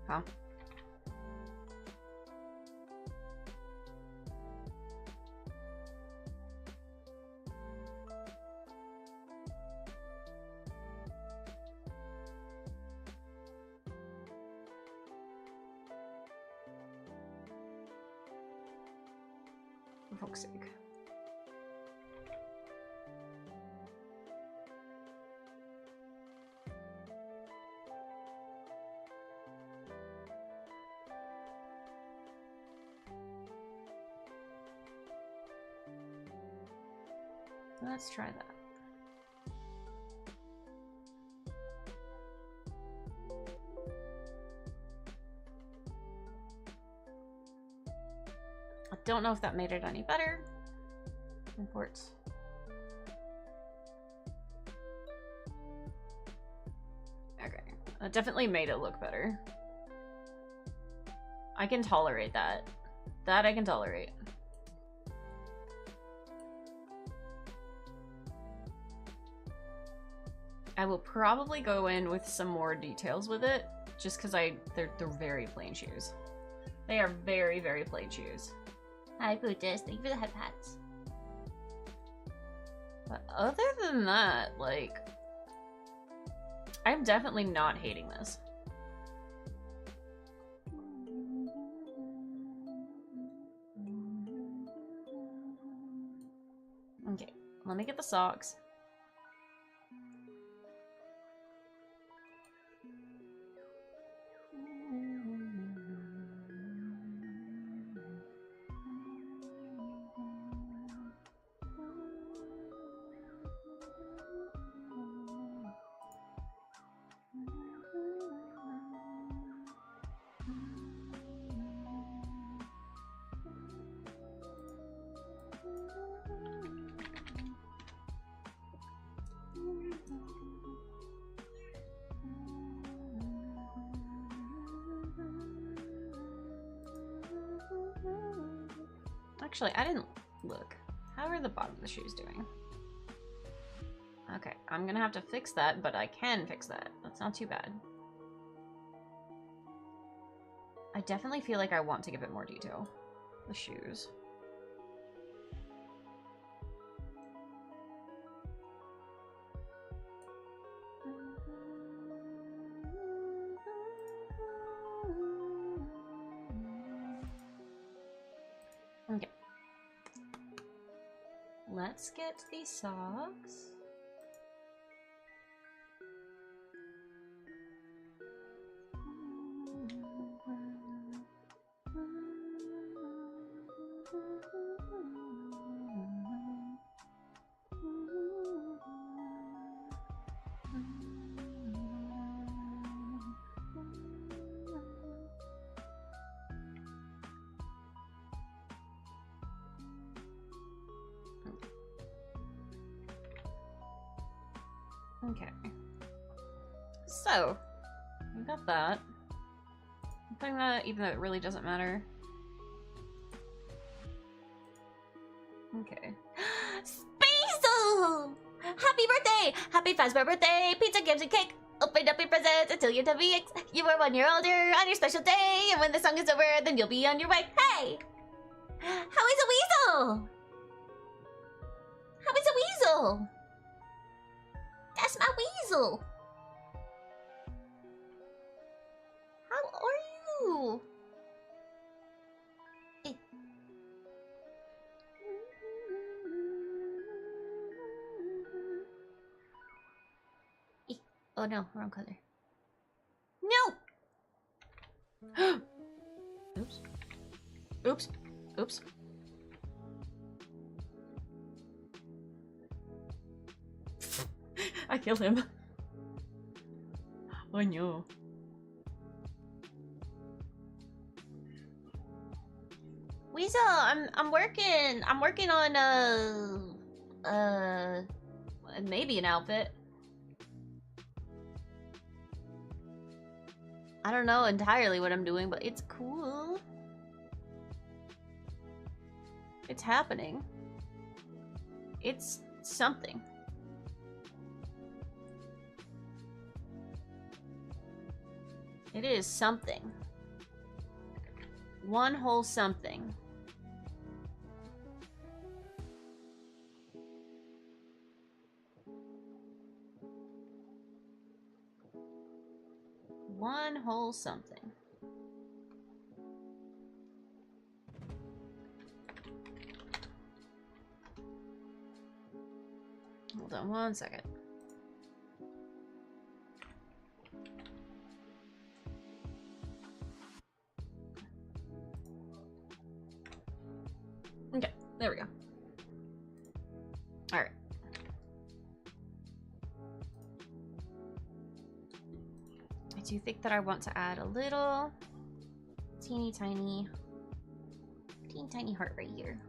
Huh? For fuck's sake. Let's try that. I don't know if that made it any better. Imports. Okay, that definitely made it look better. I can tolerate that. That I can tolerate. I will probably go in with some more details with it, just because they're very plain shoes. They are very, very plain shoes. Hi, Brutus. Thank you for the head pats. But other than that, like, I'm definitely not hating this. Okay, let me get the socks. Actually, I didn't look. How are the bottom of the shoes doing? Okay, I'm gonna have to fix that, but I can fix that. That's not too bad. I definitely feel like I want to give it more detail. The shoes. Okay. Let's get these socks. Okay. So, we got that. I'm putting that even though it really doesn't matter. Okay. Basil! Happy birthday! Happy Fazbear birthday! Pizza, games, and cake! Open up your presents until your tummy aches. You are 1 year older on your special day, and when the song is over, then you'll be on your way. Hey! How is a weasel? How is a weasel? That's my weasel. How are you? Eh. Eh. Oh no, wrong color. No! Oops. Oops. Oops. I killed him. Oh no. Weasel, I'm working on Maybe an outfit. I don't know entirely what I'm doing, but it's cool. It's happening. It's something. It is something. One whole something. One whole something. Hold on one second. Okay, there we go. All right. I do think that I want to add a little teeny tiny heart right here.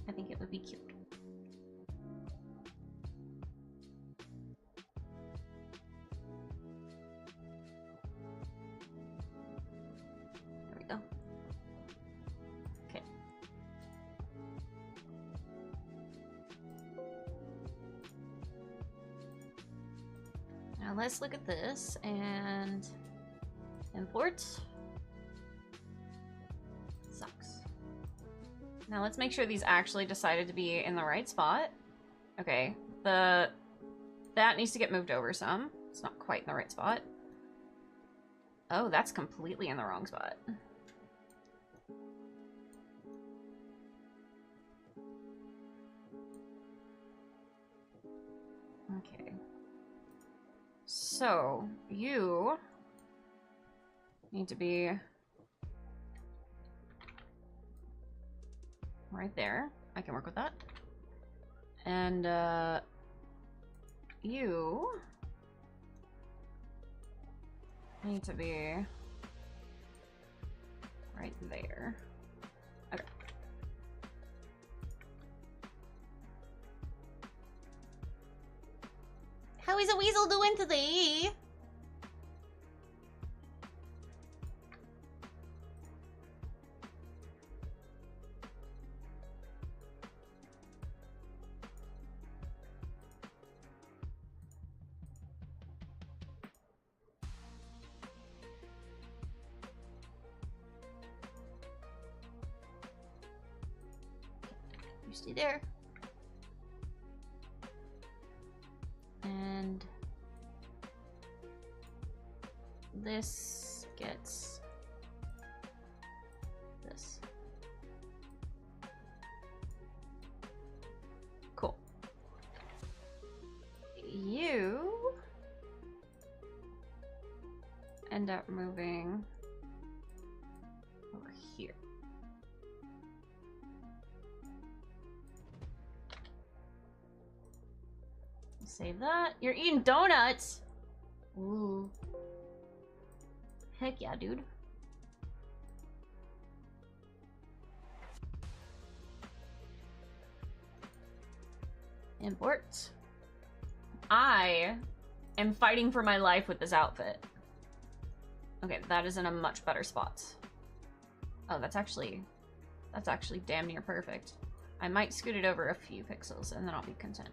I think it would be cute. There we go. Okay. Now let's look at this and import. Sucks. Now let's make sure these actually decided to be in the right spot. Okay, that needs to get moved over some. It's not quite in the right spot. Oh, that's completely in the wrong spot. Okay. So, you need to be right there. I can work with that. And, you need to be right there. Okay. How is a weasel doing today? You stay there. And this gets this. Cool. You end up moving over here. Save that. You're eating donuts! Ooh. Heck yeah, dude. Import. I am fighting for my life with this outfit. Okay, that is in a much better spot. Oh, that's actually damn near perfect. I might scoot it over a few pixels and then I'll be content.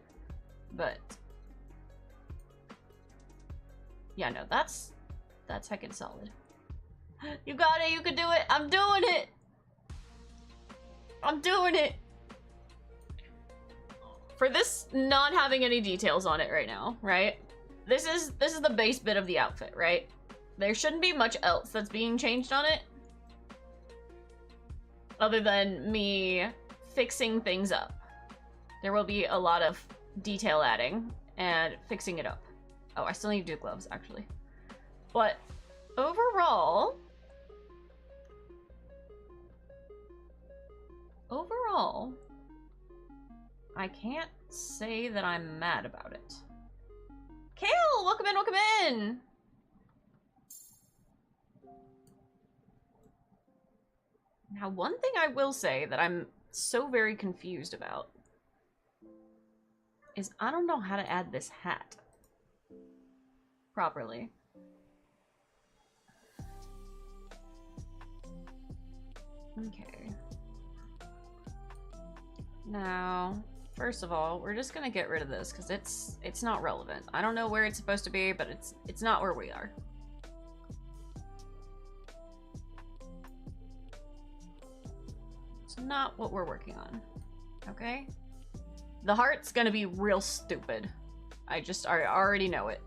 But yeah, no, that's heckin' solid. You got it, you can do it. I'm doing it. I'm doing it. For this not having any details on it right now, right? This is the base bit of the outfit, right? There shouldn't be much else that's being changed on it. Other than me fixing things up. There will be a lot of detail adding and fixing it up. Oh, I still need to do gloves, actually. But overall, overall, I can't say that I'm mad about it. Kale, welcome in, welcome in! Now, one thing I will say that I'm so very confused about is I don't know how to add this hat properly. Okay. Now, first of all, we're just gonna get rid of this because it's not relevant. I don't know where it's supposed to be, but it's not where we are. It's not what we're working on. Okay? The heart's gonna be real stupid. I already know it.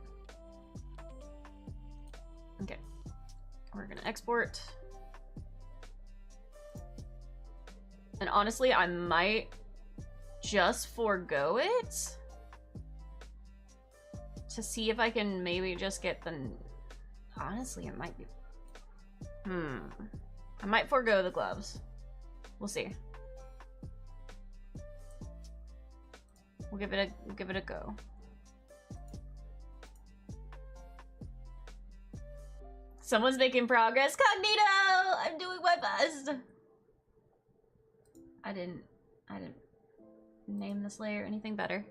Okay. We're gonna export. And honestly, I might just forego it to see if I can maybe just get the... Honestly, it might be... I might forego the gloves. We'll see. We'll give it a go. Someone's making progress. Cognito! I'm doing my best. I didn't name this layer anything better.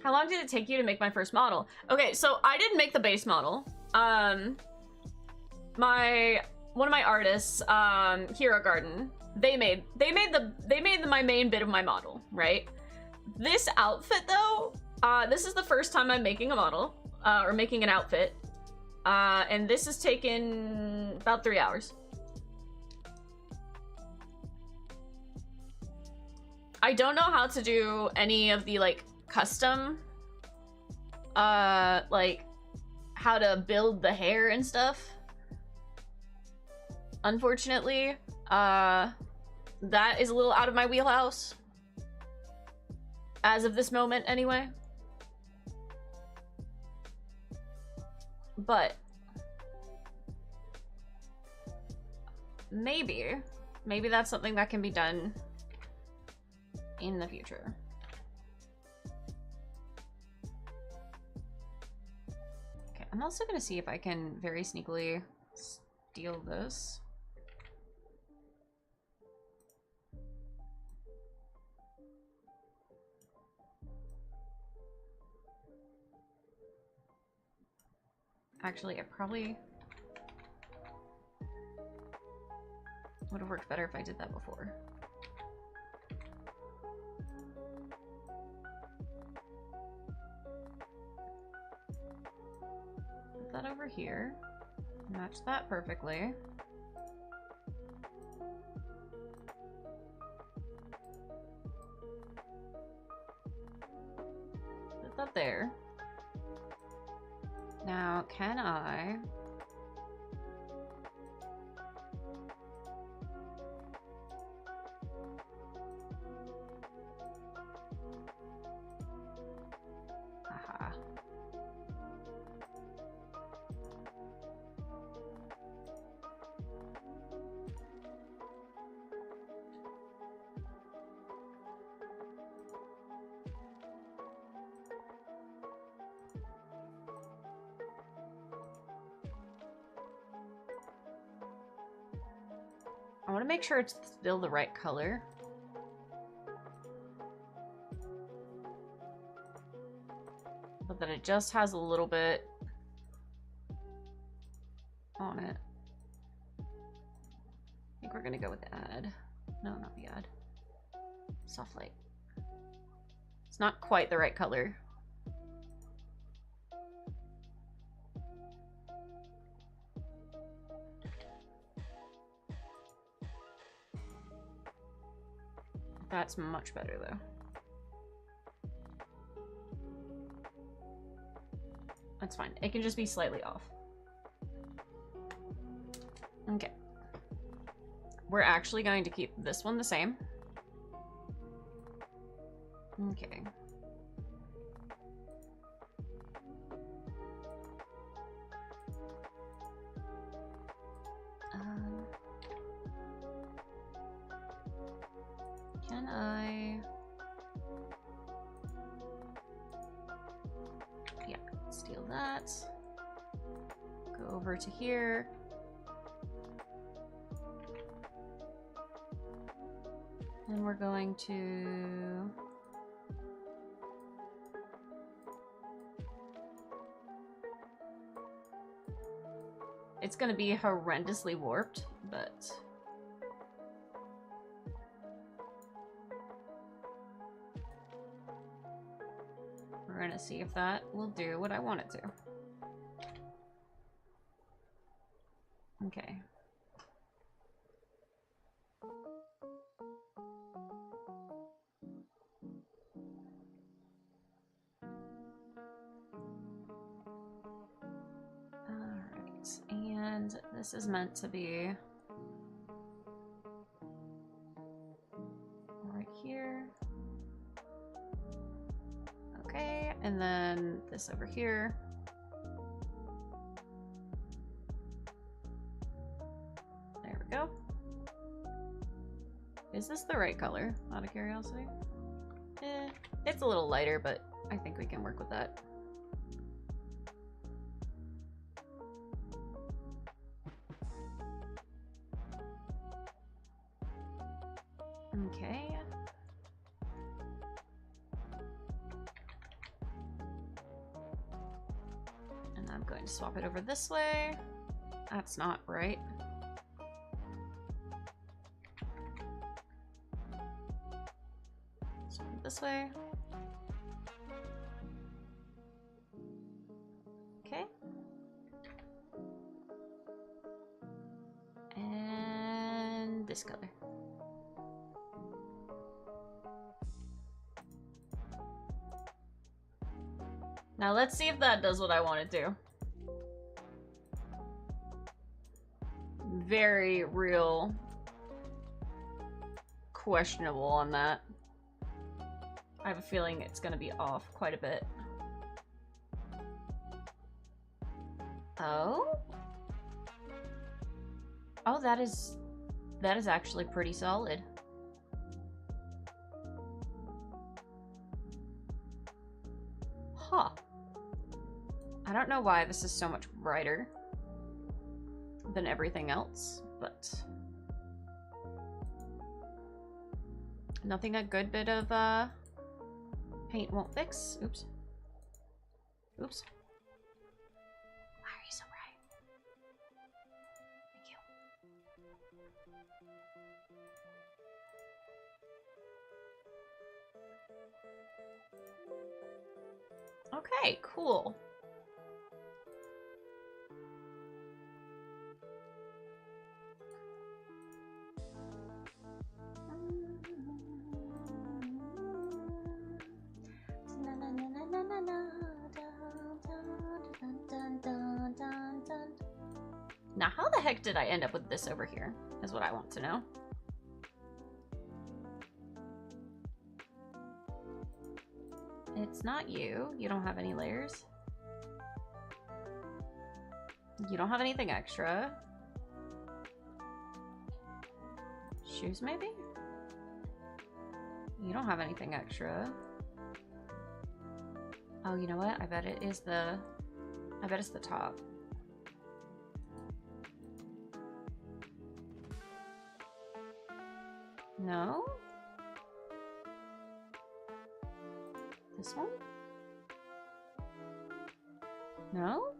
How long did it take you to make my first model? Okay, so I didn't make the base model. One of my artists, Hero Garden, they made my main bit of my model, right? This outfit though, this is the first time I'm making a model, or making an outfit. And this has taken about 3 hours. I don't know how to do any of the, like, custom, like, how to build the hair and stuff. Unfortunately, that is a little out of my wheelhouse. As of this moment, anyway. But maybe that's something that can be done in the future. Okay, I'm also gonna see if I can very sneakily steal this. Actually, it probably would have worked better if I did that before. Put that over here. Match that perfectly. Put that there. Now, can I... Aha. I want to make sure it's still the right color. But that it just has a little bit on it. I think we're gonna go with add. No, not the add. Soft light. It's not quite the right color. That's much better, though. That's fine. It can just be slightly off. Okay. We're actually going to keep this one the same. Okay. that. Go over to here. And we're going to... It's gonna be horrendously warped, but... We're gonna see if that will do what I want it to. Okay. Alright, and this is meant to be right here. Okay, and then this over here. There we go. Is this the right color, out of curiosity? It's a little lighter, but I think we can work with that. Okay. And I'm going to swap it over this way. That's not right. Swap it this way. Okay. And this color. Now let's see if that does what I want it to. Very real questionable on that. I have a feeling it's gonna be off quite a bit. Oh? Oh, that is actually pretty solid. Huh. I don't know why this is so much brighter than everything else, but nothing a good bit of paint won't fix. Oops. Oops. Why are you so bright? Thank you. Okay, cool. Now, how the heck did I end up with this over here, is what I want to know. It's not you. You don't have any layers. You don't have anything extra. Shoes, maybe? You don't have anything extra. Oh, you know what? I bet it is the... I bet it's the top. No? This one? No?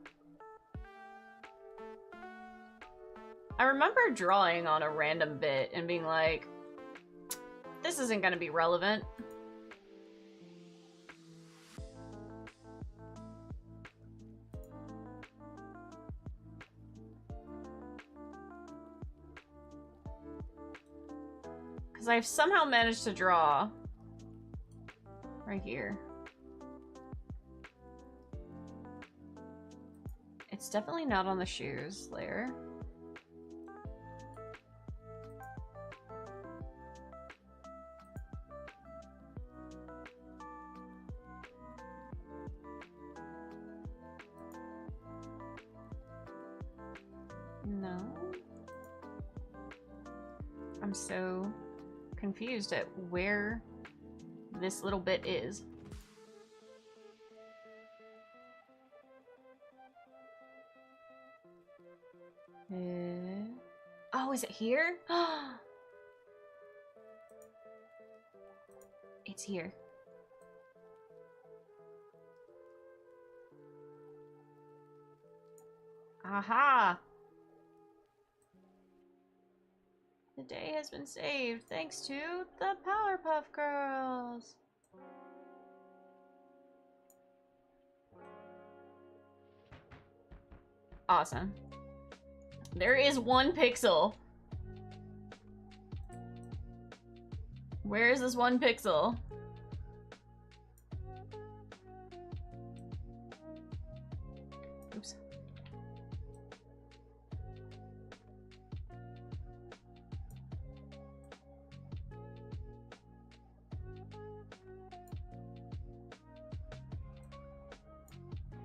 I remember drawing on a random bit and being like, this isn't gonna be relevant. Because I've somehow managed to draw right here. It's definitely not on the shoes layer. No. I'm so confused at where this little bit is. Oh, is it here? It's here. Aha! The day has been saved thanks to the Powerpuff Girls. Awesome. There is 1 pixel. Where is this 1 pixel? Oops.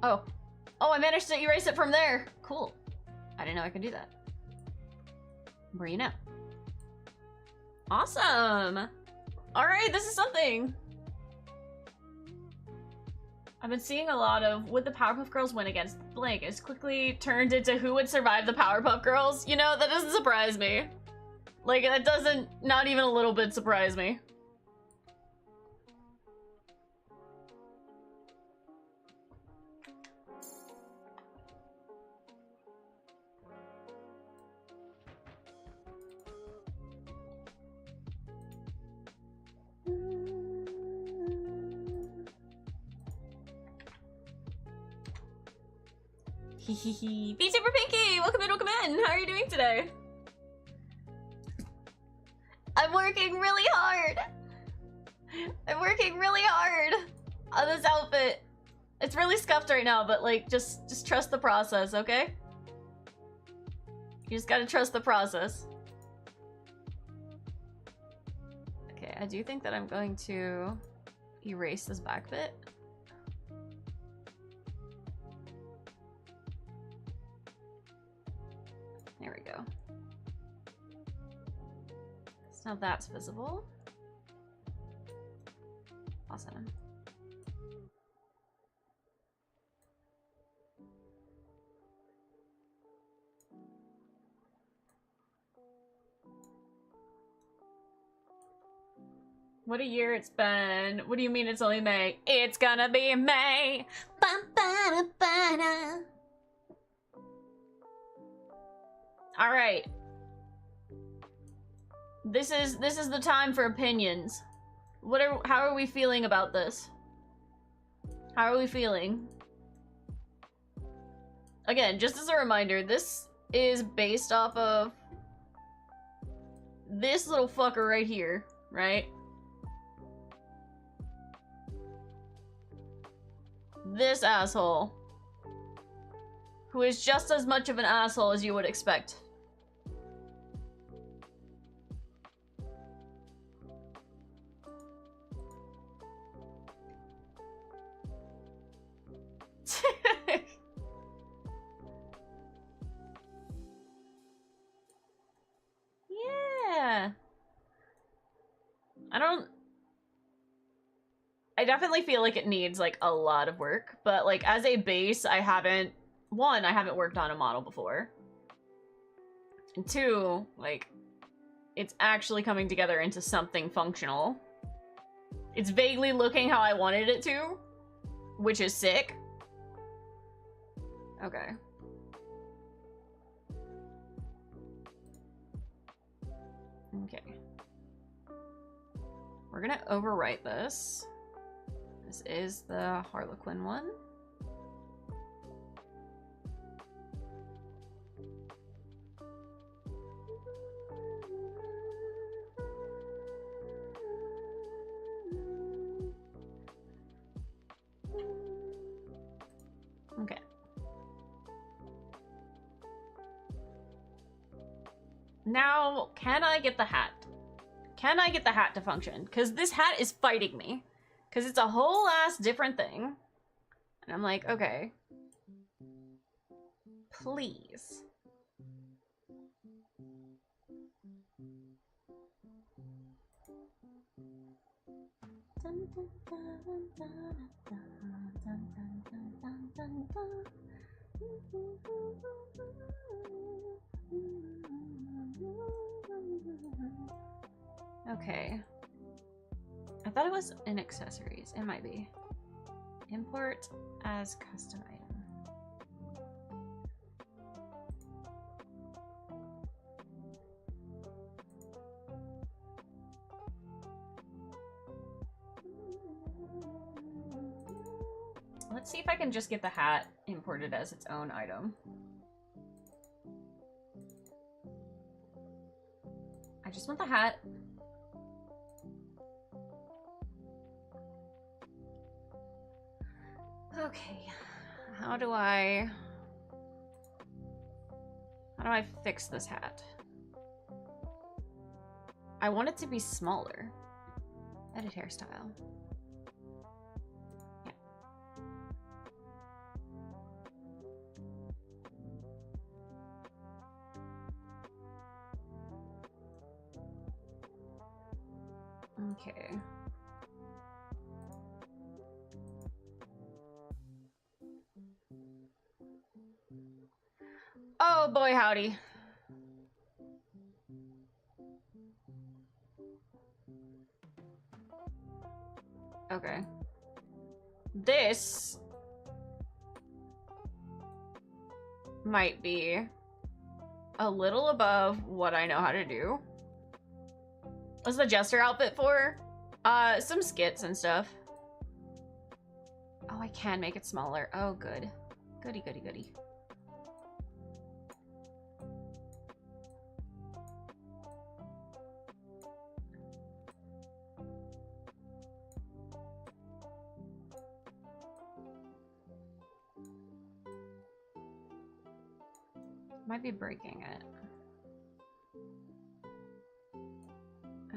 Oh. Oh, I managed to erase it from there. Cool. I didn't know I could do that. Where you know? Awesome! Alright, this is something! I've been seeing a lot of would the Powerpuff Girls win against blank. It's quickly turned into who would survive the Powerpuff Girls. You know, that doesn't surprise me. Like, that doesn't not even a little bit surprise me. Hehehe. vtuber Pinky! Welcome in, welcome in! How are you doing today? I'm working really hard! I'm working really hard on this outfit. It's really scuffed right now, but like, just trust the process, okay? You just gotta trust the process. Okay, I do think that I'm going to erase this back bit. There we go. So now that's visible. Awesome. What a year it's been. What do you mean it's only May? It's gonna be May. Ba-ba-da-ba-da. All right. This is the time for opinions. How are we feeling about this? How are we feeling? Again, just as a reminder, this is based off of this little fucker right here, right? This asshole, who is just as much of an asshole as you would expect. Yeah. I definitely feel like it needs like a lot of work, but like as a base, I haven't worked on a model before. And 2, like it's actually coming together into something functional. It's vaguely looking how I wanted it to, which is sick. Okay. Okay. We're gonna overwrite this. This is the Harlequin one. Okay. Now, can I get the hat? Can I get the hat to function? Because this hat is fighting me. Because it's a whole ass different thing. And I'm like, okay. Please. Okay. I thought it was in accessories. It might be. Import as custom item. Let's see if I can just get the hat imported as its own item. I just want the hat. Okay, how do I fix this hat? I want it to be smaller. Edit hairstyle. Yeah. Okay. Oh boy, howdy. Okay. This might be a little above what I know how to do. What's the jester outfit for? Some skits and stuff. Oh, I can make it smaller. Oh, good. Goody, goody, goody. Might be breaking it.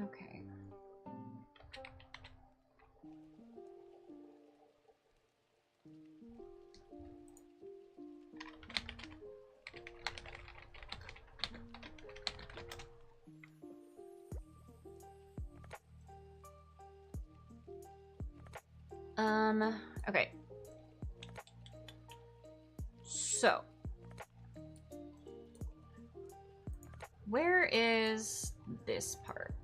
Okay. Okay. So. Where is this part?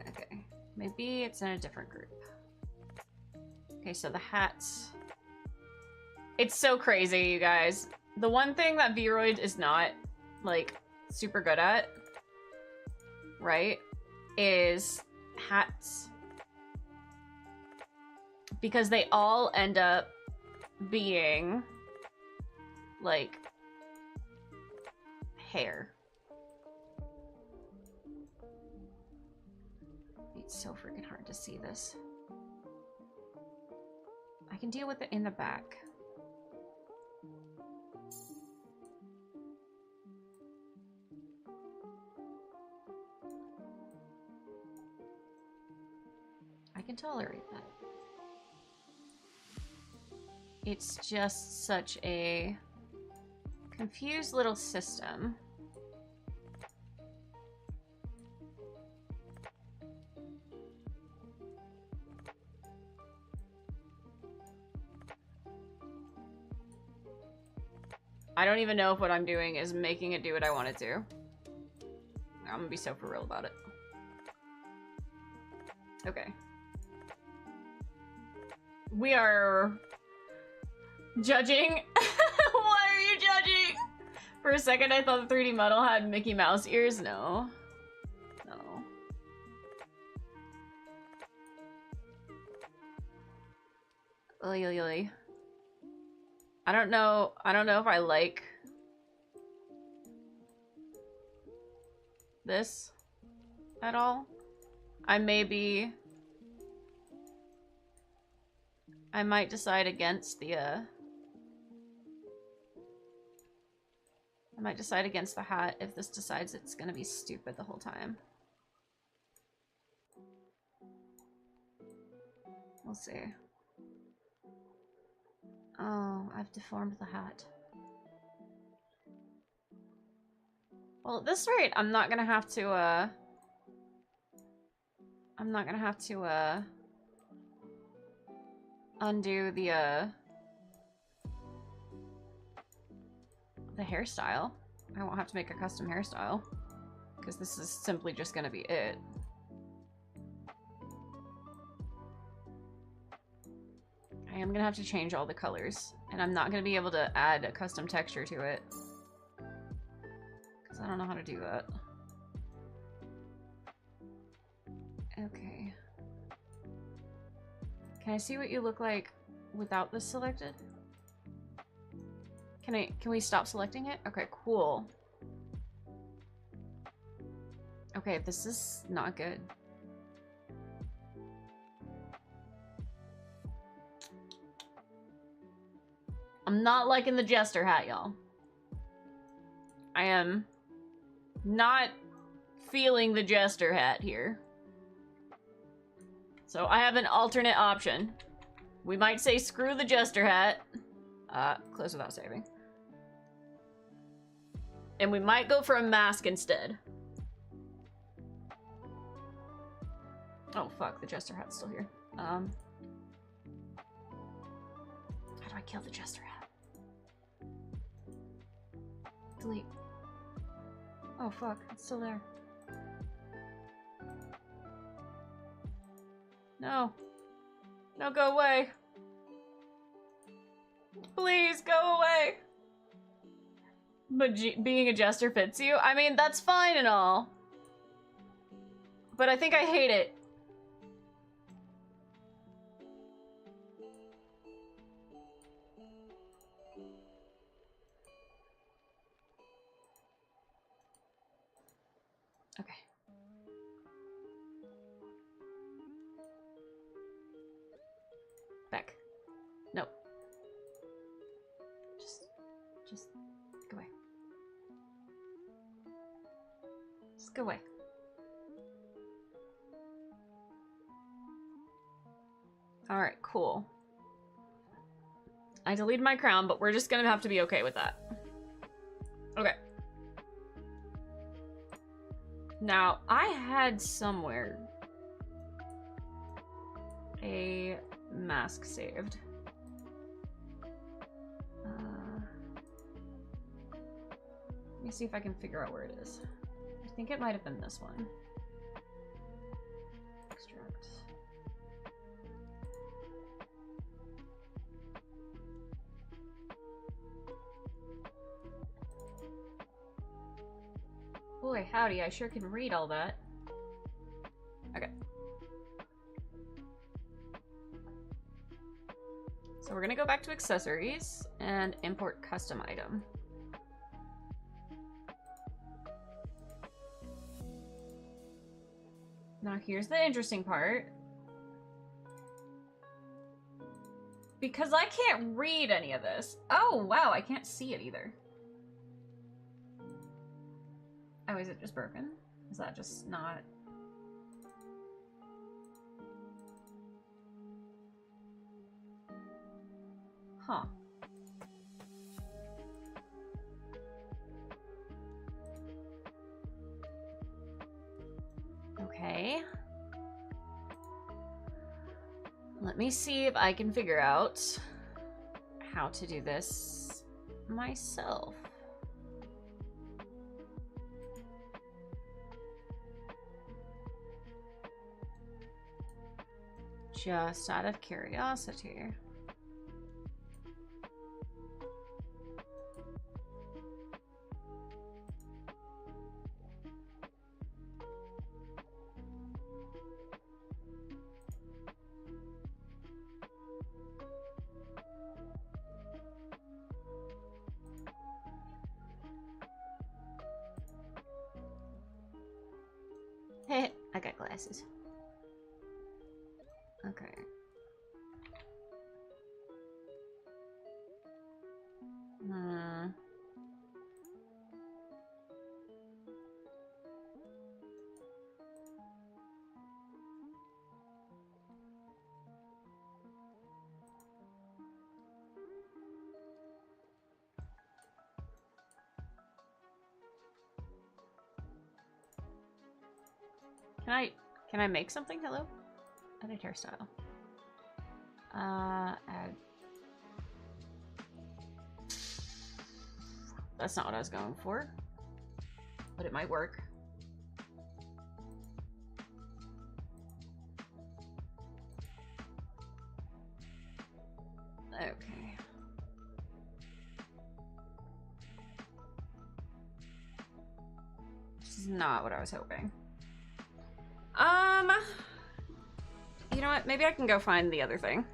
Okay. Maybe it's in a different group. Okay, so the hats. It's so crazy, you guys. The one thing that Vroid is not, like, super good at, right, is hats. Because they all end up being, like, hair. It's so freaking hard to see this. I can deal with it in the back. I can tolerate that. It's just such a confused little system. I don't even know if what I'm doing is making it do what I want it to. I'm gonna be so for real about it. Okay. We are judging. Why are you judging? For a second, I thought the 3D model had Mickey Mouse ears. No. No. Oy, oy, oy. I don't know if I like this at all. I might decide against the I might decide against the hat if this decides it's gonna be stupid the whole time. We'll see. Oh, I've deformed the hat. Well, at this rate, I'm not gonna have to, undo the the hairstyle. I won't have to make a custom hairstyle because this is simply just gonna be it. I am gonna have to change all the colors, and I'm not gonna be able to add a custom texture to it because I don't know how to do that. Okay. Can I see what you look like without this selected? Can we stop selecting it? Okay, cool. Okay, this is not good. I'm not liking the jester hat, y'all. I am not feeling the jester hat here. So I have an alternate option. We might say screw the jester hat. Close without saving. And we might go for a mask instead. Oh fuck, the jester hat's still here. How do I kill the jester hat? Delete. Oh fuck, it's still there. No. No, go away. Please go away. But being a jester fits you? I mean, that's fine and all. But I think I hate it. Okay. Back. No. Just go away. Just go away. Alright, cool. I deleted my crown, but we're just gonna have to be okay with that. Okay. Now, I had somewhere a mask saved. Let me see if I can figure out where it is. I think it might have been this one. Extract. Boy, howdy, I sure can read all that. Okay. So we're gonna go back to accessories and import custom item. Now here's the interesting part. Because I can't read any of this. Oh, wow, I can't see it either. Oh, is it just broken? Is that just not... Huh. Okay. Let me see if I can figure out how to do this myself. Just out of curiosity. Hey, I got glasses. Okay. Can I make something? Hello? Edit hairstyle. Add. That's not what I was going for. But it might work. Okay. This is not what I was hoping. You know what? Maybe I can go find the other thing.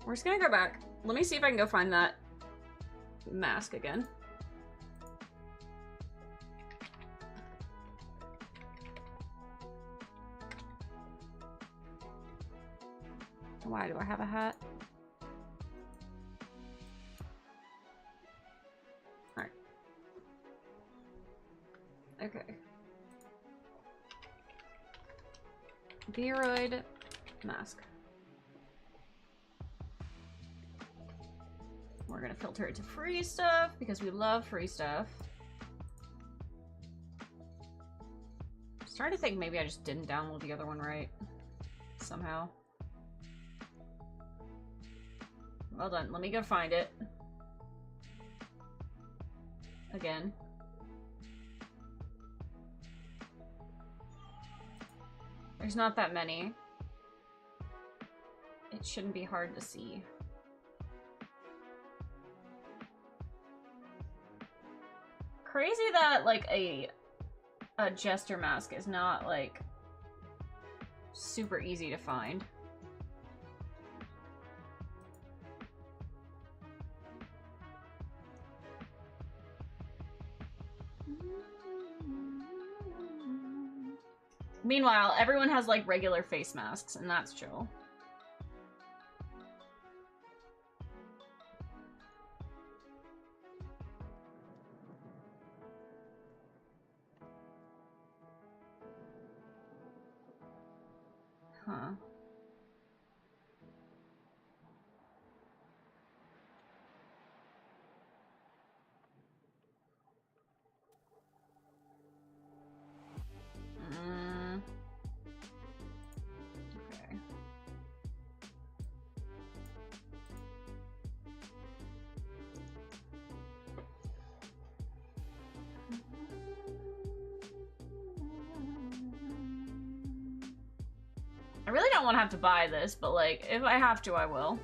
We're just gonna go back. Let me see if I can go find that mask again. Why do I have a hat? Alright. Okay. Vroid mask. We're gonna filter it to free stuff because we love free stuff. I'm starting to think maybe I just didn't download the other one right. Somehow. Well done. Let me go find it. Again. There's not that many. It shouldn't be hard to see. Crazy that, like, a jester mask is not, like, super easy to find. Meanwhile, everyone has, like, regular face masks, and that's chill. Huh. Okay. I really don't want to have to buy this, but, like, if I have to, I will.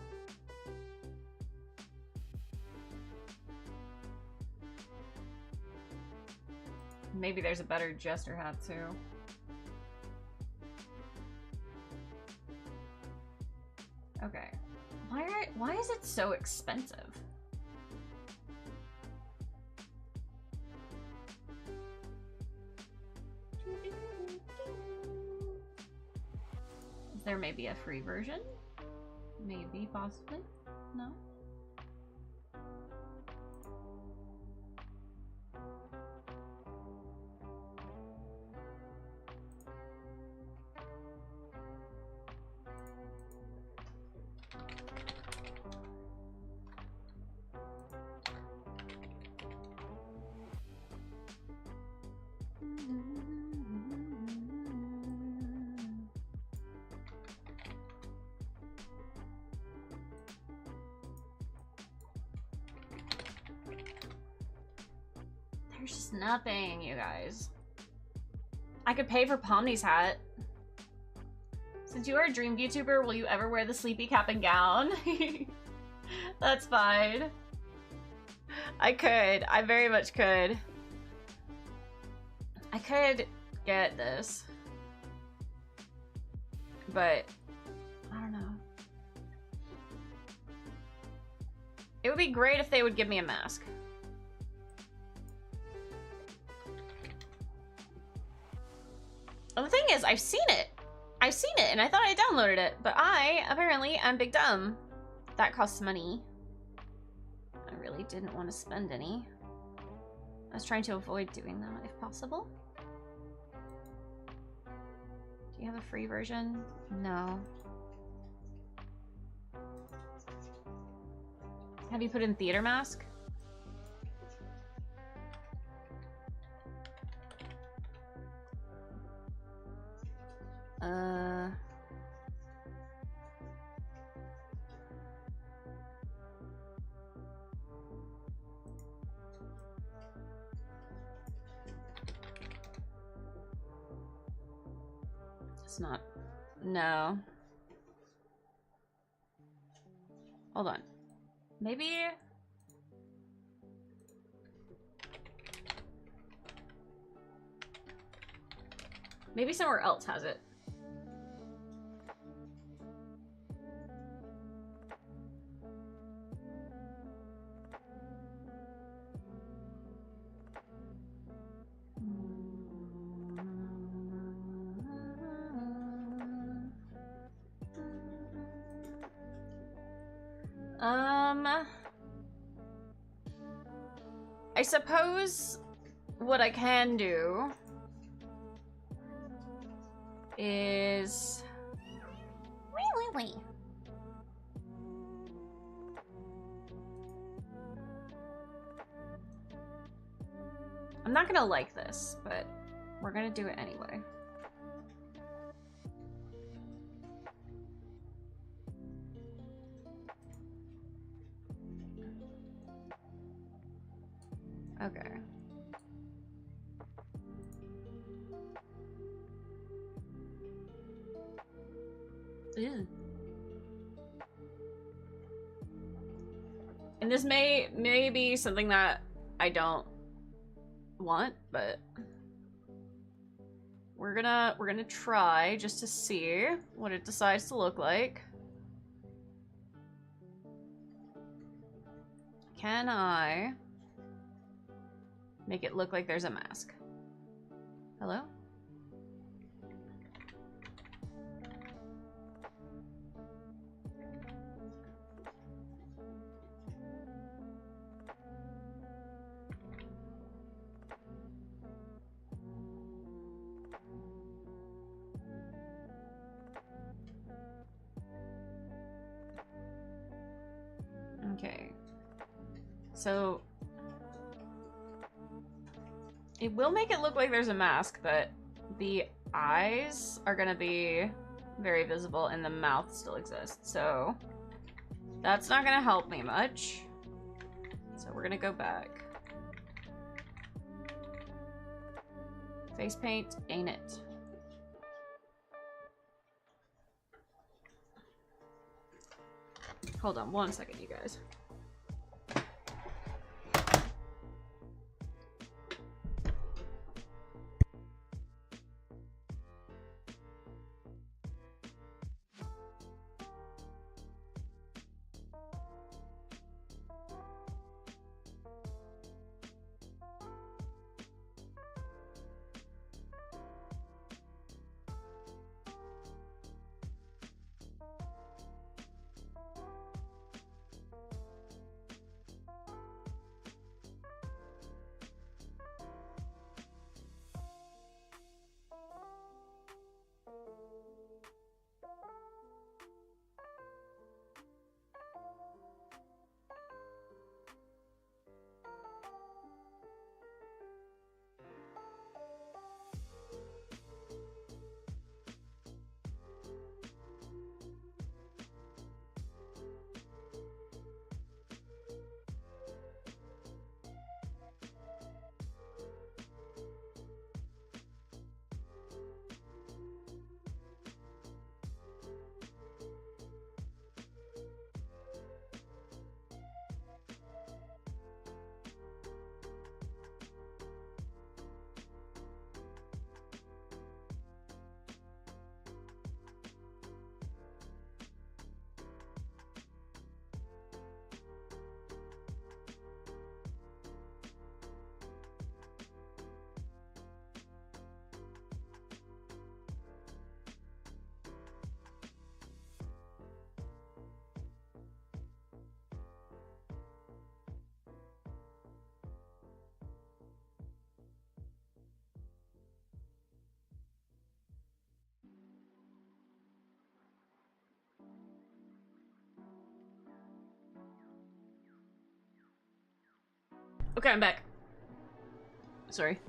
Maybe there's a better jester hat, too. Okay. Why is it so expensive? Is there maybe a free version? Maybe, possibly? No? There's just nothing, you guys. I could pay for Pomni's hat. Since you are a dream VTuber, will you ever wear the sleepy cap and gown? That's fine. I could. I very much could. I could get this. But I don't know. It would be great if they would give me a mask. Well, the thing is, I've seen it. I've seen it, and I thought I downloaded it, but I, apparently, am big dumb. That costs money. I really didn't want to spend any. I was trying to avoid doing that, if possible. Do you have a free version? No. Have you put in theater mask? It's not... No. Hold on. Maybe... Maybe somewhere else has it. I suppose what I can do is... Wait. I'm not gonna like this, but we're gonna do it anyway. Okay. Ew. And this may be something that I don't want, but we're gonna try just to see what it decides to look like. Can I make it look like there's a mask? Hello? Okay. So it will make it look like there's a mask, but the eyes are gonna be very visible and the mouth still exists. So that's not gonna help me much. So we're gonna go back. Face paint, ain't it? Hold on one second, you guys. Okay, I'm back. Sorry.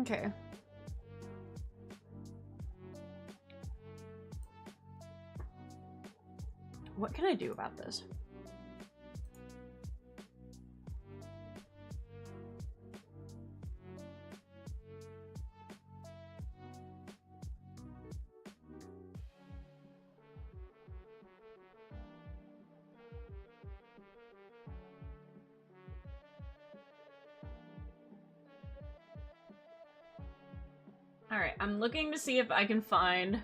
Okay. What can I do about this? Alright, I'm looking to see if I can find...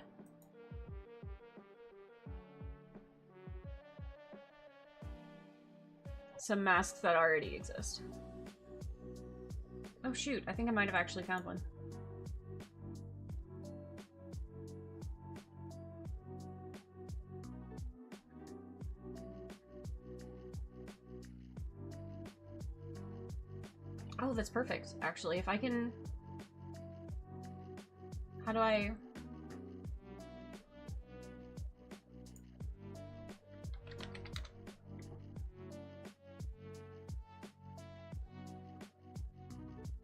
some masks that already exist. Oh shoot, I think I might have actually found one. Oh, that's perfect, actually. If I can... How do I...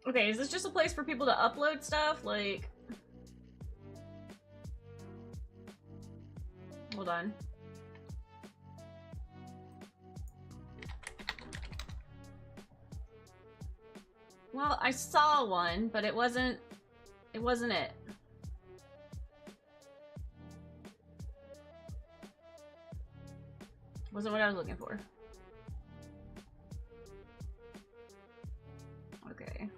Okay, is this just a place for people to upload stuff? Like... Hold on. Well, I saw one, but it wasn't it. Wasn't what I was looking for. Okay.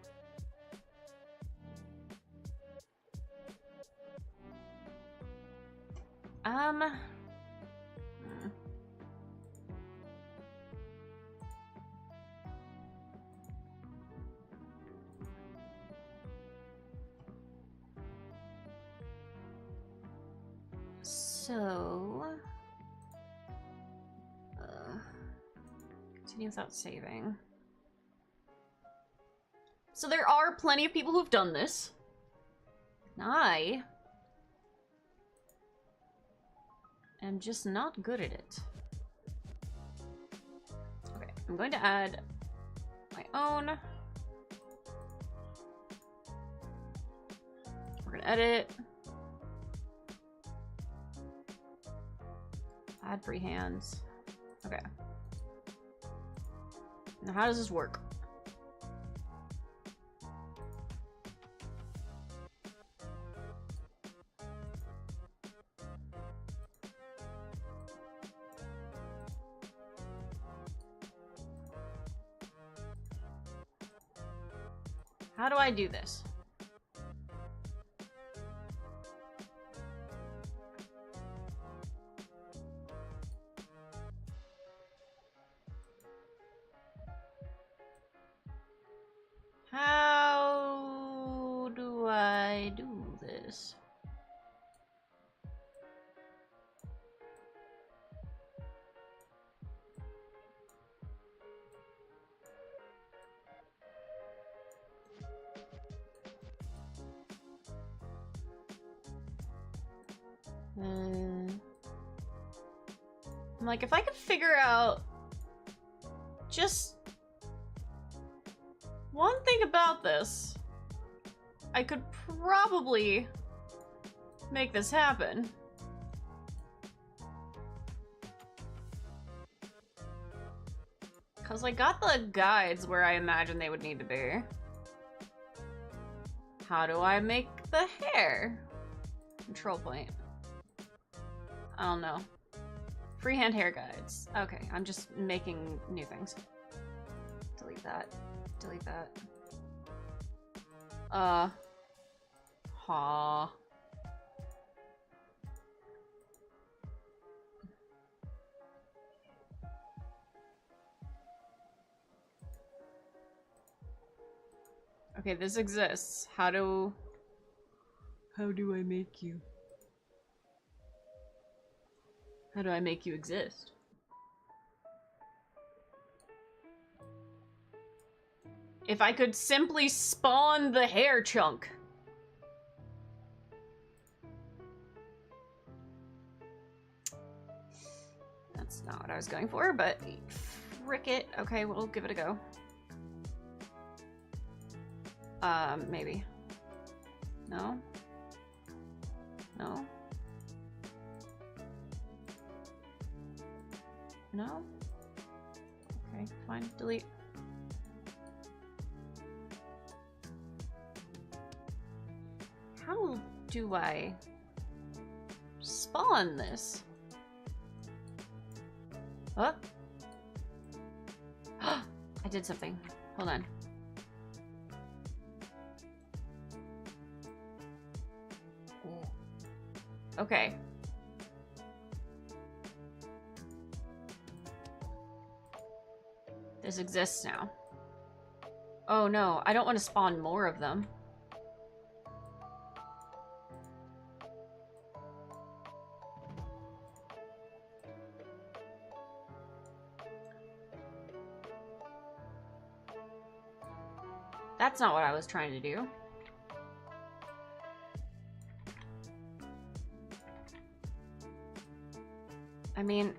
Hmm. So... continue without saving. So there are plenty of people who've done this. I am just not good at it. Okay, I'm going to add my own. We're gonna edit. Add free hands. Okay. Now how does this work? How do I do this? How do I do this? I'm like, if I could figure out just one thing about this, I could probably make this happen. Because I got the guides where I imagine they would need to be. How do I make the hair? Control point. I don't know. Freehand hair guides. Okay, I'm just making new things. Delete that. Delete that. Ha. Okay, this exists. How do I make you? How do I make you exist? If I could simply spawn the hair chunk. That's not what I was going for, but frick it. Okay, we'll give it a go. Maybe. No? No? No? Okay, fine. Delete. How do I spawn this? Huh? I did something. Hold on. Okay. This exists now. Oh no, I don't want to spawn more of them. That's not what I was trying to do. I mean...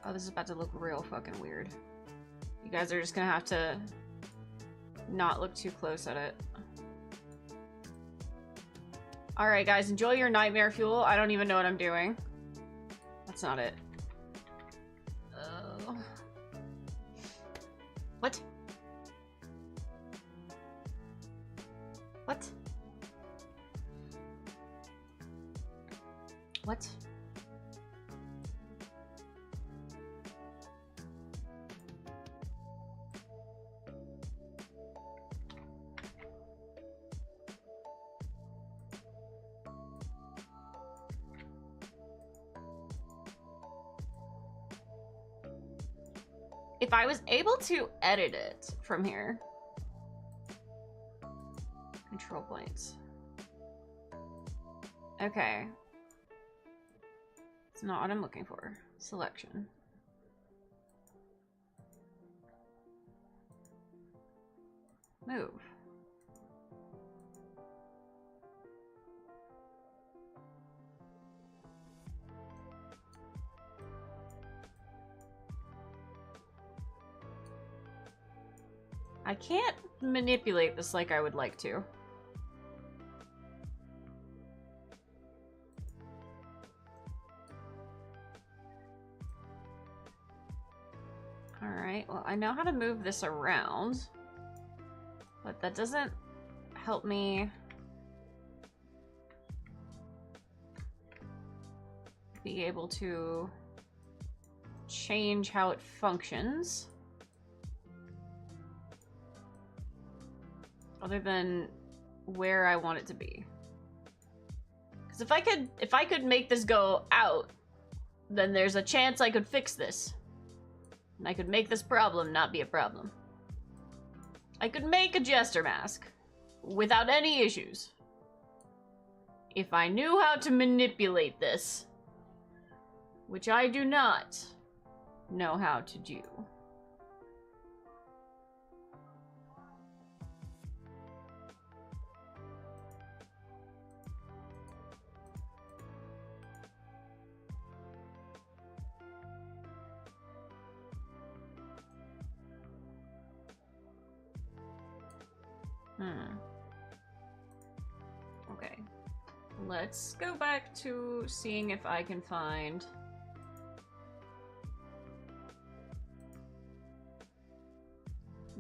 Oh, this is about to look real fucking weird. You guys are just gonna have to not look too close at it. Alright guys, enjoy your nightmare fuel. I don't even know what I'm doing. That's not it. What? What? What? If I was able to edit it from here. Control points. Okay. It's not what I'm looking for. Selection. Move. I can't manipulate this like I would like to. Alright, well, I know how to move this around, but that doesn't help me be able to change how it functions. Other than where I want it to be. Because if I could make this go out, then there's a chance I could fix this. And I could make this problem not be a problem. I could make a jester mask without any issues. If I knew how to manipulate this, which I do not know how to do. Okay. Let's go back to seeing if I can find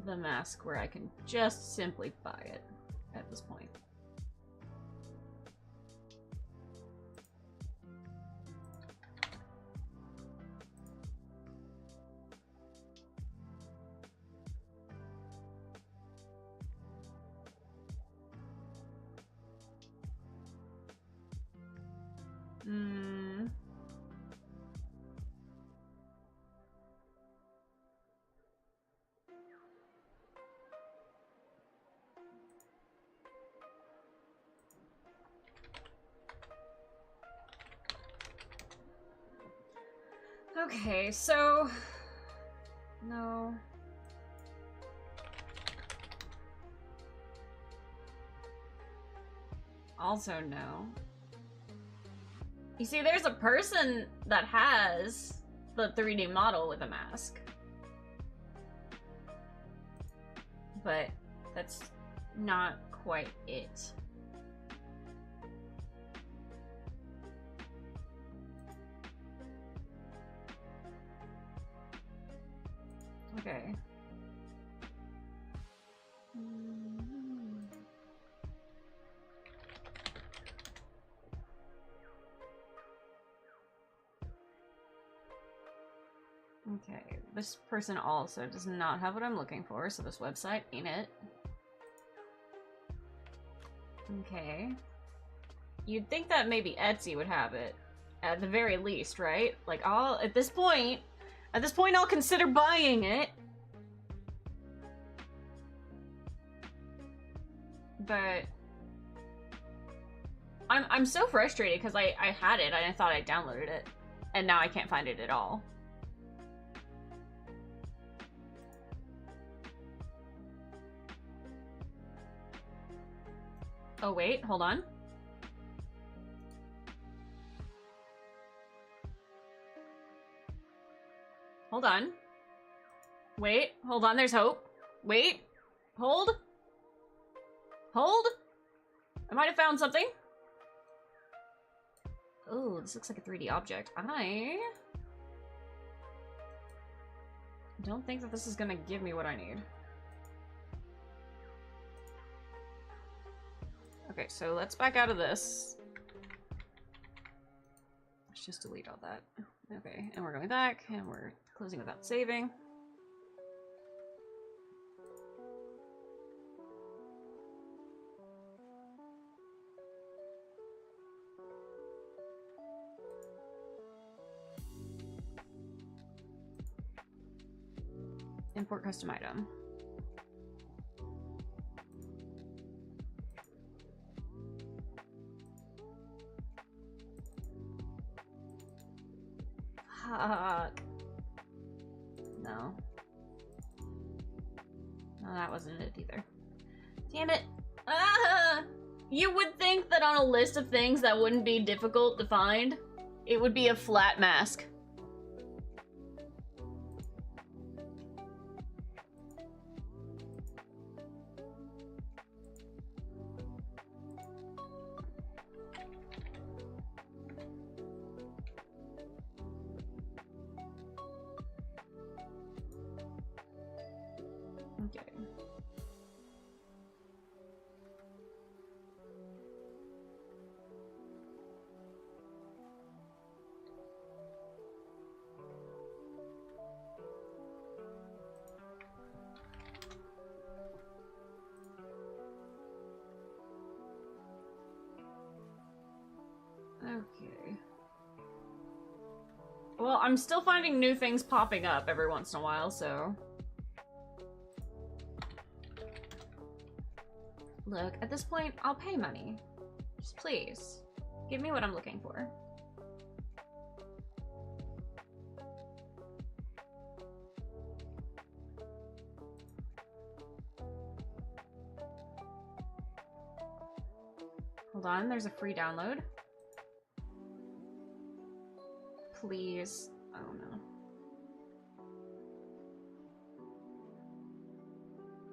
the mask where I can just simply buy it at this point. Okay, so... No. Also no. You see, there's a person that has the 3D model with a mask. But that's not quite it. Okay. Okay, this person also does not have what I'm looking for, so this website ain't it. Okay. You'd think that maybe Etsy would have it, at the very least, right? Like, at this point, I'll consider buying it. But I'm so frustrated because I had it and I thought I downloaded it, and now I can't find it at all. Oh wait, hold on. Hold on. Wait, hold on, there's hope. Wait, hold. Hold? I might have found something. Oh, this looks like a 3D object. I don't think that this is gonna give me what I need. Okay, so let's back out of this. Let's just delete all that. Okay, and we're going back, and we're closing without saving. Import custom item. Fuck. No. No, that wasn't it either. Damn it. Ah! You would think that on a list of things that wouldn't be difficult to find, it would be a flat mask. Okay. Okay. Well, I'm still finding new things popping up every once in a while, so... Look, at this point, I'll pay money. Just please, give me what I'm looking for. Hold on, there's a free download. Please. Oh no.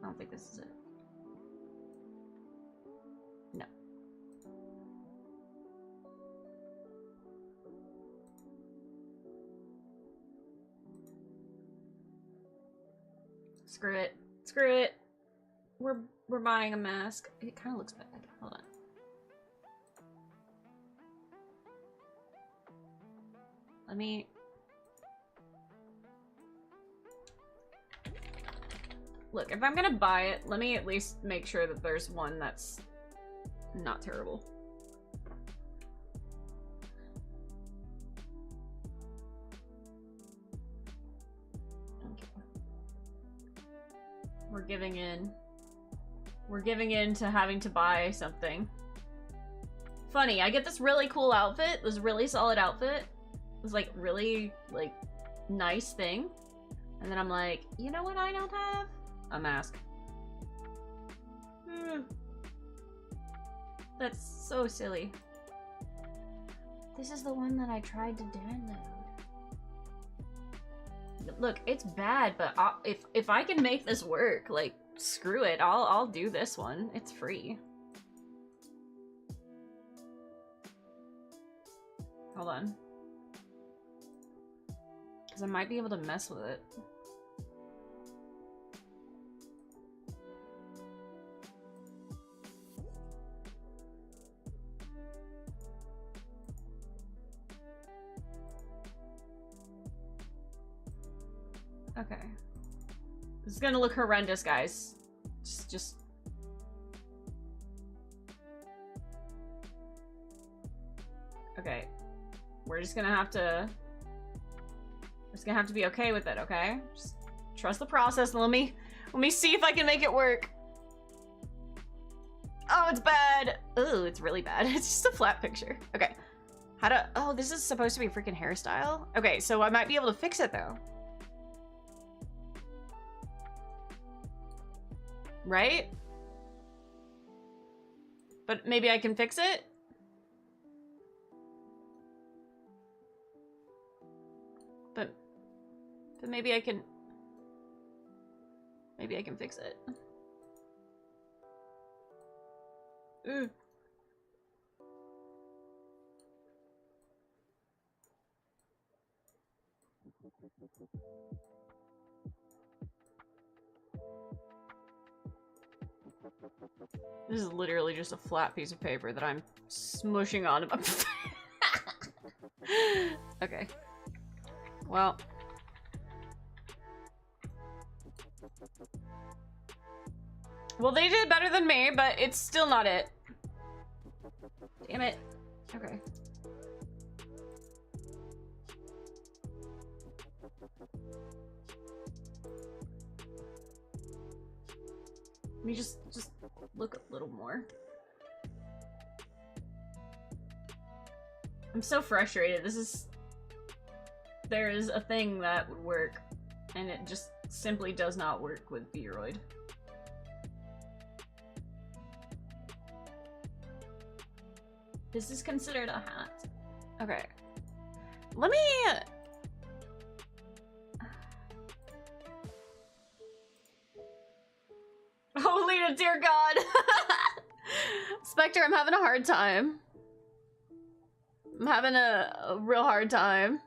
I don't think this is it. No. Screw it. Screw it. We're buying a mask. It kind of looks bad. Hold on. Let me... Look, if I'm gonna buy it, let me at least make sure that there's one that's not terrible. Okay. We're giving in. We're giving in to having to buy something. Funny, I get this really cool outfit, this really solid outfit. This like really like nice thing. And then I'm like, you know what I don't have? A mask. That's so silly. This is the one that I tried to download. Look, it's bad, but if I can make this work, like, screw it. I'll do this one. It's free. Hold on. Because I might be able to mess with it. Okay. This is gonna look horrendous, guys. Just... Okay. We're just gonna have to... We're just gonna have to be okay with it, okay? Just trust the process and let me see if I can make it work. Oh, it's bad. Ooh, it's really bad. It's just a flat picture. Okay. How to... Oh, this is supposed to be a freaking hairstyle? Okay, so I might be able to fix it, though. Right? But maybe I can fix it? But maybe I can... Maybe I can fix it. Ooh. This is literally just a flat piece of paper that I'm smushing onto my... Okay. Well. Well, they did better than me, but it's still not it. Damn it. Okay. Let me just look a little more. I'm so frustrated. There is a thing that would work, and it just simply does not work with Vroid. This is considered a hat. Okay. Let me... Oh, Lena, dear God. Spectre, I'm having a hard time. I'm having a real hard time.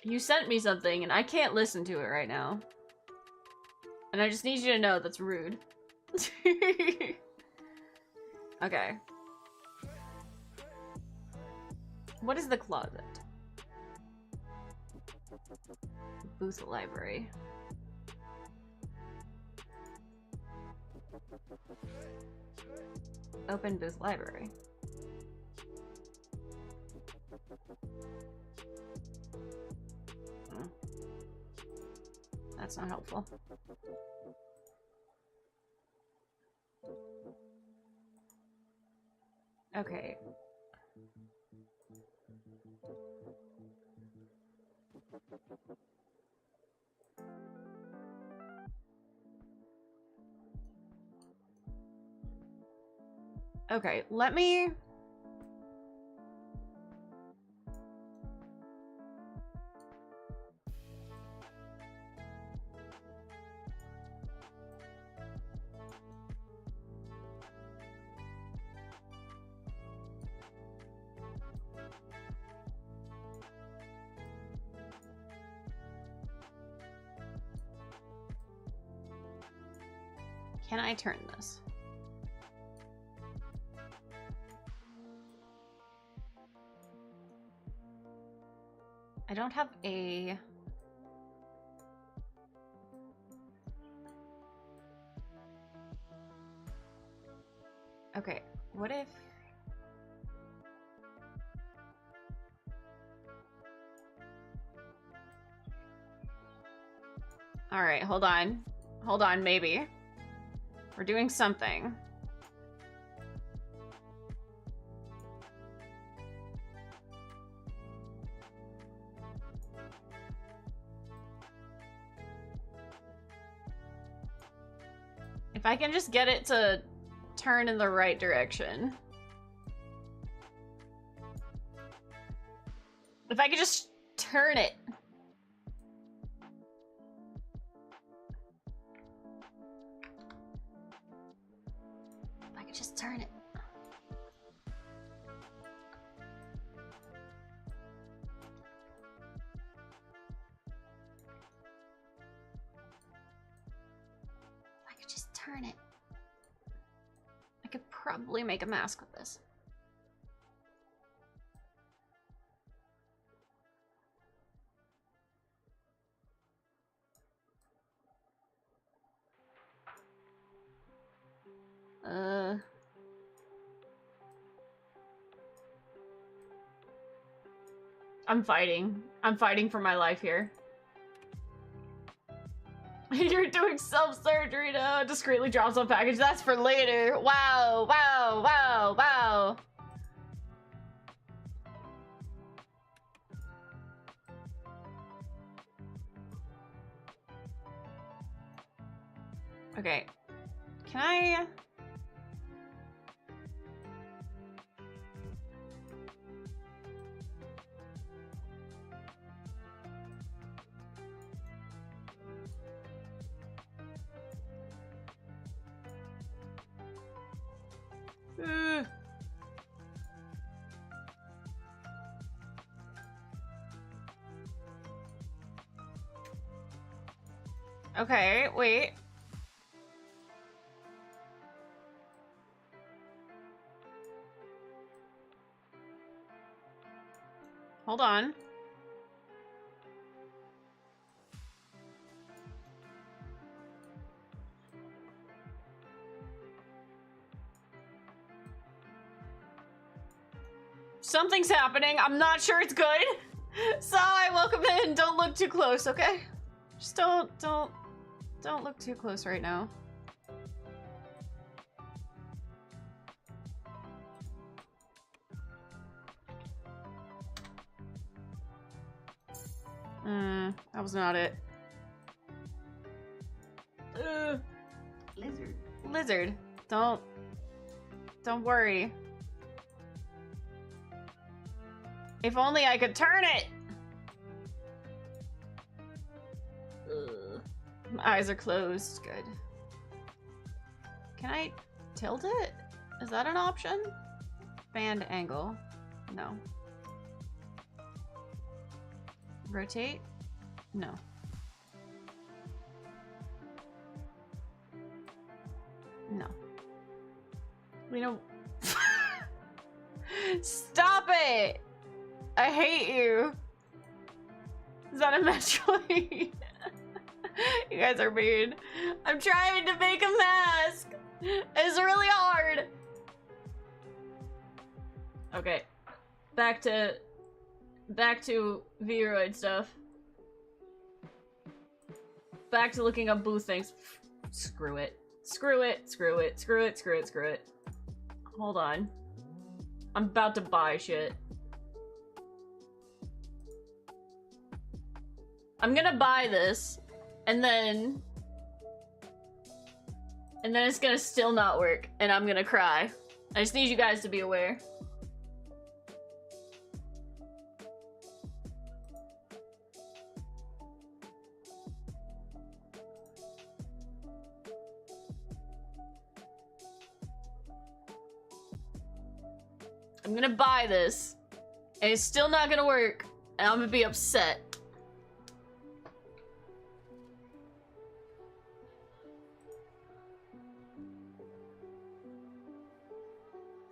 You sent me something, and I can't listen to it right now. And I just need you to know that's rude. Okay. What is the closet? Booth library. Open booth library. That's not helpful. Okay. Okay, let me... Can I turn this? I don't have a... Okay, what if... Alright, hold on. Hold on, maybe. We're doing something. If I can just get it to turn in the right direction. If I could just turn it. If I could just turn it. Turn it. I could probably make a mask with this. I'm fighting. I'm fighting for my life here. You're doing self-surgery now. Discreetly drops on package. That's for later. Wow, wow, wow, wow. Okay. Can I... Okay, wait. Hold on. Something's happening. I'm not sure it's good. Sai, welcome in. Don't look too close, okay? Just don't look too close right now. That was not it. Lizard. Lizard. Don't worry. If only I could turn it! My eyes are closed. Good. Can I tilt it? Is that an option? Band angle. No. Rotate? No. No. We don't... Stop it! I hate you. Is that a Metroid? You guys are mean. I'm trying to make a mask. It's really hard. Okay. Back to Vroid stuff. Back to looking up booth things. Screw it. Screw it. Screw it. Screw it. Screw it. Screw it. Hold on. I'm about to buy shit. I'm gonna buy this, and then it's gonna still not work, and I'm gonna cry. I just need you guys to be aware. I'm gonna buy this, and it's still not gonna work, and I'm gonna be upset.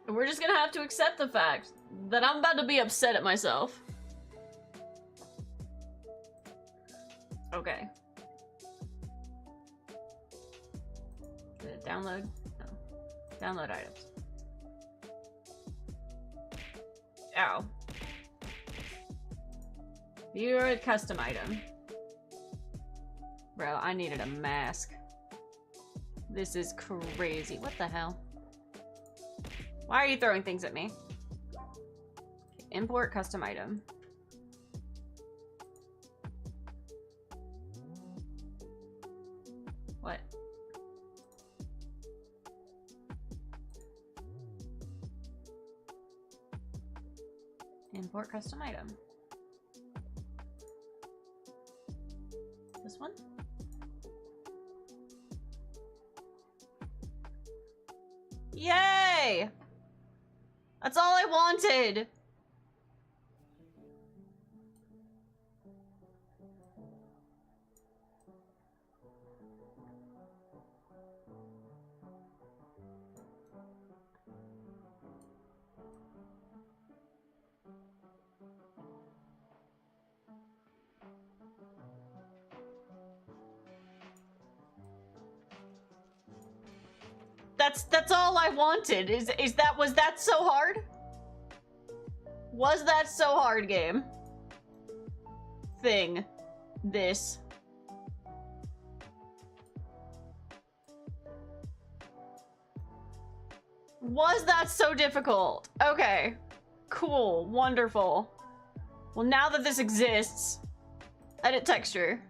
And we're just gonna have to accept the fact that I'm about to be upset at myself. Okay. Did it download? No. Download items. Ow. View a custom item. Bro, I needed a mask. This is crazy. What the hell? Why are you throwing things at me? Import custom item. What? Import custom item. This one? Yay! That's all I wanted! That's all I wanted. Was that so hard? Was that so hard, game? Thing. This. Was that so difficult? Okay. Cool. Wonderful. Well, now that this exists, edit texture.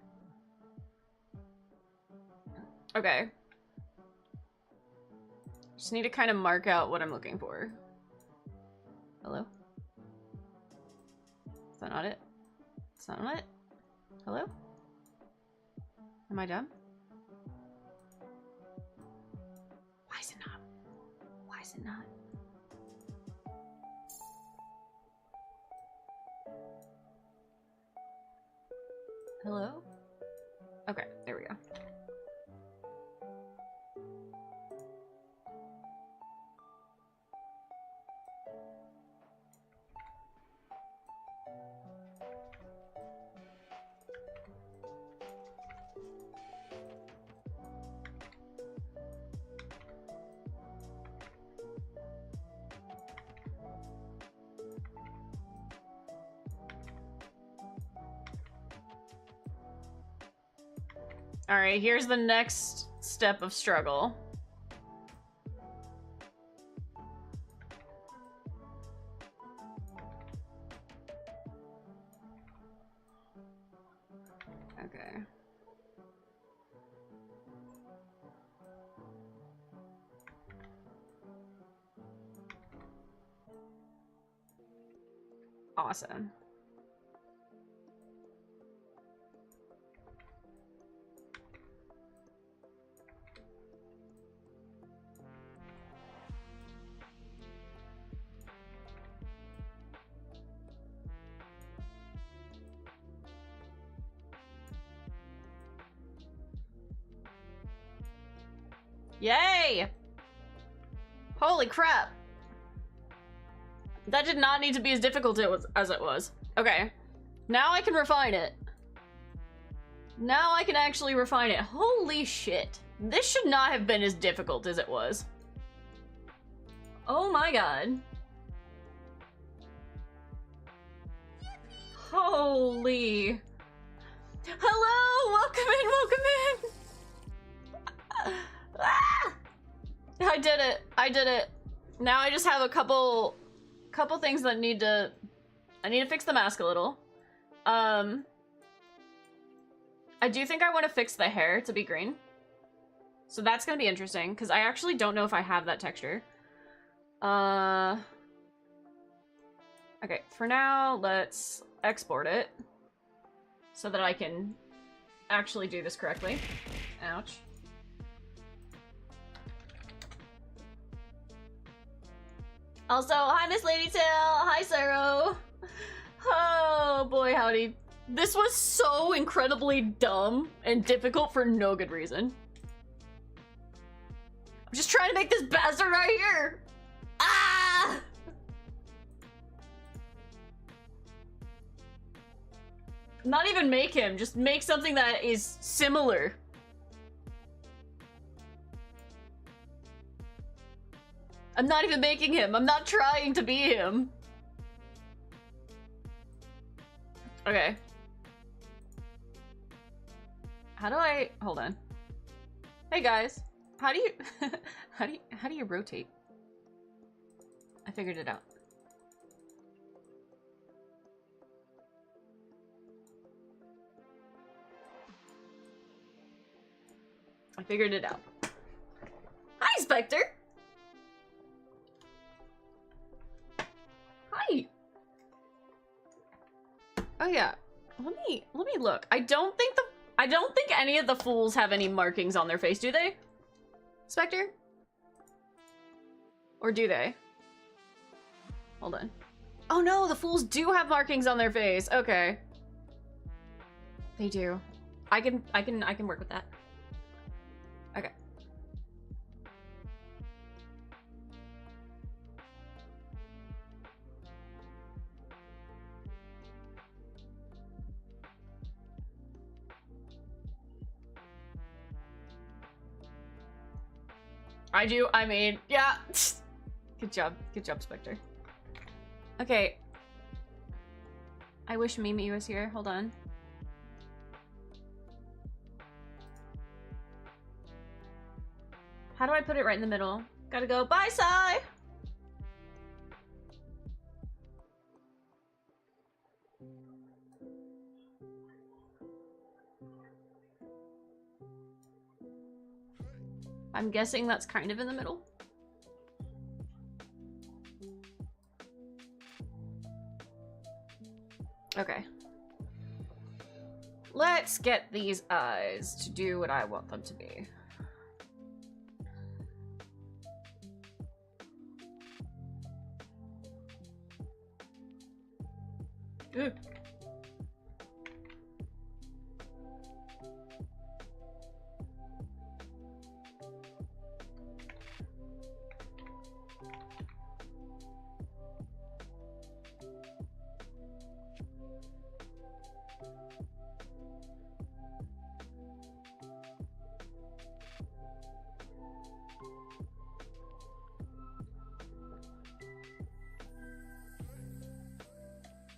Okay. Just need to kind of mark out what I'm looking for. Hello? Is that not it? Is that not it? Hello? Am I dumb? Why is it not? Why is it not? Hello? Okay, there we go. All right, here's the next step of struggle. Okay. Awesome. Yay! Holy crap. That did not need to be as difficult as it was. Okay. Now I can refine it. Now I can actually refine it. Holy shit. This should not have been as difficult as it was. Oh my god. Holy. Hello! Welcome in! Welcome in! Ah! I did it. I did it. Now I just have a couple things that I need to fix the mask a little. I do think I want to fix the hair to be green. So that's gonna be interesting, because I actually don't know if I have that texture. Okay, for now, let's export it so that I can actually do this correctly. Ouch. Also, hi Miss Lady Tail! Hi Saro! Oh boy howdy. This was so incredibly dumb and difficult for no good reason. I'm just trying to make this bastard right here! Ah! Not even make him, just make something that is similar. I'm not even making him. I'm not trying to be him. Okay. How do I... Hold on. Hey guys. How do you... how do you rotate? I figured it out. I figured it out. Hi, Spectre! Hi! Oh yeah. Let me look. I don't think any of the fools have any markings on their face, do they? Spectre? Or do they? Hold on. Oh no, the fools do have markings on their face. Okay. They do. I can work with that. Okay. I do, I mean, yeah. Good job, Spectre. Okay. I wish Mimi was here, hold on. How do I put it right in the middle? Gotta go, bye, Sai! I'm guessing that's kind of in the middle. Okay. Let's get these eyes to do what I want them to be. Ugh.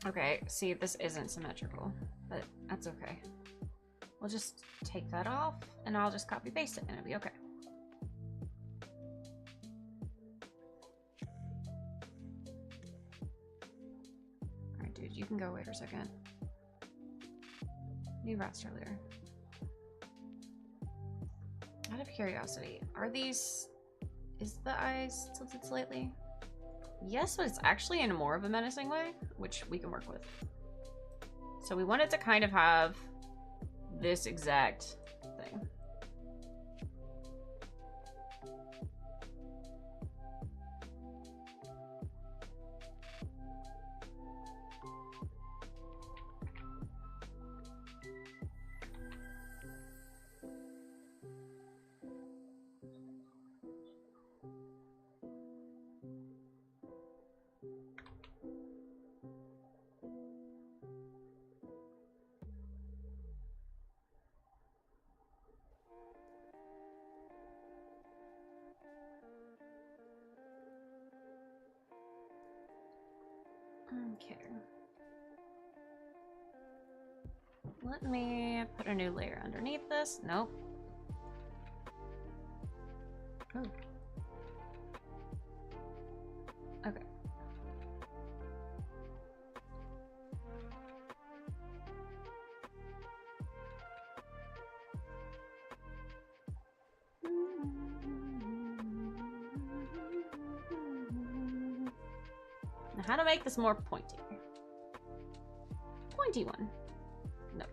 Okay, see, this isn't symmetrical, but that's okay. We'll just take that off, and I'll just copy paste it, and it'll be okay. Alright, dude, you can go away for a second. New raster layer. Out of curiosity, are these... Is the eyes tilted slightly? Yes, but it's actually in more of a menacing way, which we can work with. So we want it to kind of have this exact thing. Okay. Let me put a new layer underneath this. Nope. Oh. Okay. Now, how to make this more pointy? Pointy one. No.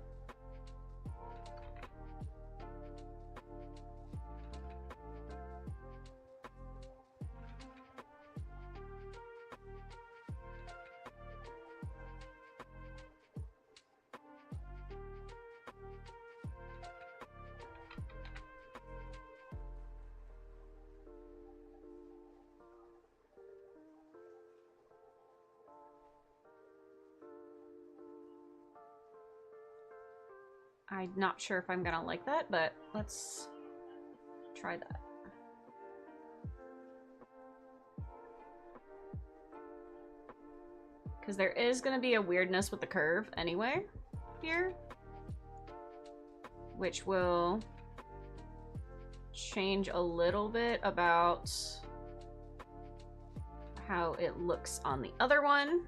I'm not sure if I'm gonna like that, but let's try that. Because there is gonna be a weirdness with the curve anyway, here. Which will change a little bit about how it looks on the other one.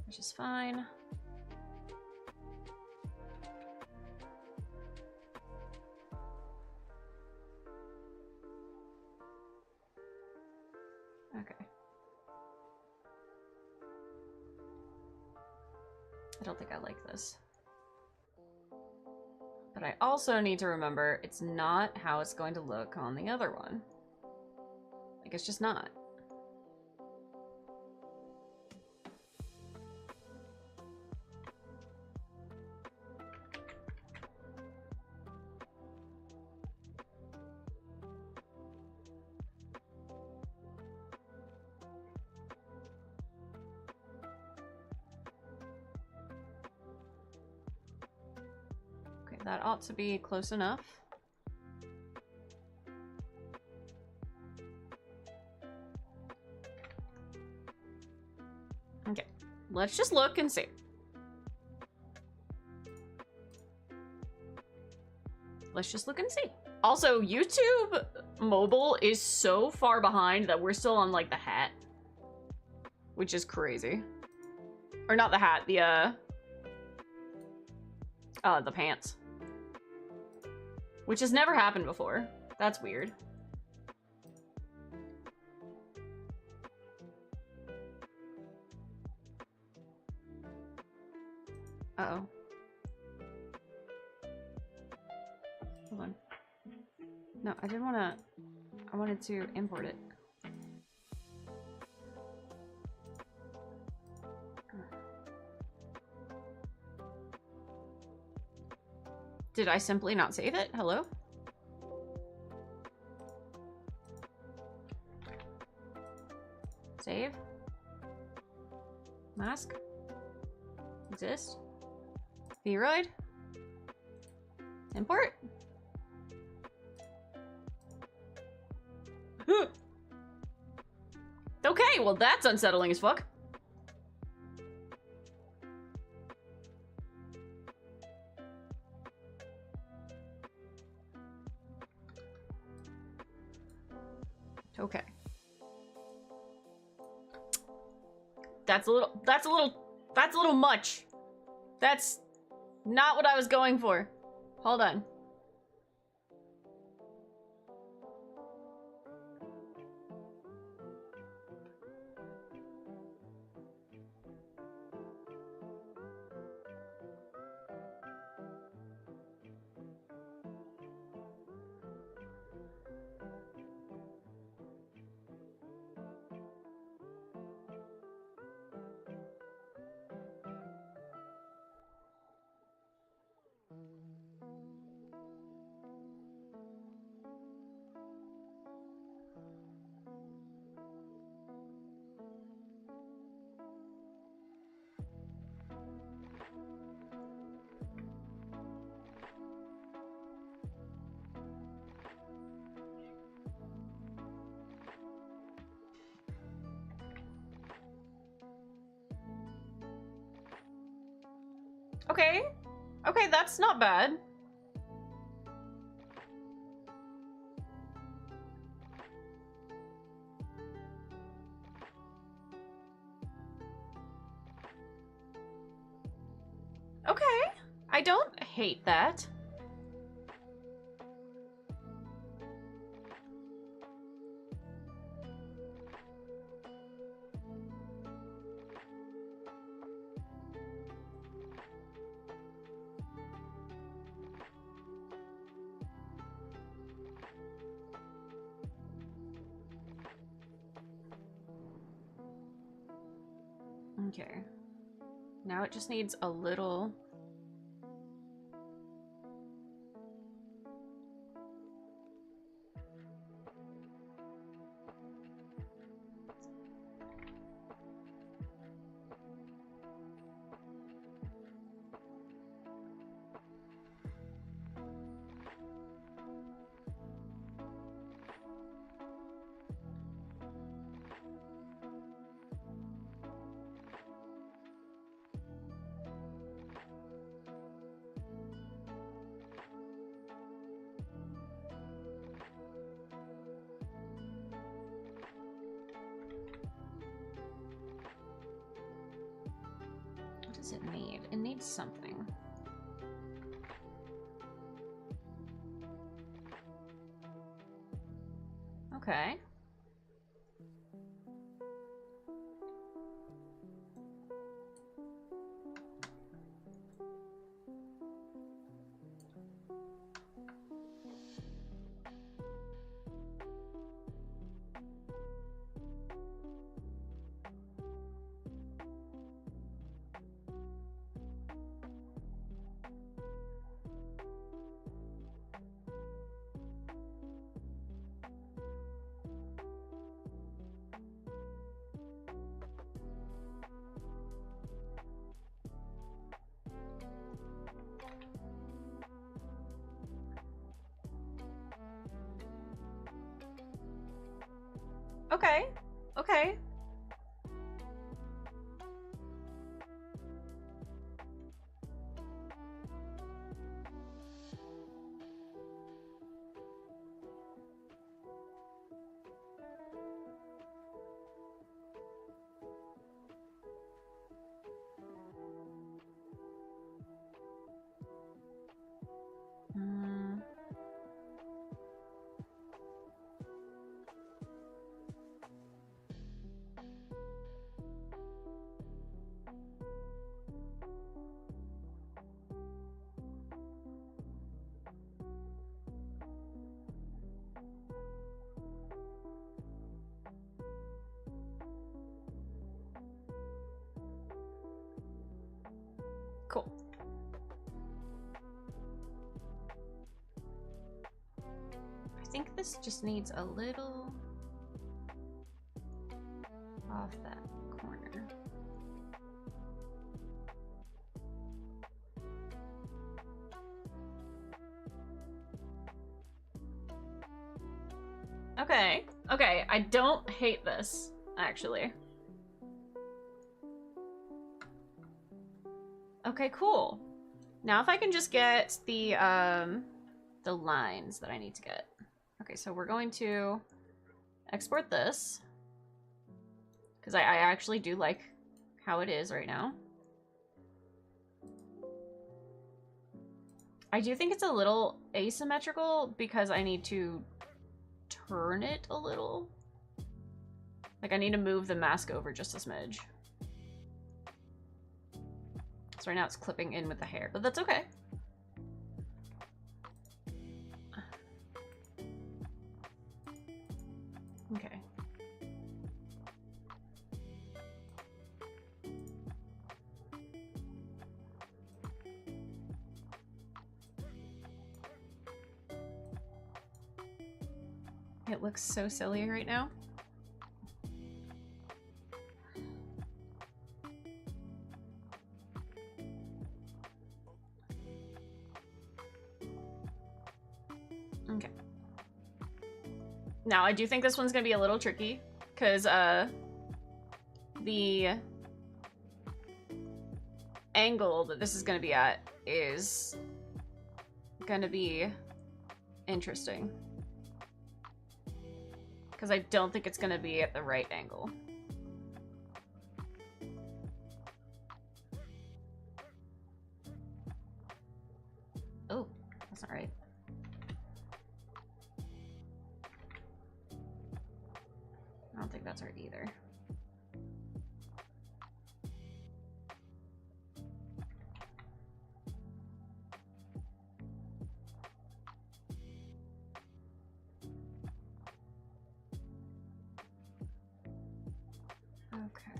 Which is fine. Okay. I don't think I like this. But I also need to remember it's not how it's going to look on the other one. Like, it's just not. That ought to be close enough. Okay, let's just look and see. Let's just look and see. Also, YouTube mobile is so far behind that we're still on, like, the hat. Which is crazy. Or not the hat, the pants. Which has never happened before. That's weird. Uh-oh. Hold on. No, I didn't want to... I wanted to import it. Did I simply not save it? Hello? Save? Mask? Exist? Vroid? Import? Okay, well that's unsettling as fuck. Okay. That's a little much. That's not what I was going for. Hold on. Okay. Okay, that's not bad. Okay. I don't hate that. Okay. Now it just needs a little... What does it need? It needs something. Okay. Okay. Okay. Cool. I think this just needs a little off that corner. Okay. Okay, I don't hate this, actually. Okay, cool. Now if I can just get the lines that I need to get. Okay, so we're going to export this. Because I actually do like how it is right now. I do think it's a little asymmetrical because I need to turn it a little. Like, I need to move the mask over just a smidge. So right now it's clipping in with the hair, but that's okay. Okay. It looks so silly right now. Okay. Now, I do think this one's gonna be a little tricky, because, the angle that this is gonna be at is gonna be interesting. Because I don't think it's gonna be at the right angle. Oh, that's not right. I don't think that's right either. Okay.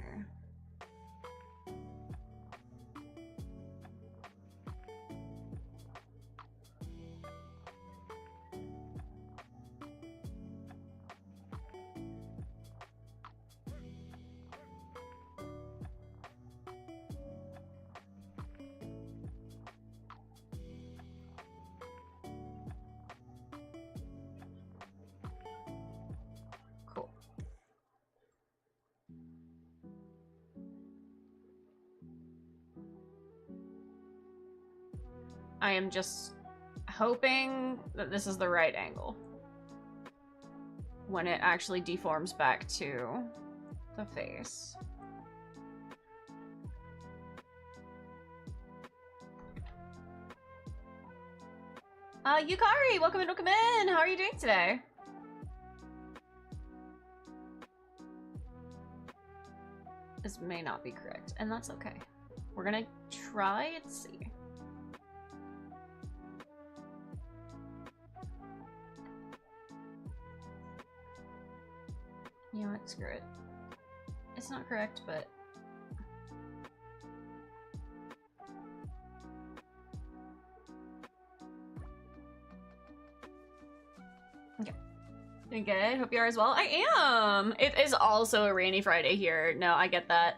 Cool. I am just hoping that this is the right angle when it actually deforms back to the face. Yukari, welcome in, welcome in! How are you doing today? This may not be correct, and that's okay. We're gonna try and see. You know what? Screw it. It's not correct, but... Okay. Doing good. Hope you are as well. I am! It is also a rainy Friday here. No, I get that.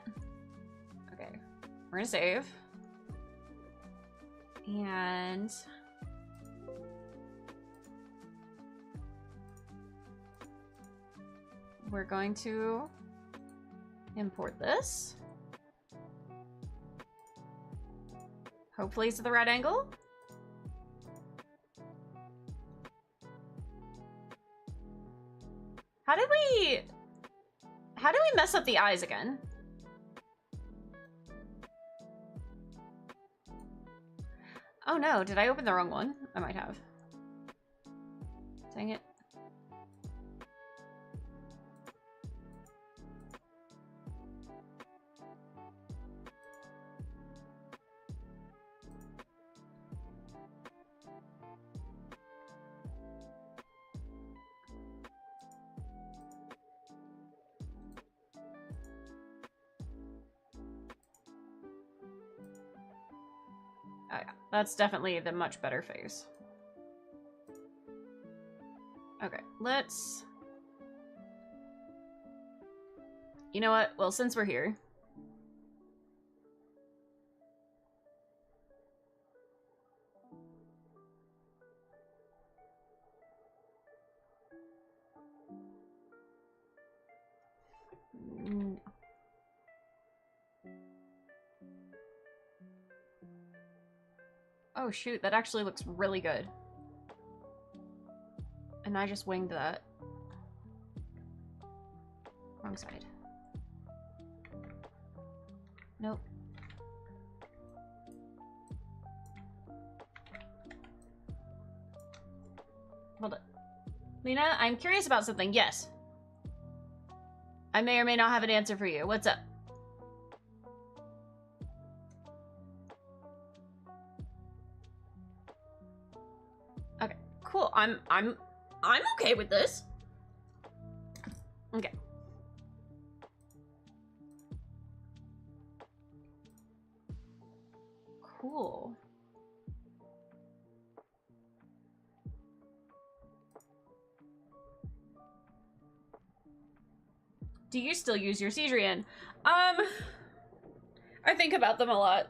Okay. We're gonna save. And... we're going to import this. Hopefully it's at the right angle. How did we mess up the eyes again? Oh no, did I open the wrong one? I might have. Dang it. Oh yeah, that's definitely the much better face. Okay, let's... You know what? Well, since we're here... Oh shoot, that actually looks really good. And I just winged that. Wrong side. Nope. Hold on. Lena, I'm curious about something. Yes. I may or may not have an answer for you. What's up? Okay, cool. I'm okay with this. Okay. Cool. Do you still use your Cedrian? I think about them a lot.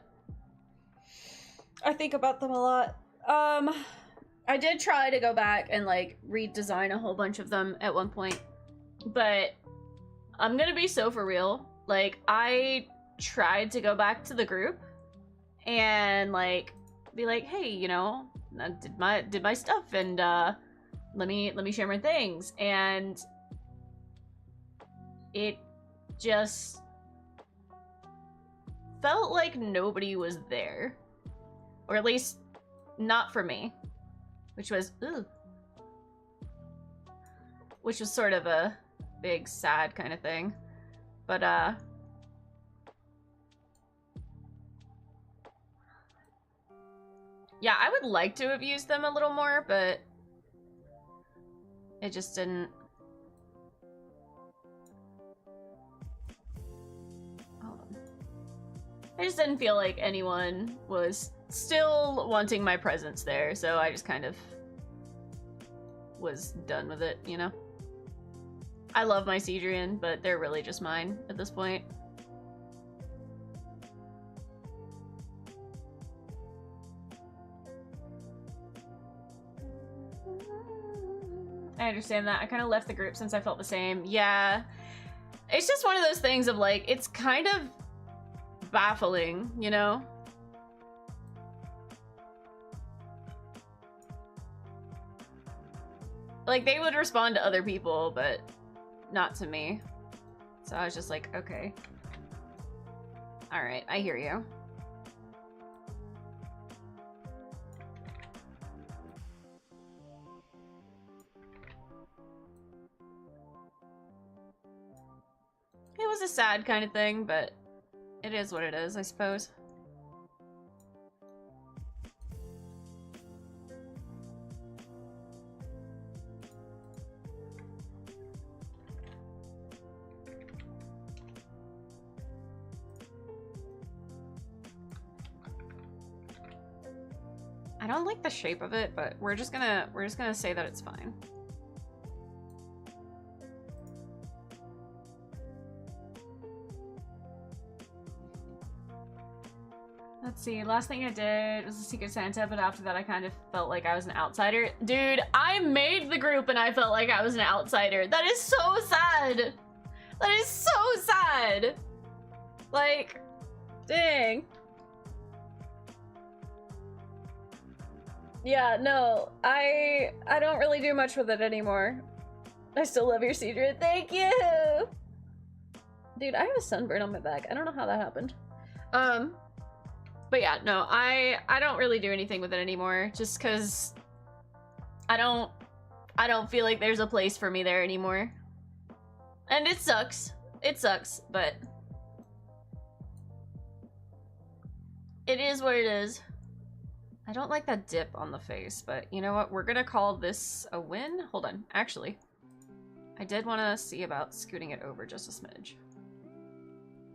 I did try to go back and like redesign a whole bunch of them at one point, but I'm gonna be so for real. Like, I tried to go back to the group and like be like, hey, you know, I did my stuff, and let me share my things, and it just felt like nobody was there, or at least not for me, which was which was sort of a big sad kind of thing. But yeah, I would like to have used them a little more, but it just didn't. Hold on. I just didn't feel like anyone was still wanting my presence there, so I just kind of was done with it, you know? I love my Cedrian, but they're really just mine at this point. I understand that. I kind of left the group since I felt the same. Yeah. It's just one of those things of like, it's kind of baffling, you know? Like, they would respond to other people, but not to me. So I was just like, okay. Alright, I hear you. It was a sad kind of thing, but it is what it is, I suppose. I don't like the shape of it, but we're just gonna say that it's fine. Let's see, last thing I did was the Secret Santa, but after that I kind of felt like I was an outsider. Dude, I made the group and I felt like I was an outsider. That is so sad. That is so sad. Like, dang. Yeah, no, I don't really do much with it anymore. I still love your secret. Thank you. Dude, I have a sunburn on my back. I don't know how that happened. But yeah, no, I don't really do anything with it anymore just cuz I don't feel like there's a place for me there anymore. And it sucks. It sucks, but it is what it is. I don't like that dip on the face, but you know what? We're gonna call this a win. Hold on. Actually, I did want to see about scooting it over just a smidge.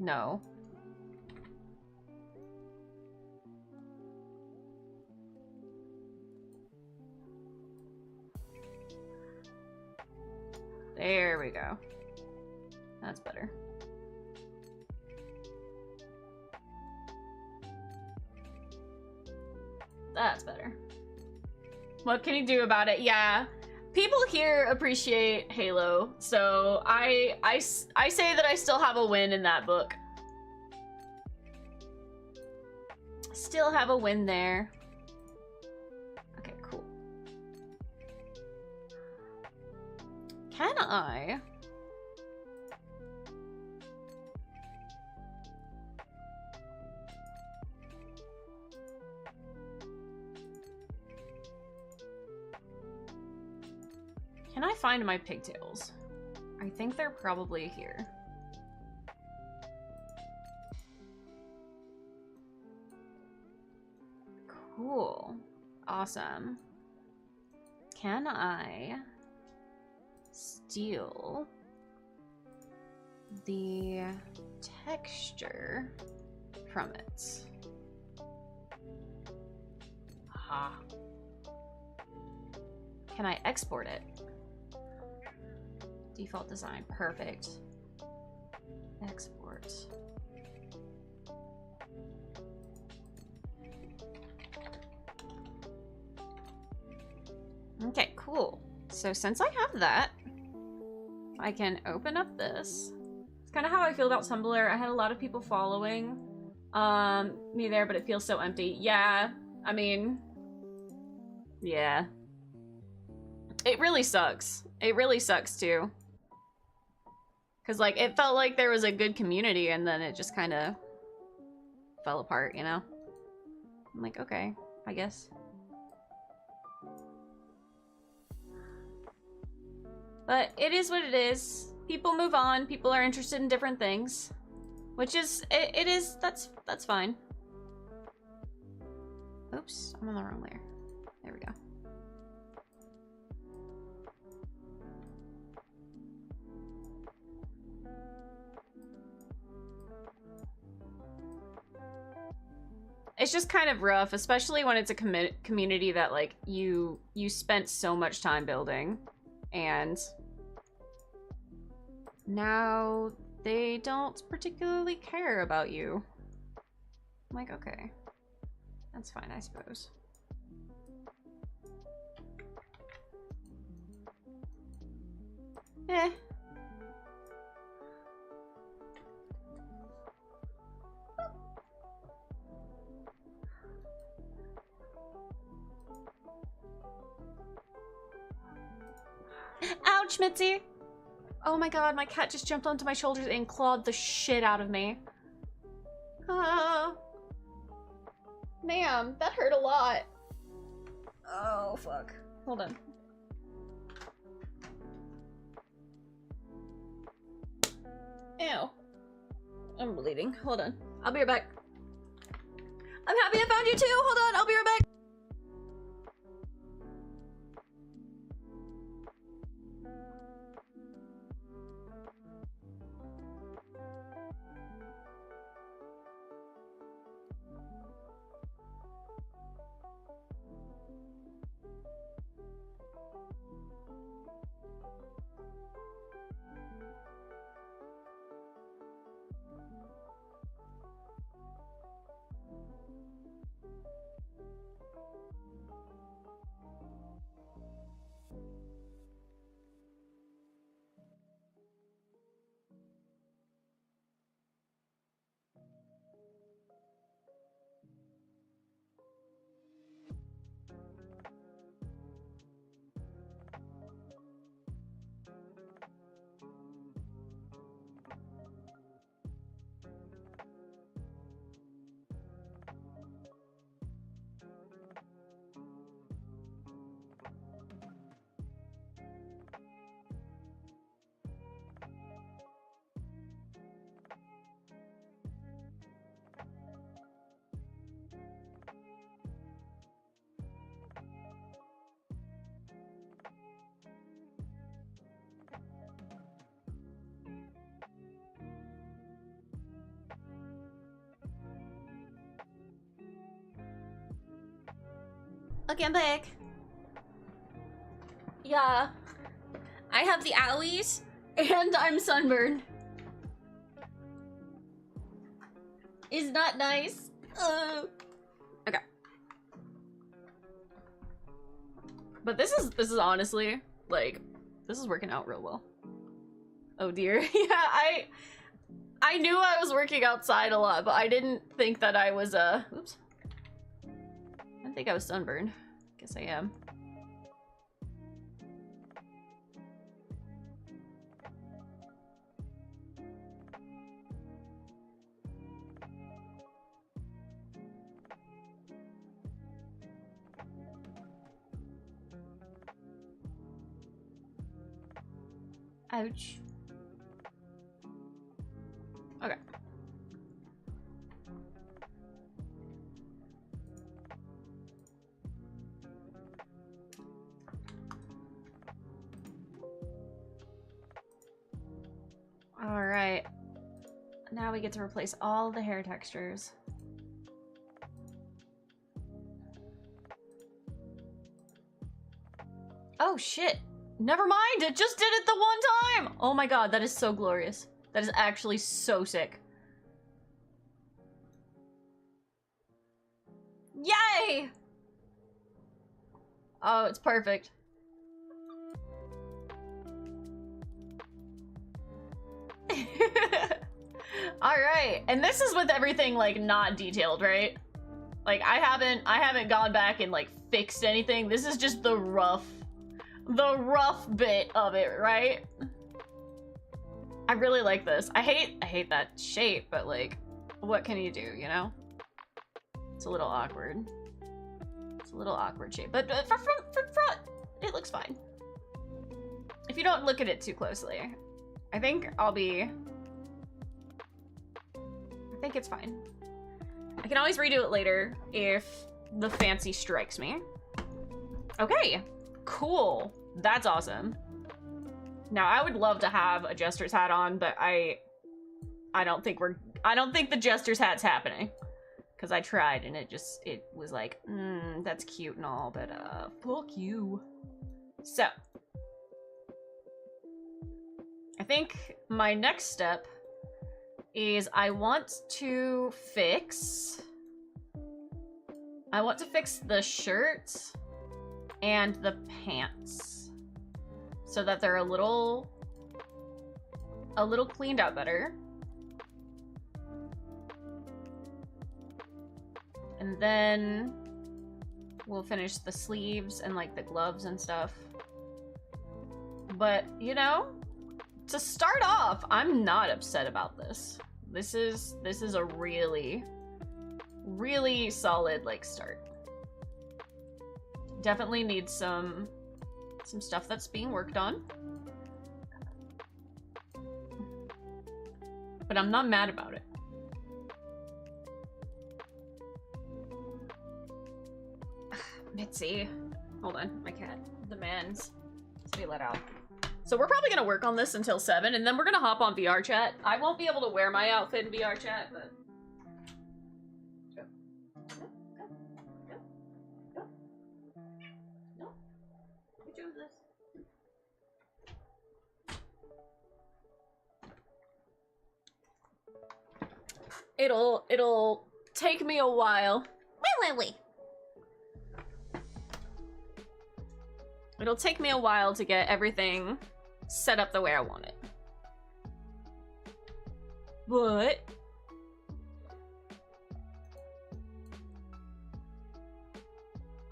No. There we go. That's better. That's better. What can you do about it? Yeah. People here appreciate Halo, so I say that I still have a win in that book. Still have a win there. Okay, cool. Can I? Can I find my pigtails? I think they're probably here. Cool. Awesome. Can I steal the texture from it? Aha. Can I export it? Default design, perfect. Export. Okay, cool. So since I have that, I can open up this. It's kind of how I feel about Tumblr. I had a lot of people following me there, but it feels so empty. Yeah, I mean, yeah. It really sucks. It really sucks too. Cause like, it felt like there was a good community and then it just kind of fell apart, you know? I'm like, okay, I guess. But it is what it is. People move on. People are interested in different things. Which is, it is, that's fine. Oops, I'm on the wrong layer. There we go. It's just kind of rough, especially when it's a community that like you spent so much time building, and now they don't particularly care about you. I'm like, okay, that's fine, I suppose. Eh. Ouch, Mitzi! Oh my god, my cat just jumped onto my shoulders and clawed the shit out of me. Ma'am, that hurt a lot. Oh, fuck. Hold on. Ew. I'm bleeding. Hold on. I'll be right back. I'm happy I found you too! Hold on, I'll be right back! Okay, I'm back. Yeah. I have the owies. And I'm sunburned. Is not nice. Okay. But this is honestly, like, this is working out real well. Oh dear. Yeah, I knew I was working outside a lot, but I didn't think that I was, oops. I didn't think I was sunburned. Guess I am. Ouch. Okay. All right. Now we get to replace all the hair textures. Oh shit. Never mind, it just did it the one time! Oh my god, that is so glorious. That is actually so sick. Yay! Oh, it's perfect. Alright, and this is with everything, like, not detailed, right? Like, I haven't gone back and, like, fixed anything. This is just the rough bit of it, right? I really like this. I hate that shape, but like, what can you do, you know? It's a little awkward. It's a little awkward shape, but for front, it looks fine. If you don't look at it too closely, I think it's fine. I can always redo it later if the fancy strikes me. Okay. Cool. That's awesome. Now, I would love to have a Jester's hat on, but I don't think the Jester's hat's happening. Because I tried and it was like, that's cute and all, but fuck you. So, I think my next step is I want to fix the shirt and the pants so that they're a little cleaned out better. And then we'll finish the sleeves and like the gloves and stuff. But, you know, to start off, I'm not upset about this. This is a really, really solid like start. Definitely need some stuff that's being worked on. But I'm not mad about it. Mitzi. Hold on, my cat. The man's to be let out. So we're probably gonna work on this until 7, and then we're gonna hop on VR chat. I won't be able to wear my outfit in VR chat, but... Go. Go. Go. Go. No. Who chose this? It'll take me a while. Wait. It'll take me a while to get everything set up the way I want it. But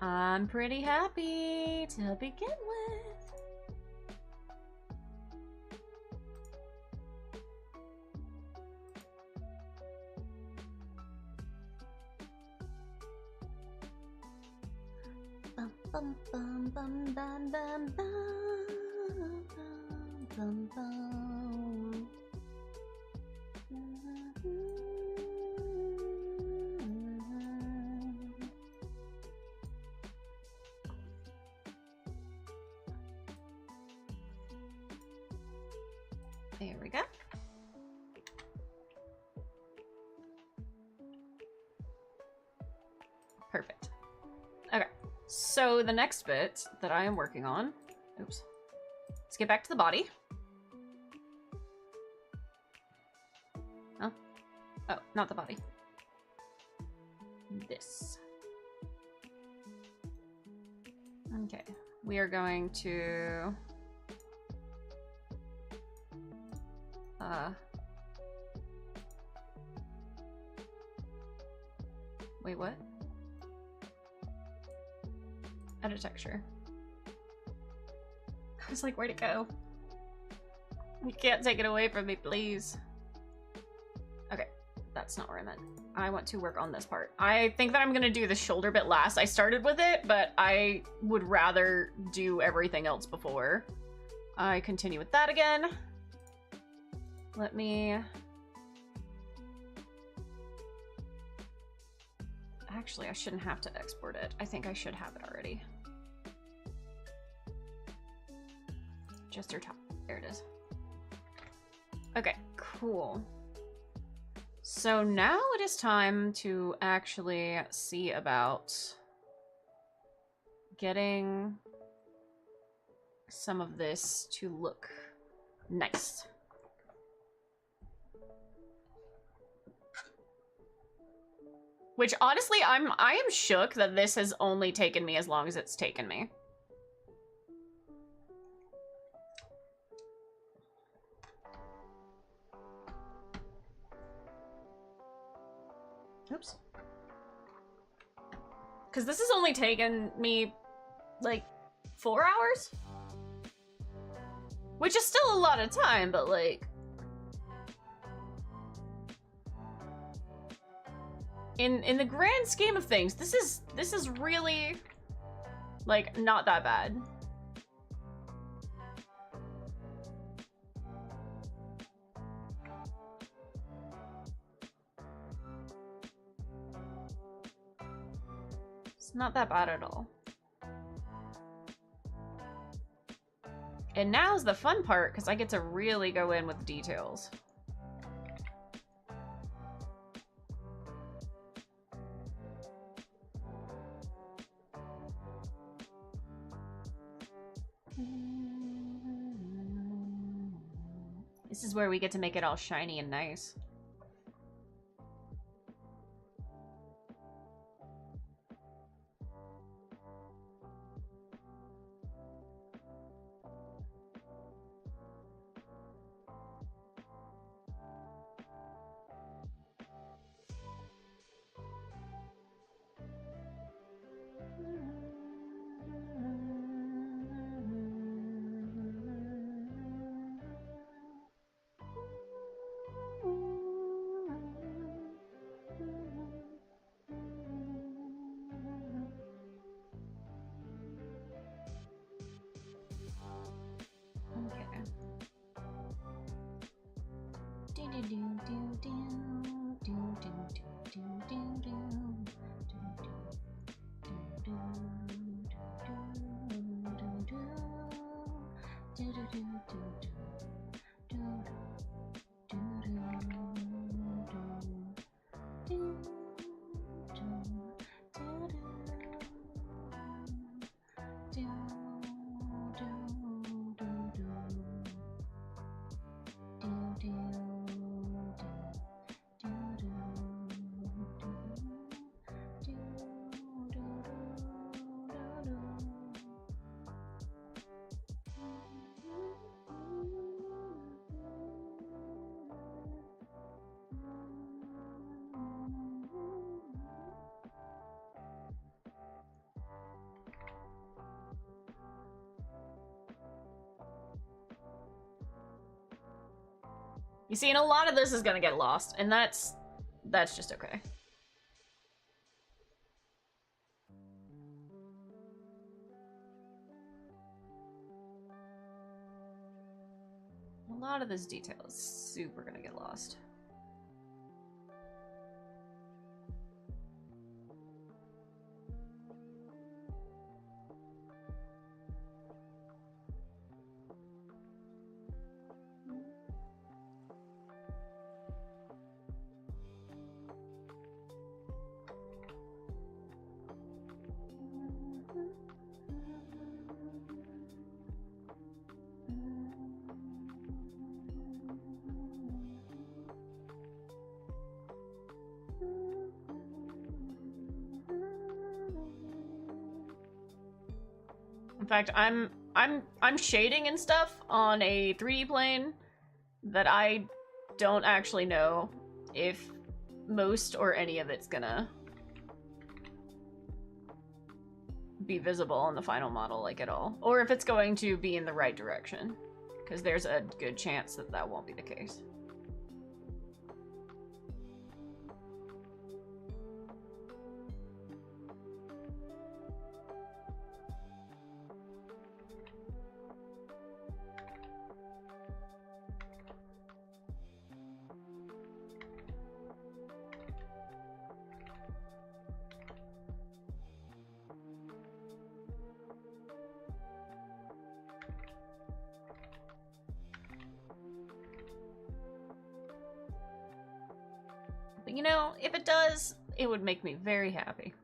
I'm pretty happy to begin with. Bum bum bum bum bum bum bum. There we go. Perfect. Okay. So the next bit that I am working on, oops, let's get back to the body. Huh? Oh, not the body. This. Okay, we are going to wait, what? Edit texture. I was like, where'd it go? You can't take it away from me, please. Okay, that's not where I meant. I want to work on this part. I think that I'm gonna do the shoulder bit last. I started with it, but I would rather do everything else before I continue with that again. Let me... Actually, I shouldn't have to export it. I think I should have it already. Just your top. There it is. Okay, cool. So now it is time to actually see about getting some of this to look nice. Which honestly, I am shook that this has only taken me as long as it's taken me. Oops. Because this has only taken me, like, 4 hours? Which is still a lot of time, but, like... In the grand scheme of things, this is really, like, not that bad. It's not that bad at all. And now's the fun part, because I get to really go in with details. This is where we get to make it all shiny and nice. You see, and a lot of this is gonna get lost, and that's just okay. A lot of this detail is super gonna get lost. fact, I'm shading and stuff on a 3D plane that I don't actually know if most or any of it's gonna be visible on the final model, like, at all. Or if it's going to be in the right direction. Because there's a good chance that that won't be the case. But you know, if it does, it would make me very happy.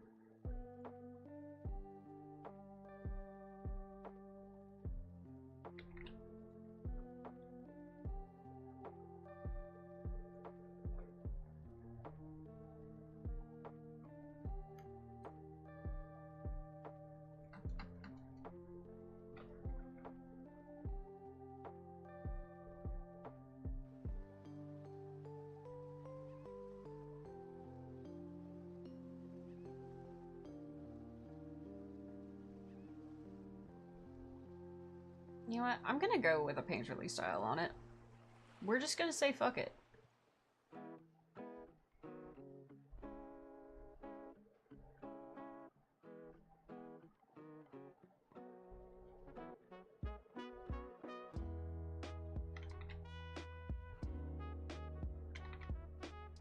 You know what? I'm gonna go with a painterly style on it. We're just gonna say fuck it.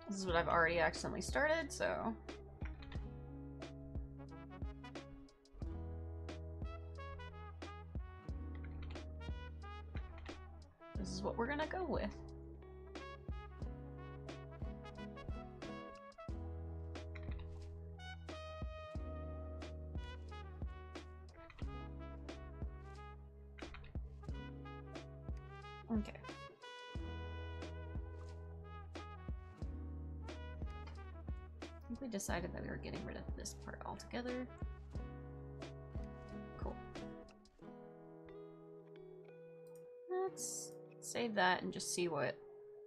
This is what I've already accidentally started, so... this is what we're gonna go with. Okay. I think we decided that we were getting rid of this part altogether. Cool. Let's save that and just see what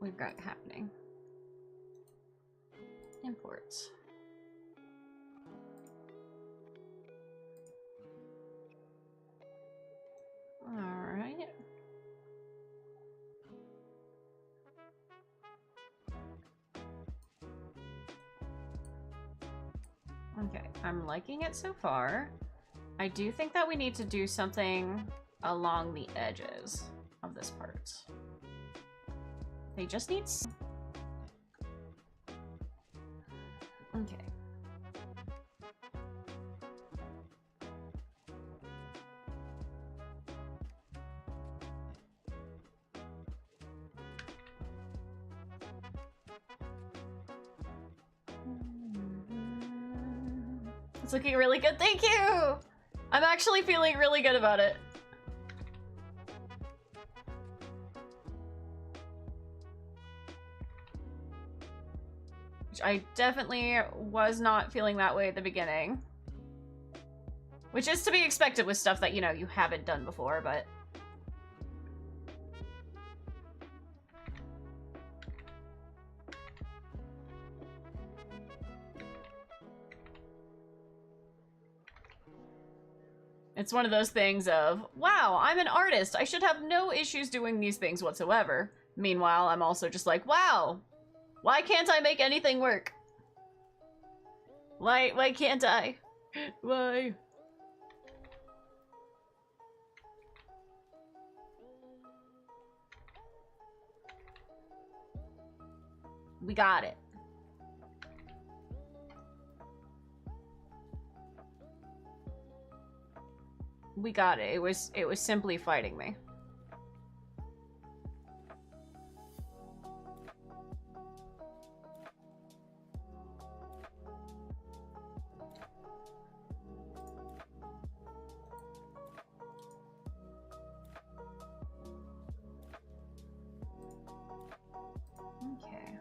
we've got happening. Imports. Alright. Okay, I'm liking it so far. I do think that we need to do something along the edges of this part. They just need... okay. It's looking really good, thank you! I'm actually feeling really good about it. Which I definitely was not feeling that way at the beginning. Which is to be expected with stuff that, you know, you haven't done before, but... it's one of those things of, wow, I'm an artist. I should have no issues doing these things whatsoever. Meanwhile, I'm also just like, wow, why can't I make anything work? Why can't I? Why? We got it. We got it. It was simply fighting me. Okay.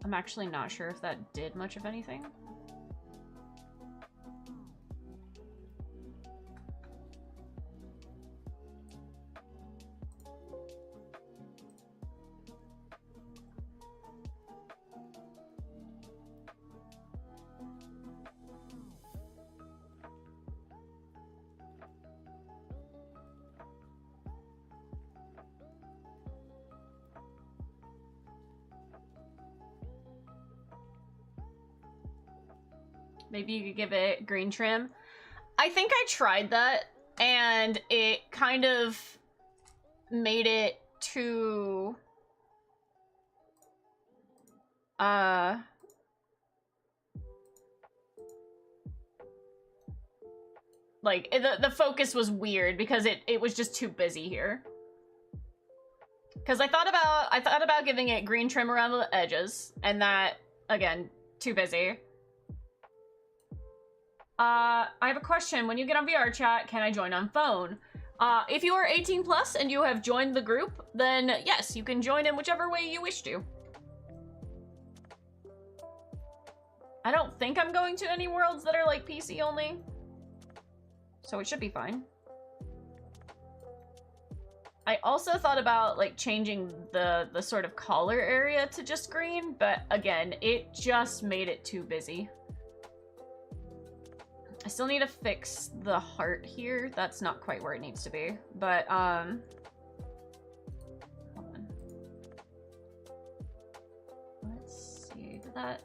I'm actually not sure if that did much of anything. Maybe you could give it green trim. I think I tried that, and it kind of made it too... like, the focus was weird because it was just too busy here. Because I thought about giving it green trim around the edges, and that, again, too busy. I have a question. When you get on VR chat, can I join on phone? If you are 18 plus and you have joined the group, then yes, you can join in whichever way you wish to. I don't think I'm going to any worlds that are like PC only, so it should be fine. I also thought about like changing the sort of collar area to just green, but again, it just made it too busy. I still need to fix the heart here. That's not quite where it needs to be, but hold on. Let's see, did that...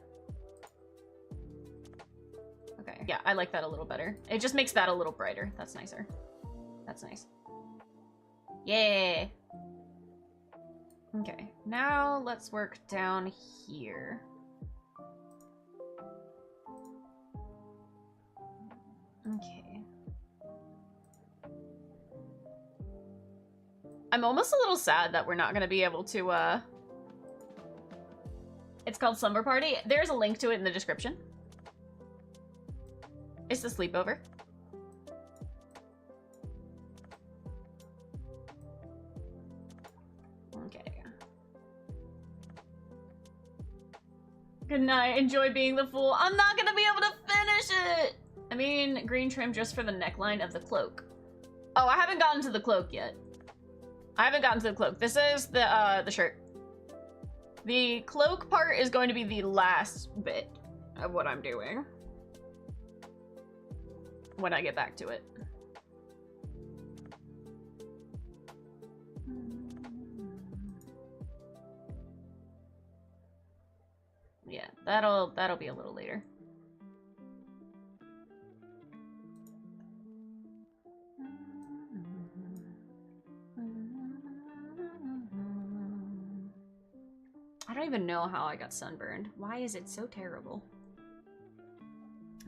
Okay, yeah, I like that a little better. It just makes that a little brighter. That's nicer. That's nice. Yeah. Okay, now let's work down here. Okay. I'm almost a little sad that we're not gonna be able to, It's called Slumber Party. There's a link to it in the description. It's the sleepover. Okay. Good night. Enjoy being the fool. I'm not gonna be able to finish it! I mean, green trim just for the neckline of the cloak. Oh, I haven't gotten to the cloak yet. I haven't gotten to the cloak. This is the shirt. The cloak part is going to be the last bit of what I'm doing when I get back to it. Yeah, that'll be a little later. I don't even know how I got sunburned. Why is it so terrible?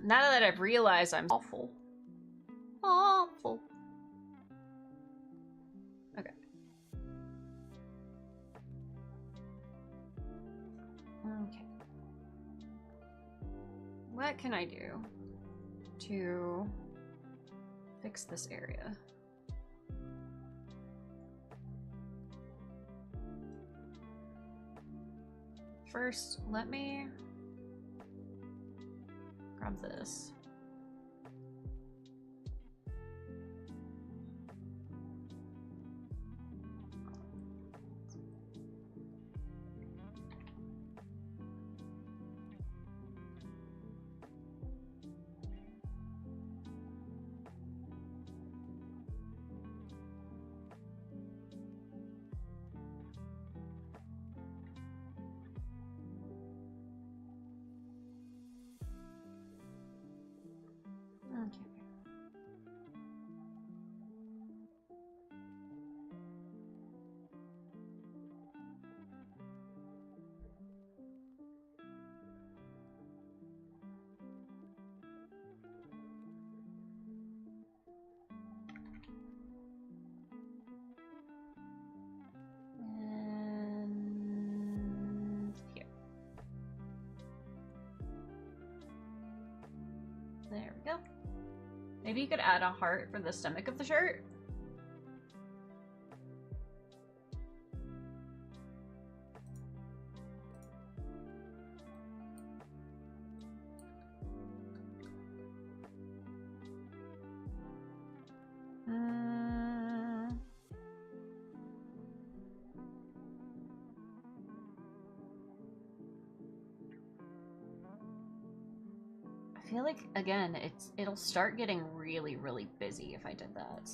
Now that I've realized I'm awful. Awful. Okay. Okay. What can I do to fix this area? First, let me grab this. Okay. And here. There we go. Maybe you could add a heart for the stomach of the shirt. feel like, again, it'll start getting really, really busy if I did that.